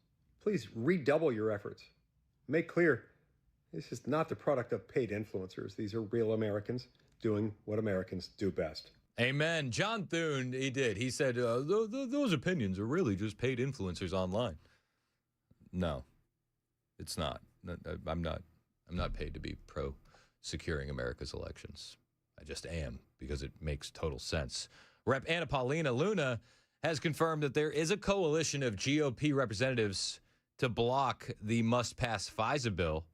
please redouble your efforts. Make clear this is not the product of paid influencers. These are real Americans doing what Americans do best. Amen. John Thune, he did. He said, those opinions are really just paid influencers online. No, it's not. I'm not paid to be pro securing America's elections. I just am, because it makes total sense. Rep. Anna Paulina Luna has confirmed that there is a coalition of GOP representatives to block the must-pass FISA bill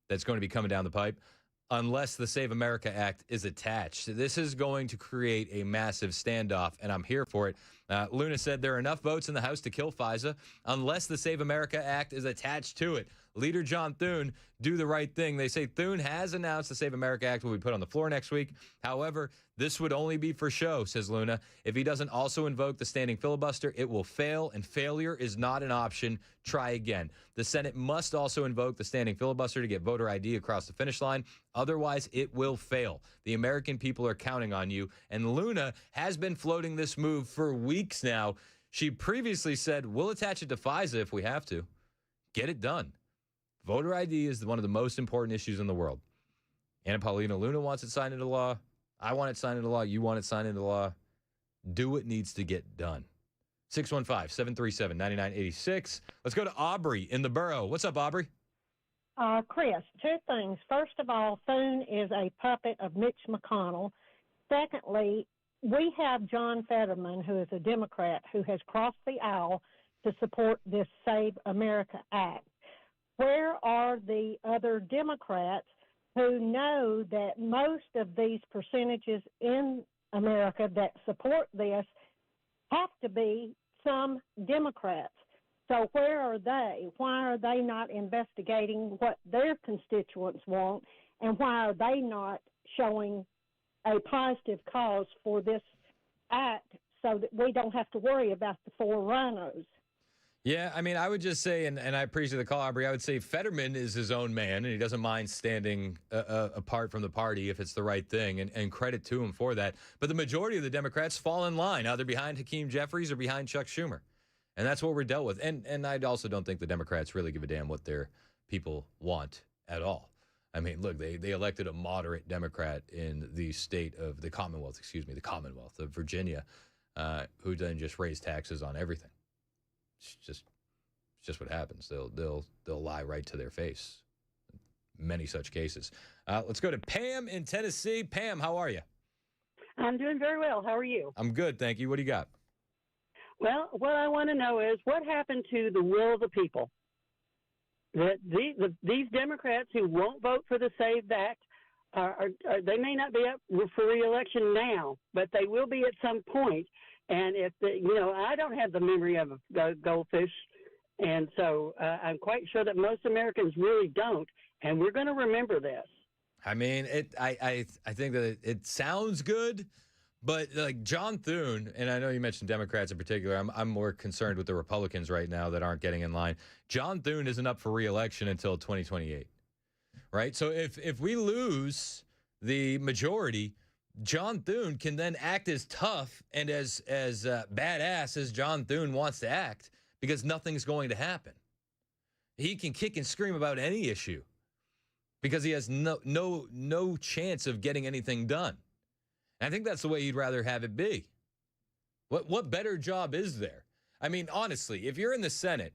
that's going to be coming down the pipe unless the Save America Act is attached. This is going to create a massive standoff, and I'm here for it. Luna said there are enough votes in the House to kill FISA unless the Save America Act is attached to it. Leader John Thune, do the right thing. They say Thune has announced the Save America Act will be put on the floor next week. However, this would only be for show, says Luna. If he doesn't also invoke the standing filibuster, it will fail, and failure is not an option. Try again. The Senate must also invoke the standing filibuster to get voter ID across the finish line. Otherwise, it will fail. The American people are counting on you, and Luna has been floating this move for weeks now. She previously said, we'll attach it to FISA if we have to. Get it done. Voter ID is one of the most important issues in the world. Anna Paulina Luna wants it signed into law. I want it signed into law. You want it signed into law. Do what needs to get done. 615-737-9986. Let's go to Aubrey in the borough. What's up, Aubrey? Chris, two things. First of all, Thune is a puppet of Mitch McConnell. Secondly, we have John Fetterman, who is a Democrat, who has crossed the aisle to support this Save America Act. Where are the other Democrats who know that most of these percentages in America that support this have to be some Democrats? So where are they? Why are they not investigating what their constituents want, and why are they not showing a positive cause for this act so that we don't have to worry about the four rhinos? Yeah, I mean, I would just say, and I appreciate the call, Aubrey, I would say Fetterman is his own man, and he doesn't mind standing apart from the party if it's the right thing, and credit to him for that. But the majority of the Democrats fall in line, either behind Hakeem Jeffries or behind Chuck Schumer. And that's what we're dealt with. And I also don't think the Democrats really give a damn what their people want at all. I mean, look, they elected a moderate Democrat in the Commonwealth of Virginia, who then just raised taxes on everything. It's just what happens. They'll lie right to their face. Many such cases. Let's go to Pam in Tennessee. Pam, how are you? I'm doing very well. How are you? I'm good, thank you. What do you got? Well, what I want to know is what happened to the will of the people? That these Democrats who won't vote for the SAVE Act, they may not be up for re-election now, but they will be at some point. And if I don't have the memory of a goldfish, and so I'm quite sure that most Americans really don't, and we're going to remember this. I mean, I think that it sounds good, but like John Thune, and I know you mentioned Democrats in particular. I'm more concerned with the Republicans right now that aren't getting in line. John Thune isn't up for re-election until 2028, right? So if we lose the majority, John Thune can then act as tough and as badass as John Thune wants to act, because nothing's going to happen. He can kick and scream about any issue because he has no chance of getting anything done. And I think that's the way you'd rather have it be. What better job is there? I mean, honestly, if you're in the Senate,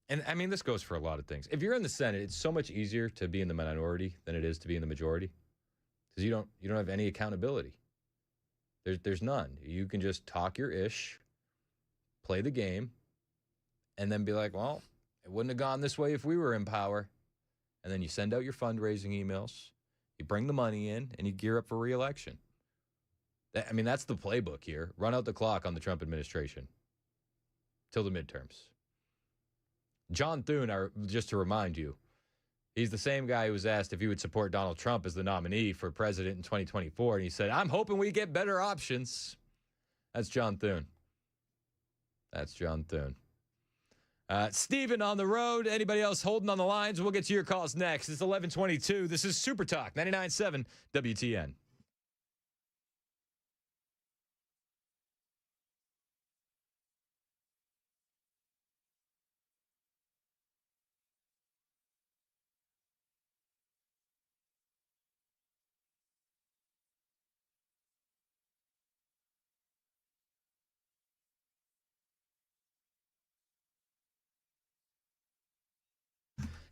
and I mean, this goes for a lot of things. If you're in the Senate, it's so much easier to be in the minority than it is to be in the majority. Because you don't have any accountability. There's none. You can just talk your ish, play the game, and then be like, well, it wouldn't have gone this way if we were in power. And then you send out your fundraising emails, you bring the money in, and you gear up for re-election. I mean, that's the playbook here. Run out the clock on the Trump administration till the midterms. John Thune, just to remind you, he's the same guy who was asked if he would support Donald Trump as the nominee for president in 2024. And he said, I'm hoping we get better options. That's John Thune. Stephen on the road. Anybody else holding on the lines? We'll get to your calls next. It's 11:22. This is Super Talk 99.7 WTN.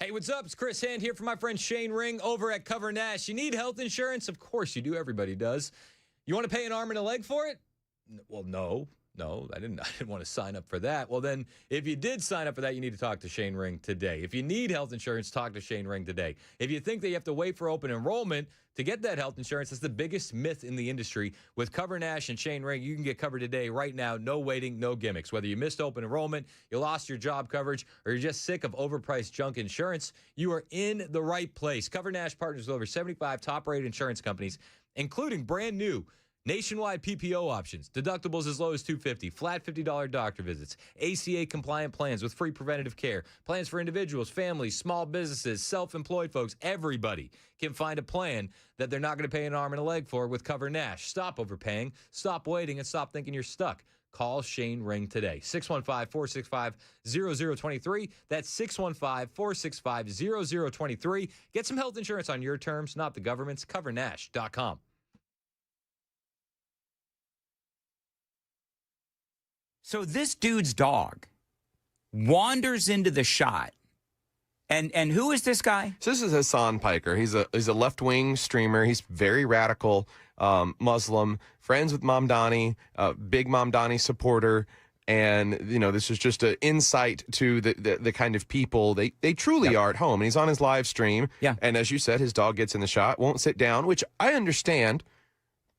Hey, what's up? It's Chris Hand here for my friend Shane Ring over at Cover Nash. You need health insurance? Of course you do. Everybody does. You want to pay an arm and a leg for it? Well, no. No, I didn't want to sign up for that. Well, then, if you did sign up for that, you need to talk to Shane Ring today. If you need health insurance, talk to Shane Ring today. If you think that you have to wait for open enrollment to get that health insurance, that's the biggest myth in the industry. With Cover Nash and Shane Ring, you can get covered today, right now. No waiting, no gimmicks. Whether you missed open enrollment, you lost your job coverage, or you're just sick of overpriced junk insurance, you are in the right place. Cover Nash partners with over 75 top-rated insurance companies, including brand new nationwide PPO options, deductibles as low as $250, flat $50 doctor visits, ACA compliant plans with free preventative care, plans for individuals, families, small businesses, self-employed folks. Everybody can find a plan that they're not going to pay an arm and a leg for with Cover Nash. Stop overpaying, stop waiting, and stop thinking you're stuck. Call Shane Ring today. 615-465-0023. That's 615-465-0023. Get some health insurance on your terms, not the government's. CoverNash.com. So this dude's dog wanders into the shot. And who is this guy? So this is Hassan Piker. He's a left-wing streamer. He's very radical, Muslim, friends with Mamdani, big Mamdani supporter. And, you know, this is just an insight to the kind of people they truly are at home. And he's on his live stream. Yeah. And as you said, his dog gets in the shot, won't sit down, which I understand.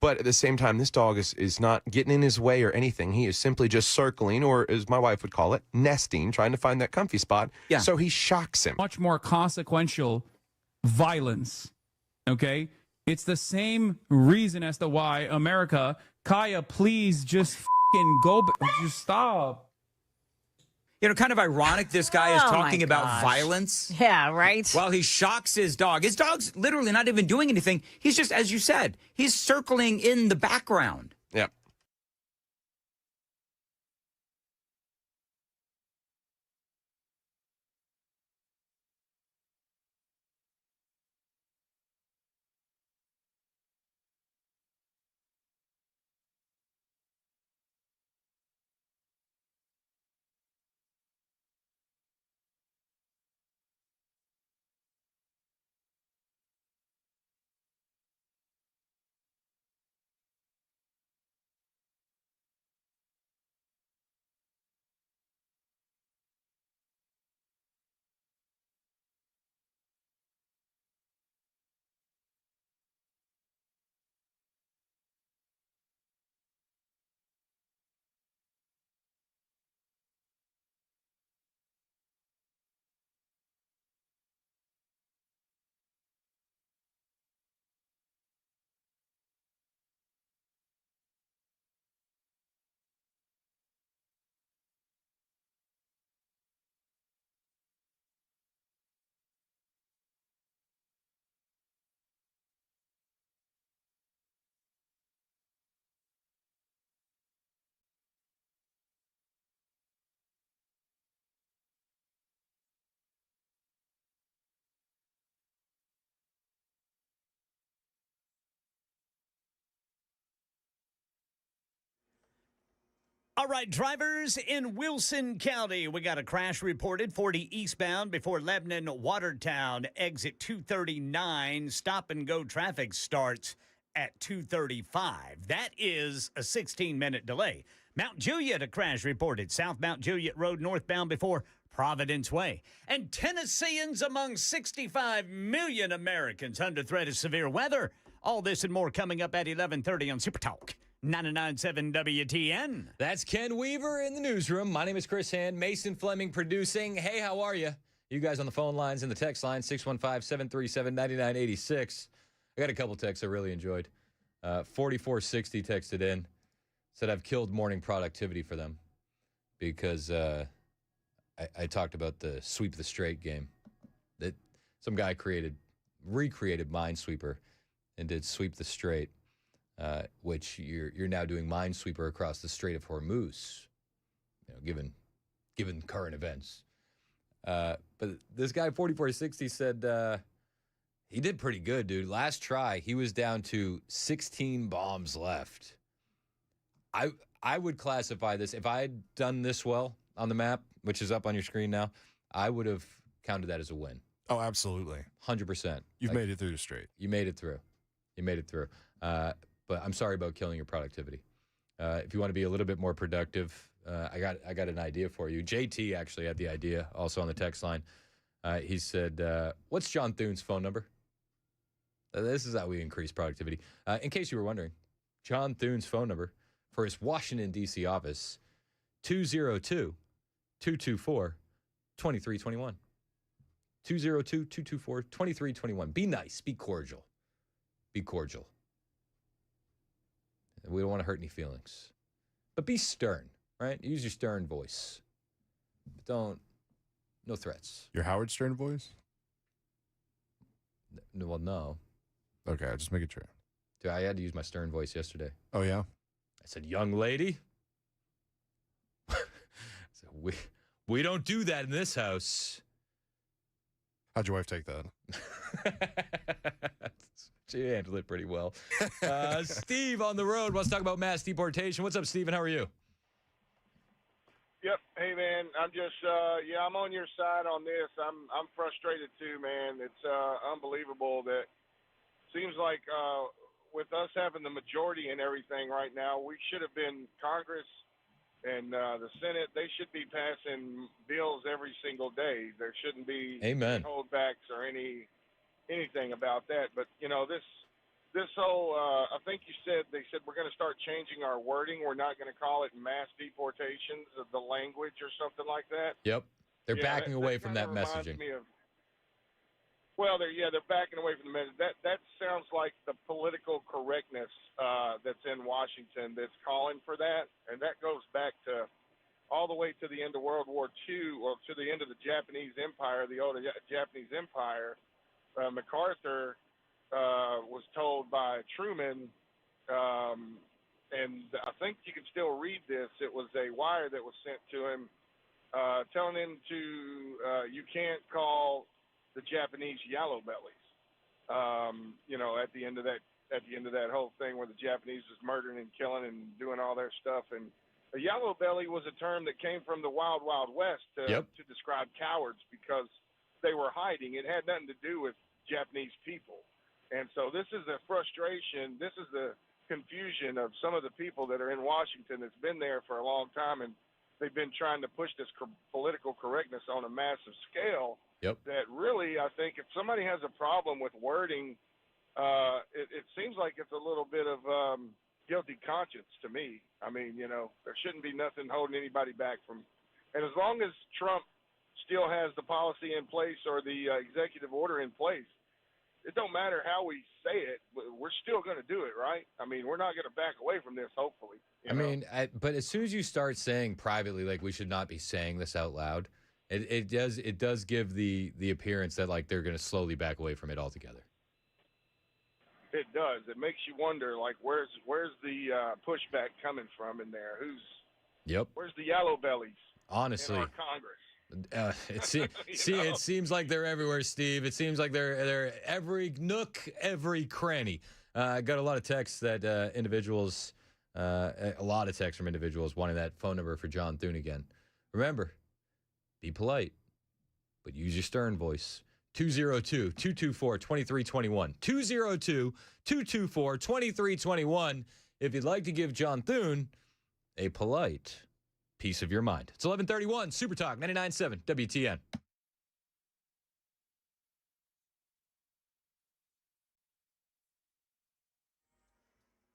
But at the same time, this dog is not getting in his way or anything. He is simply just circling, or as my wife would call it, nesting, trying to find that comfy spot. Yeah. So he shocks him. Much more consequential violence, okay? It's the same reason as to why America, Kaya, please just f***ing go, just stop. You know, kind of ironic this guy is Oh, talking my about gosh. violence. Yeah, right. While he shocks his dog. His dog's literally not even doing anything. He's just, as you said, he's circling in the background. Yep. All right, drivers in Wilson County, we got a crash reported 40 eastbound before Lebanon, Watertown, exit 239. Stop and go traffic starts at 235. That is a 16-minute delay. Mount Juliet, a crash reported south Mount Juliet Road northbound before Providence Way. And Tennesseans among 65 million Americans under threat of severe weather. All this and more coming up at 11:30 on Super Talk 99.7 WTN. That's Ken Weaver in the newsroom. My name is Chris Hand. Mason Fleming producing. Hey, how are you? You guys on the phone lines and the text line, 615-737-9986. I got a couple texts I really enjoyed. 4460 texted in, said I've killed morning productivity for them because I talked about the sweep the straight game. That some guy recreated Minesweeper and did sweep the straight. Which you're now doing Minesweeper across the Strait of Hormuz, you know, given current events. But this guy 4460 said he did pretty good, dude. Last try, he was down to 16 bombs left. I would classify this, if I had done this well on the map, which is up on your screen now, I would have counted that as a win. Oh, absolutely. 100%. You've made it through the straight. You made it through. But I'm sorry about killing your productivity. If you want to be a little bit more productive, I got an idea for you. JT actually had the idea also on the text line. He said, what's John Thune's phone number? This is how we increase productivity. In case you were wondering, John Thune's phone number for his Washington, D.C. office, 202-224-2321. 202-224-2321. Be nice. Be cordial. Be cordial. We don't want to hurt any feelings. But be stern, right? Use your stern voice. But no threats. Your Howard Stern voice? Well, no. Okay, I'll just make it true. Dude, I had to use my stern voice yesterday. Oh, yeah? I said, young lady. I said, we don't do that in this house. How'd your wife take that? She handled it pretty well. Steve on the road wants to talk about mass deportation. What's up, Steven? How are you? Yep. Hey, man. I'm just, I'm on your side on this. I'm frustrated too, man. It's unbelievable that seems like with us having the majority and everything right now, we should have been Congress and the Senate. They should be passing bills every single day. There shouldn't be Amen. holdbacks or anything about that. But this whole, I think they said we're going to start changing our wording. We're not going to call it mass deportations of the language or something like that. Yep. They're backing away from that messaging. They're backing away from the message. That sounds like the political correctness that's in Washington that's calling for that, and that goes back to all the way to the end of World War II, or to the end of the Japanese Empire, the old Japanese Empire. MacArthur was told by Truman, and I think you can still read this. It was a wire that was sent to him, telling him you can't call the Japanese yellow bellies. At the end of that whole thing where the Japanese was murdering and killing and doing all their stuff, and a yellow belly was a term that came from the Wild Wild West to describe cowards because they were hiding. It had nothing to do with Japanese people. And so this is the frustration. This is the confusion of some of the people that are in Washington that's been there for a long time, and they've been trying to push this political correctness on a massive scale. That really, I think, if somebody has a problem with wording, it seems like it's a little bit of guilty conscience to me. I mean, there shouldn't be nothing holding anybody back from. And as long as Trump still has the policy in place or the executive order in place, it don't matter how we say it, we're still going to do it, right? I mean, we're not going to back away from this, hopefully. But as soon as you start saying privately, like, we should not be saying this out loud, it does give the appearance that, like, they're going to slowly back away from it altogether. It does. It makes you wonder, like, where's the pushback coming from in there? Where's the yellow bellies? Honestly, in our Congress? It seems like they're everywhere, Steve. It seems like they're every nook, every cranny. I got a lot of texts that individuals, a lot of texts from individuals wanting that phone number for John Thune again. Remember, be polite, but use your stern voice. 202-224-2321. 202-224-2321. If you'd like to give John Thune a polite piece of your mind. It's 11:31, Super Talk, 99.7 WTN.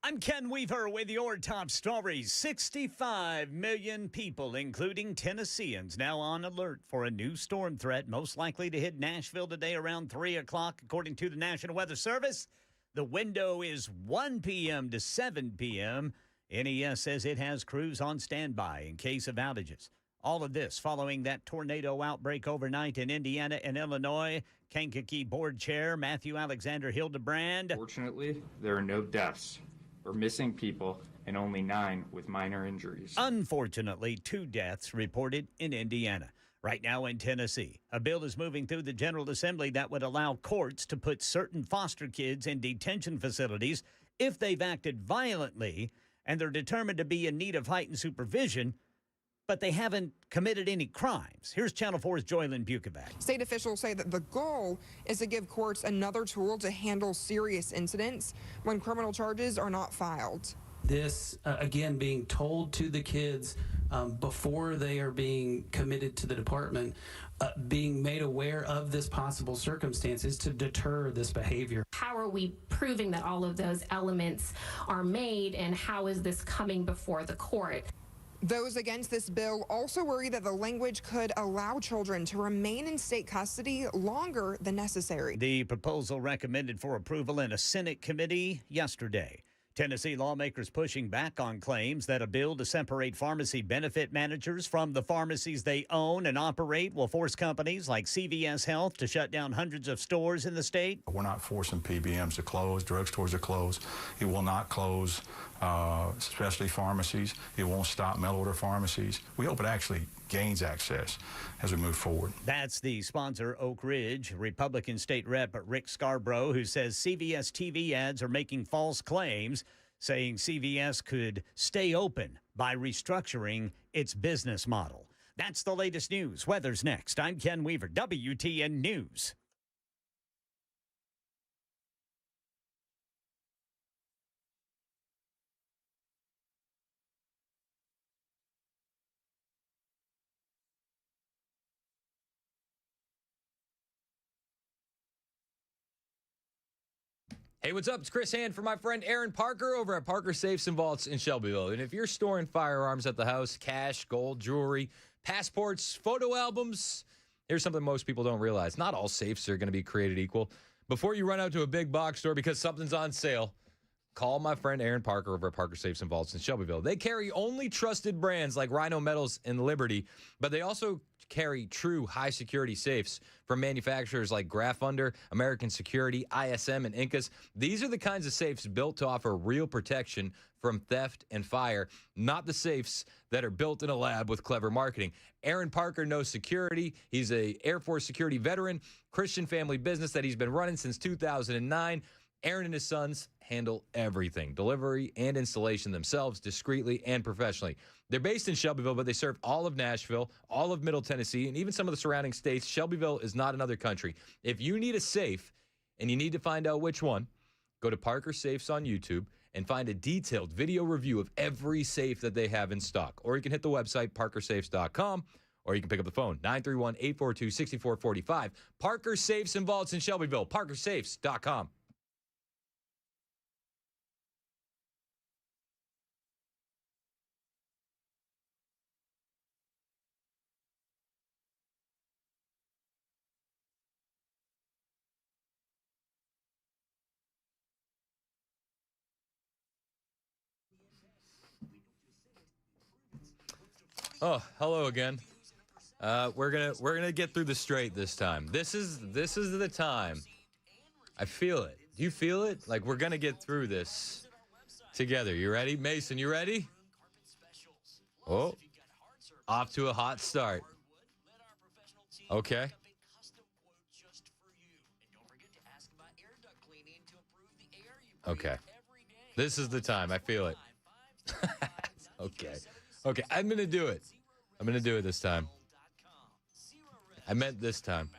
I'm Ken Weaver with your top stories. 65 million people, including Tennesseans, now on alert for a new storm threat, most likely to hit Nashville today around 3 o'clock, according to the National Weather Service. The window is 1 p.m. to 7 p.m. NES says it has crews on standby in case of outages. All of this following that tornado outbreak overnight in Indiana and Illinois. Kankakee Board Chair Matthew Alexander Hildebrand. Fortunately, there are no deaths or missing people, and only 9 with minor injuries. Unfortunately, 2 deaths reported in Indiana. Right now in Tennessee, a bill is moving through the General Assembly that would allow courts to put certain foster kids in detention facilities if they've acted violently and they're determined to be in need of heightened supervision, but they haven't committed any crimes. Here's Channel 4's Joylyn Bukovac. State officials say that the goal is to give courts another tool to handle serious incidents when criminal charges are not filed. this, again, being told to the kids before they are being committed to the department, being made aware of this possible circumstances to deter this behavior. How are we proving that all of those elements are made, and how is this coming before the court? Those against this bill also worry that the language could allow children to remain in state custody longer than necessary. The proposal recommended for approval in a Senate committee yesterday. Tennessee lawmakers pushing back on claims that a bill to separate pharmacy benefit managers from the pharmacies they own and operate will force companies like CVS Health to shut down hundreds of stores in the state. We're not forcing PBMs to close, drugstores to close. It will not close specialty pharmacies. It won't stop mail order pharmacies. We hope it actually gains access as we move forward. That's the sponsor, Oak Ridge. Republican State Rep Rick Scarborough, who says CVS TV ads are making false claims, saying CVS could stay open by restructuring its business model. That's the latest news. Weather's next. I'm Ken Weaver, WTN News. Hey, what's up? It's Chris Hand for my friend Aaron Parker over at Parker Safes and Vaults in Shelbyville. And if you're storing firearms at the house, cash, gold, jewelry, passports, photo albums, here's something most people don't realize. Not all safes are going to be created equal. Before you run out to a big box store because something's on sale, call my friend Aaron Parker over at Parker Safes and Vaults in Shelbyville. They carry only trusted brands like Rhino Metals and Liberty, but they also carry true high-security safes from manufacturers like Graf Under, American Security, ISM, and Incas. These are the kinds of safes built to offer real protection from theft and fire, not the safes that are built in a lab with clever marketing. Aaron Parker knows security. He's an Air Force security veteran, Christian family business that he's been running since 2009. Aaron and his sons handle everything, delivery and installation themselves, discreetly and professionally. They're based in Shelbyville, but they serve all of Nashville, all of Middle Tennessee, and even some of the surrounding states. Shelbyville is not another country. If you need a safe and you need to find out which one, go to Parker Safes on YouTube and find a detailed video review of every safe that they have in stock. Or you can hit the website, parkersafes.com, or you can pick up the phone, 931-842-6445. Parker Safes and Vaults in Shelbyville, parkersafes.com. Oh, hello again. We're gonna get through the Strait this time. This is the time. I feel it. Do you feel it? Like we're gonna get through this together. You ready, Mason? You ready? Oh, off to a hot start. Okay. Okay. This is the time. I feel it. Okay. Okay, I'm going to do it. I'm going to do it this time. I meant this time.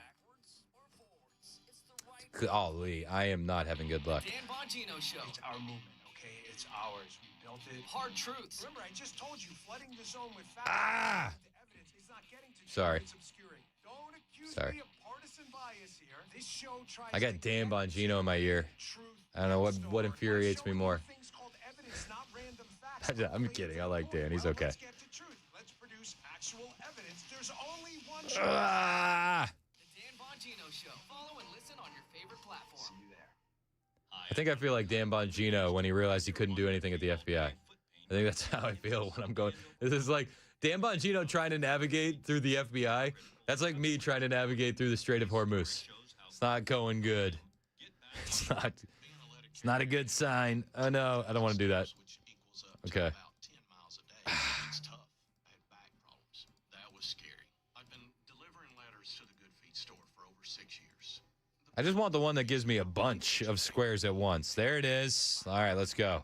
Golly, I am not having good luck. Dan Bongino Show. It's our movement, okay? It's ours. We built it. Hard truths. Remember, I just told you, flooding the zone with facts. Evidence is not getting to Sorry. It's obscuring. Don't accuse Sorry. me of partisan bias here. This show tries I got Dan Bongino in my ear. I don't know what infuriates me more. I'm kidding. I like Dan. He's okay. Let's get to truth. Let's produce actual evidence. There's only one show. Ah! The Dan Bongino Show. Follow and listen on your favorite platform. See you there. I think I feel like Dan Bongino when he realized he couldn't do anything at the FBI. I think that's how I feel when I'm going. This is like Dan Bongino trying to navigate through the FBI. That's like me trying to navigate through the Strait of Hormuz. It's not going good. It's not a good sign. Oh, no. I don't want to do that. Okay. I just want the one that gives me a bunch of squares at once. There it is. All right, let's go. All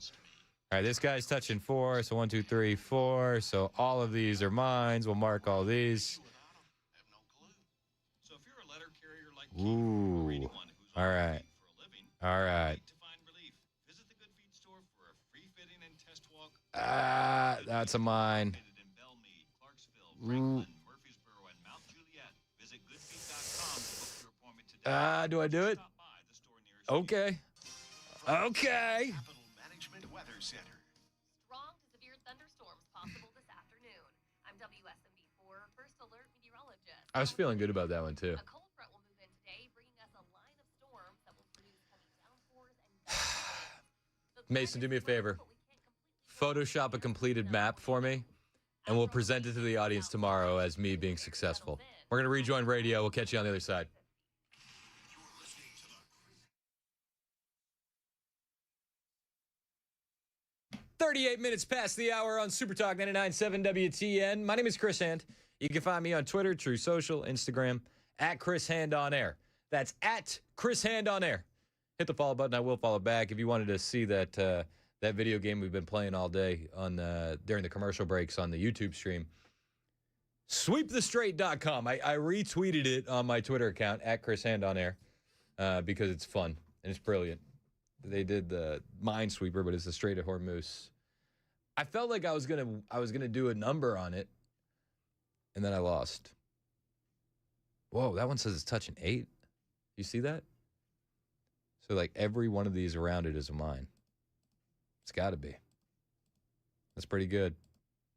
right, this guy's touching 4. So 1, 2, 3, 4. So all of these are mine. We'll mark all these. Ooh. All right. All right. That's a mine. Do I do it? Okay. Okay. Management Weather Center. Strong to severe thunderstorms possible this afternoon. I'm WSMV4 First Alert Meteorologist. I was feeling good about that one, too. A cold front will move in today, bringing us a line of storms that will produce heavy downpours and Mason, do me a favor. Photoshop a completed map for me, and we'll present it to the audience tomorrow as me being successful. We're going to rejoin radio. We'll catch you on the other side. 38 minutes past the hour on Super Talk 99.7 WTN. My name is Chris Hand. You can find me on Twitter, True Social, Instagram, at Chris Hand on Air. That's at Chris Hand on Air. Hit the follow button. I will follow back. If you wanted to see that that video game we've been playing all day on during the commercial breaks on the YouTube stream, sweepthestrait.com. I retweeted it on my Twitter account, at Chris Hand on Air, because it's fun and it's brilliant. They did the Minesweeper, but it's the Strait of Hormuz. I felt like I was gonna do a number on it, and then I lost. Whoa, that one says it's touching 8. You see that? So like every one of these around it is a mine. It's got to be. That's pretty good.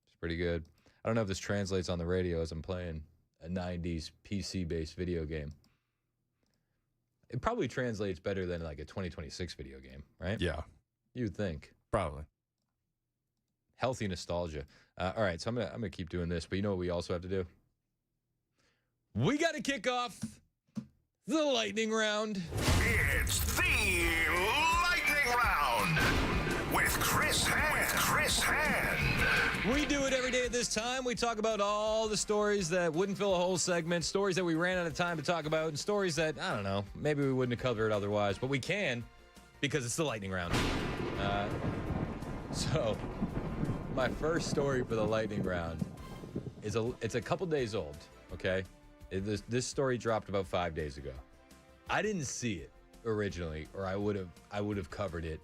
It's pretty good. I don't know if this translates on the radio as I'm playing a 90s PC-based video game. It probably translates better than like a 2026 video game, right? Yeah. You'd think. Probably. Healthy nostalgia. All right, so I'm gonna keep doing this, but you know what we also have to do? We got to kick off the lightning round. It's the lightning round with Chris Hand. We do it every day at this time. We talk about all the stories that wouldn't fill a whole segment, stories that we ran out of time to talk about, and stories that, I don't know, maybe we wouldn't have covered otherwise, but we can because it's the lightning round. So my first story for the lightning round is it's a couple days old, okay? This story dropped about 5 days ago. I didn't see it originally, or I would have covered it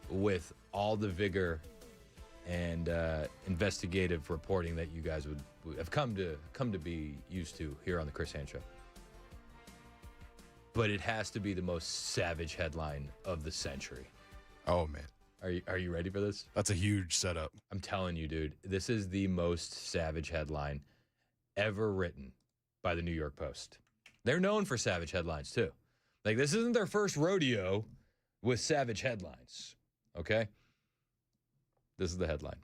with all the vigor and investigative reporting that you guys would have come to be used to here on the Chris Hand Show. But it has to be the most savage headline of the century. Oh man, are you ready for this? That's a huge setup. I'm telling you, dude. This is the most savage headline ever written by the New York Post. They're known for savage headlines too. Like, this isn't their first rodeo with savage headlines. Okay? This is the headline.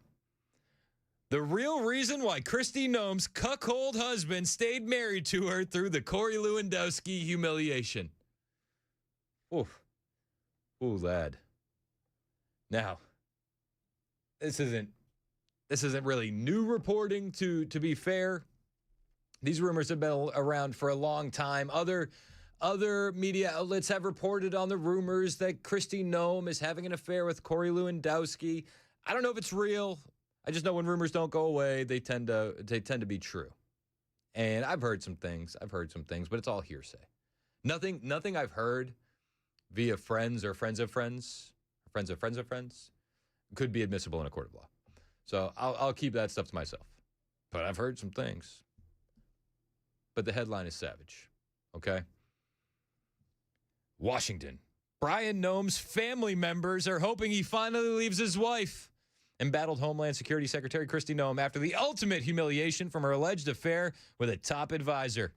The real reason why Kristi Noem's cuckold husband stayed married to her through the Corey Lewandowski humiliation. Oof. Ooh, lad. Now, this isn't really new reporting, to be fair. These rumors have been around for a long time. Other media outlets have reported on the rumors that Kristi Noem is having an affair with Corey Lewandowski. I don't know if it's real. I just know when rumors don't go away, they tend to be true. And I've heard some things, but it's all hearsay. Nothing I've heard via friends or friends of friends, friends of friends of friends, could be admissible in a court of law. So I'll keep that stuff to myself. But I've heard some things. But the headline is savage, okay? Washington. Brian Noem's family members are hoping he finally leaves his wife. Embattled Homeland Security Secretary Kristi Noem after the ultimate humiliation from her alleged affair with a top advisor.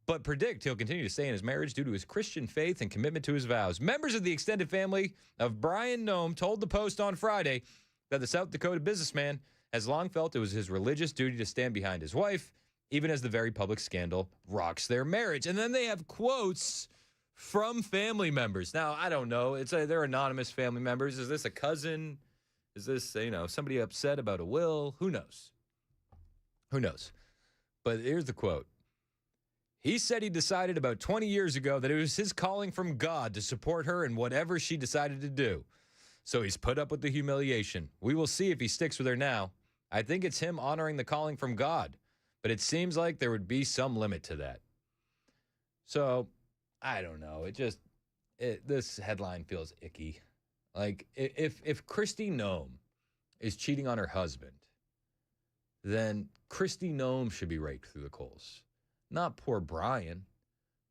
But predict he'll continue to stay in his marriage due to his Christian faith and commitment to his vows. Members of the extended family of Brian Noem told the Post on Friday that the South Dakota businessman has long felt it was his religious duty to stand behind his wife, even as the very public scandal rocks their marriage. And then they have quotes from family members. Now, I don't know. They're anonymous family members. Is this a cousin? Is this, somebody upset about a will? Who knows? Who knows? But here's the quote. He said he decided about 20 years ago that it was his calling from God to support her in whatever she decided to do. So he's put up with the humiliation. We will see if he sticks with her now. I think it's him honoring the calling from God, but it seems like there would be some limit to that. So, I don't know. This headline feels icky. Like, if Kristi Noem is cheating on her husband, then Kristi Noem should be raked through the coals, not poor Brian.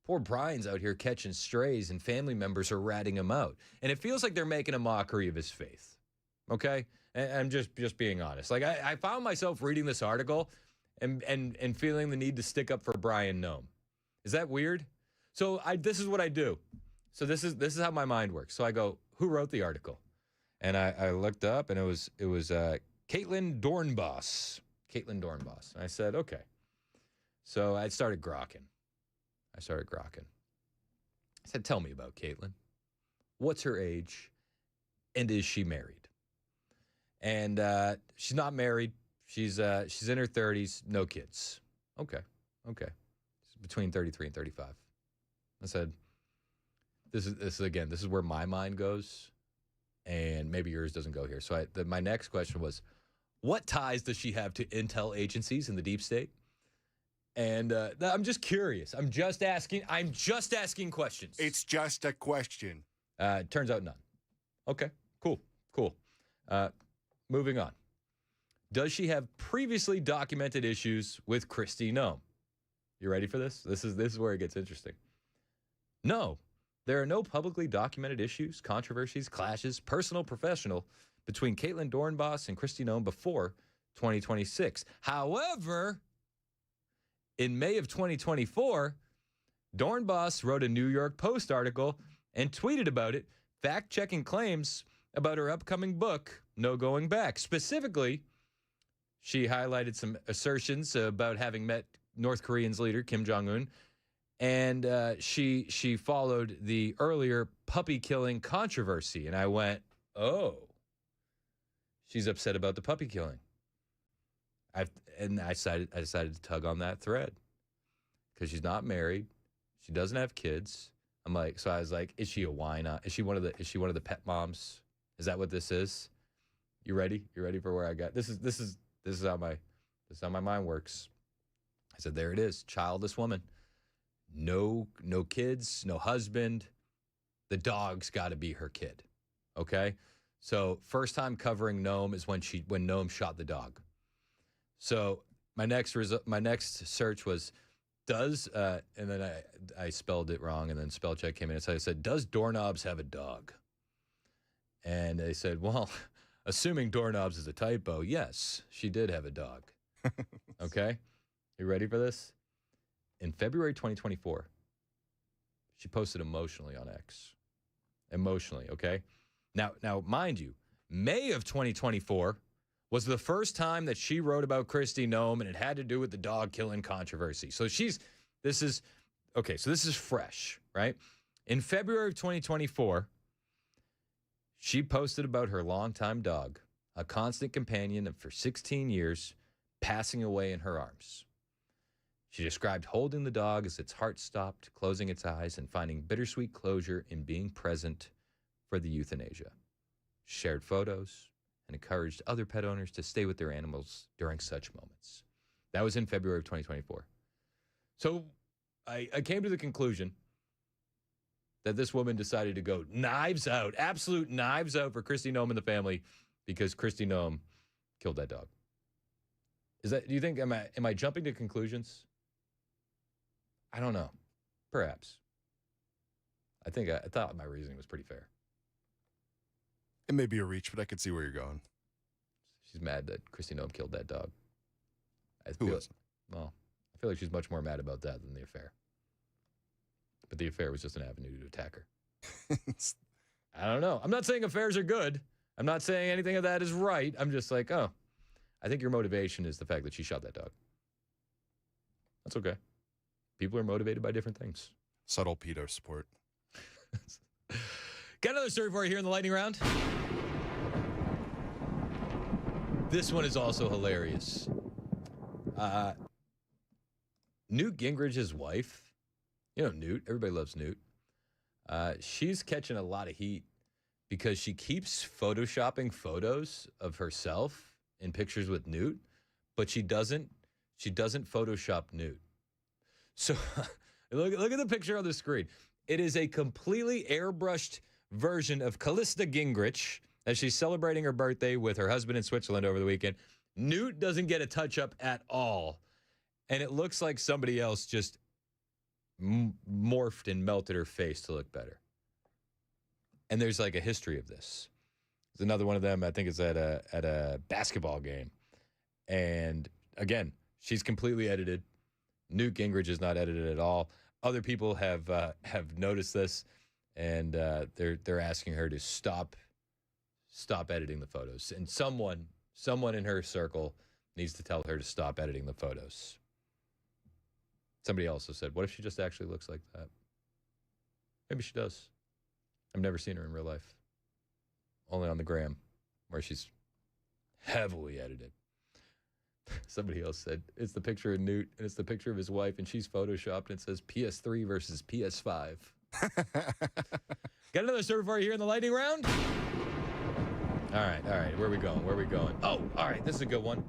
Poor Brian's out here catching strays, and family members are ratting him out. And it feels like they're making a mockery of his faith, okay? And I'm just being honest. Like, I found myself reading this article and feeling the need to stick up for Brian Noem. Is that weird? So this is what I do. So this is how my mind works. So I go, who wrote the article? And I looked up, and it was Caitlin Dornbos. Caitlin Dornbos. And I said, okay. So I started grokking. I said, tell me about Caitlin. What's her age? And is she married? And she's not married. She's in her 30s, no kids. Okay. Between 33 and 35. I said, this is where my mind goes, and maybe yours doesn't go here. So my next question was, what ties does she have to intel agencies in the deep state? And I'm just curious. I'm just asking questions. It's just a question. Turns out none. Okay, cool. Moving on. Does she have previously documented issues with Kristi Noem? You ready for this? This is where it gets interesting. No, there are no publicly documented issues, controversies, clashes, personal, professional, between Caitlin Dornbos and Kristi Noem before 2026. However, in May of 2024, Dornbos wrote a New York Post article and tweeted about it, fact-checking claims about her upcoming book, No Going Back. Specifically, she highlighted some assertions about having met North Korean's leader, Kim Jong-un, and she followed the earlier puppy-killing controversy. And I went, oh, she's upset about the puppy killing. I decided to tug on that thread because she's not married, she doesn't have kids. I was like, is she a why-not? Is she one of the pet moms? Is that what this is? You ready? You ready for where I got? This is how my mind works. I said, there it is, childless woman, no kids, no husband. The dog's got to be her kid. Okay, so first time covering Noem is when Noem shot the dog. So my next search was, and then I spelled it wrong, and then spell check came in, and so I said, does Doorknobs have a dog? And they said, well, assuming Doorknobs is a typo, yes, she did have a dog. Okay, you ready for this? In February 2024, she posted emotionally on X. Emotionally, okay? Now, mind you, May of 2024 was the first time that she wrote about Kristi Noem, and it had to do with the dog killing controversy. So this is fresh, right? In February of 2024, she posted about her longtime dog, a constant companion for 16 years, passing away in her arms. She described holding the dog as its heart stopped, closing its eyes, and finding bittersweet closure in being present for the euthanasia. She shared photos and encouraged other pet owners to stay with their animals during such moments. That was in February of 2024. So I came to the conclusion that this woman decided to go knives out, absolute knives out for Kristi Noem and the family because Kristi Noem killed that dog. Do you think, am I jumping to conclusions? I don't know. Perhaps. I thought my reasoning was pretty fair. It may be a reach, but I could see where you're going. She's mad that Kristi Noem killed that dog. Who isn't? Well, I feel like she's much more mad about that than the affair. But the affair was just an avenue to attack her. I don't know. I'm not saying affairs are good. I'm not saying anything of that is right. I'm just like, oh, I think your motivation is the fact that she shot that dog. That's okay. People are motivated by different things. Subtle pedo support. Got another story for you here in the lightning round. This one is also hilarious. Newt Gingrich's wife, you know Newt, everybody loves Newt. She's catching a lot of heat because she keeps photoshopping photos of herself in pictures with Newt, but she doesn't Photoshop Newt. So look at the picture on the screen. It is a completely airbrushed version of Callista Gingrich as she's celebrating her birthday with her husband in Switzerland over the weekend. Newt doesn't get a touch-up at all, and it looks like somebody else just morphed and melted her face to look better. And there's like a history of this. There's another one of them, I think it's at a basketball game. And again, she's completely edited. Newt Gingrich is not edited at all. Other people have noticed this, and they're asking her to stop editing the photos. And someone in her circle needs to tell her to stop editing the photos. Somebody also said, what if she just actually looks like that? Maybe she does. I've never seen her in real life. Only on the gram, where she's heavily edited. Somebody else said, it's the picture of Newt, and it's the picture of his wife, and she's photoshopped, and it says PS3 versus PS5. Got another server for you here in the lightning round? All right. Where are we going? Oh, all right. This is a good one.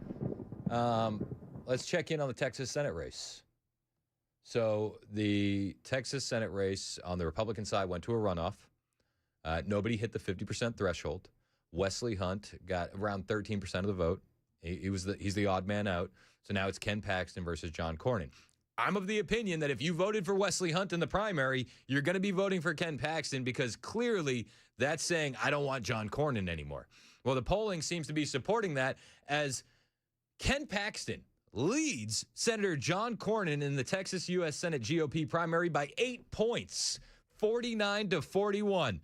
Let's check in on the Texas Senate race. So the Texas Senate race on the Republican side went to a runoff. Nobody hit the 50% threshold. Wesley Hunt got around 13% of the vote. He's the odd man out. So now it's Ken Paxton versus John Cornyn. I'm of the opinion that if you voted for Wesley Hunt in the primary, you're going to be voting for Ken Paxton because clearly that's saying, I don't want John Cornyn anymore. Well, the polling seems to be supporting that as Ken Paxton leads Senator John Cornyn in the Texas U.S. Senate GOP primary by 8 points, 49-41.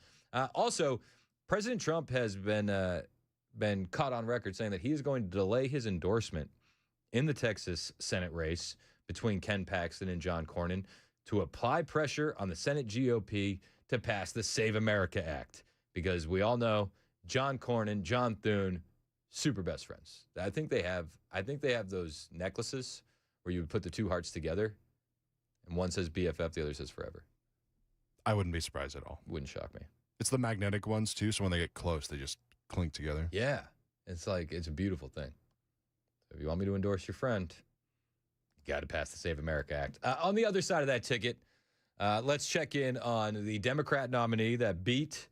Also, President Trump has been caught on record saying that he is going to delay his endorsement in the Texas Senate race between Ken Paxton and John Cornyn to apply pressure on the Senate GOP to pass the Save America Act. Because we all know John Cornyn, John Thune, super best friends. I think they have those necklaces where you would put the two hearts together, and one says BFF, the other says forever. I wouldn't be surprised at all. Wouldn't shock me. It's the magnetic ones, too, so when they get close, they just clink together. Yeah. It's a beautiful thing. So if you want me to endorse your friend, you got to pass the Save America Act. On the other side of that ticket, let's check in on the Democrat nominee that beat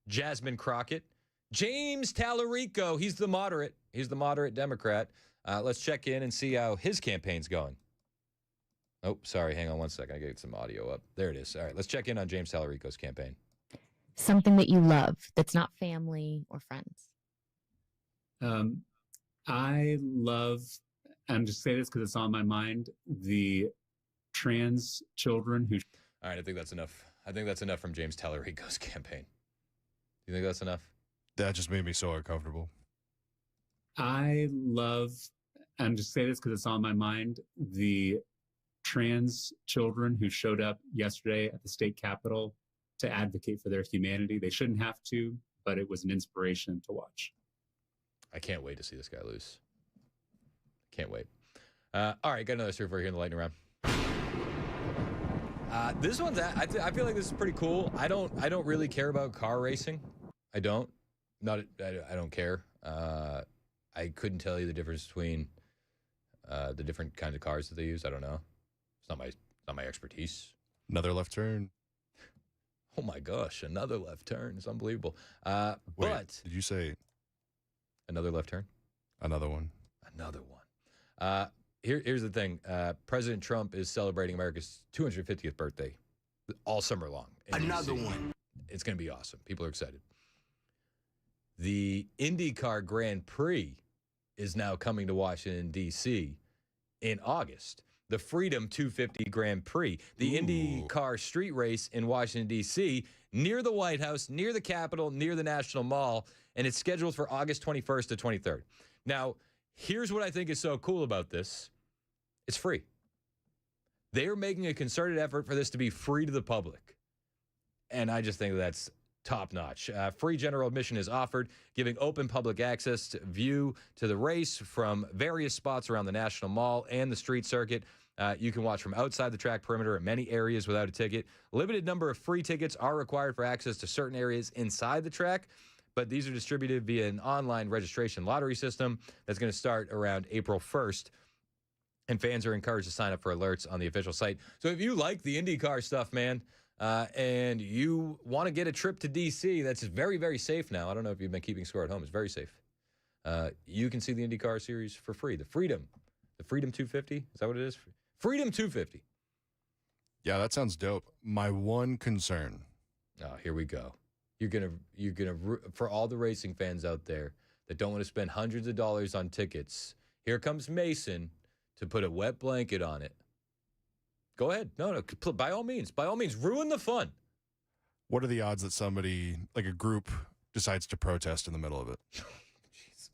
Jasmine Crockett, James Tallarico. He's the moderate Democrat. Let's check in and see how his campaign's going. Oh, sorry. Hang on one second. I got to get some audio up. There it is. All right. Let's check in on James Tallarico's campaign. Something that you love that's not family or friends. I love, I'm just saying this because it's on my mind, the trans children who. All right. I think that's enough. I think that's enough from James Tallarico's campaign. Do you think that's enough? That just made me so uncomfortable. I love, I'm just saying this because it's on my mind, the trans children who showed up yesterday at the state capitol to advocate for their humanity. They shouldn't have to, but it was an inspiration to watch. I can't wait to see this guy lose. Can't wait. All right, got another server here in the lightning round. This one's I feel like this is pretty cool. I don't really care about car racing. I don't care. I couldn't tell you the difference between the different kinds of cars that they use. I don't know. It's not my expertise. Another left turn. Oh my gosh, another left turn. It's unbelievable. Wait, But did you say another left turn? Another one. Another one. Here's the thing. President Trump is celebrating America's 250th birthday all summer long. Another one. It's going to be awesome. People are excited. The IndyCar Grand Prix is now coming to Washington, D.C. in August. The Freedom 250 Grand Prix, the IndyCar street race in Washington, D.C., near the White House, near the Capitol, near the National Mall, and it's scheduled for August 21st to 23rd. Now, here's what I think is so cool about this. It's free. They are making a concerted effort for this to be free to the public. And I just think that's top-notch. Free general admission is offered, giving open public access to view to the race from various spots around the National Mall and the street circuit. You can watch from outside the track perimeter in many areas without a ticket. Limited number of free tickets are required for access to certain areas inside the track, but these are distributed via an online registration lottery system that's going to start around April 1st. And fans are encouraged to sign up for alerts on the official site. So if you like the IndyCar stuff, man, and you want to get a trip to D.C. that's very, very safe now. I don't know if you've been keeping score at home. It's very safe. You can see the IndyCar Series for free. The Freedom 250. Is that what it is? Freedom 250. Yeah, that sounds dope. My one concern. Oh, here we go. You're gonna for all the racing fans out there that don't want to spend hundreds of dollars on tickets. Here comes Mason to put a wet blanket on it. Go ahead. No, by all means, ruin the fun. What are the odds that somebody, like a group, decides to protest in the middle of it? Jeez.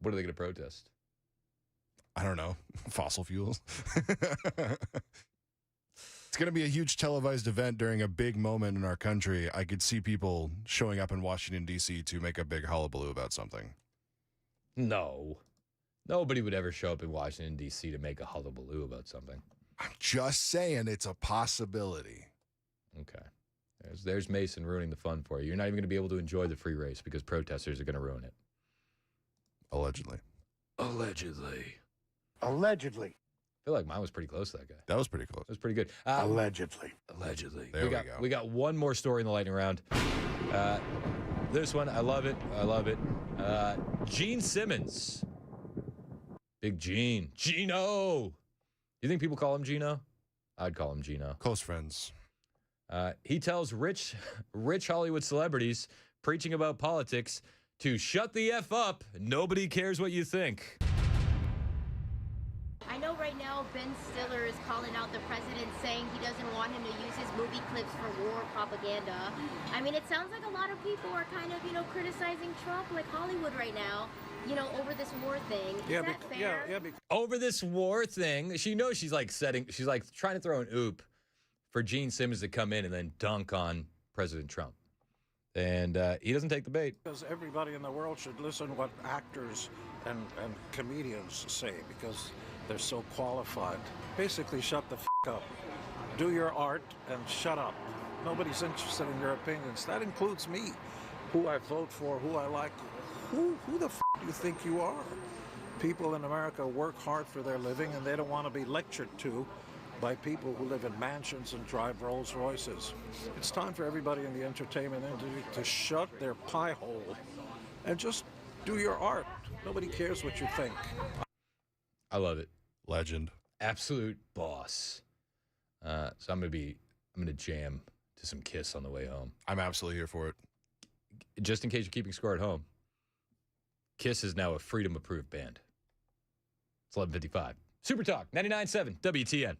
What are they going to protest? I don't know. Fossil fuels. It's going to be a huge televised event during a big moment in our country. I could see people showing up in Washington, D.C. to make a big hullabaloo about something. No. Nobody would ever show up in Washington, D.C. to make a hullabaloo about something. I'm just saying it's a possibility. Okay. There's Mason ruining the fun for you. You're not even going to be able to enjoy the free race because protesters are going to ruin it. Allegedly. Allegedly. I feel like mine was pretty close to that guy. That was pretty close. It was pretty good. Allegedly. There we go. We got one more story in the lightning round. This one, I love it. Gene Simmons. Big Gene. Gino. You think people call him Gino? I'd call him Gino. Close friends. He tells rich Hollywood celebrities preaching about politics to shut the F up. Nobody cares what you think. I know right now Ben Stiller is calling out the president saying he doesn't want him to use his movie clips for war propaganda. I mean, it sounds like a lot of people are kind of, criticizing Trump, like Hollywood right now, over this war thing. Is that fair? Over this war thing, she knows she's like trying to throw an oop for Gene Simmons to come in and then dunk on President Trump. And he doesn't take the bait. Because everybody in the world should listen to what actors and comedians say because they're so qualified. Basically, shut the f*** up. Do your art and shut up. Nobody's interested in your opinions. That includes me, who I vote for, who I like. Who the f*** do you think you are? People in America work hard for their living and they don't want to be lectured to by people who live in mansions and drive Rolls Royces. It's time for everybody in the entertainment industry to shut their pie hole and just do your art. Nobody cares what you think. I love it. Legend. Absolute boss. So I'm gonna jam to some Kiss on the way home. I'm absolutely here for it. Just in case you're keeping score at home, Kiss is now a freedom-approved band. It's 11:55. Super Talk 99.7 WTN.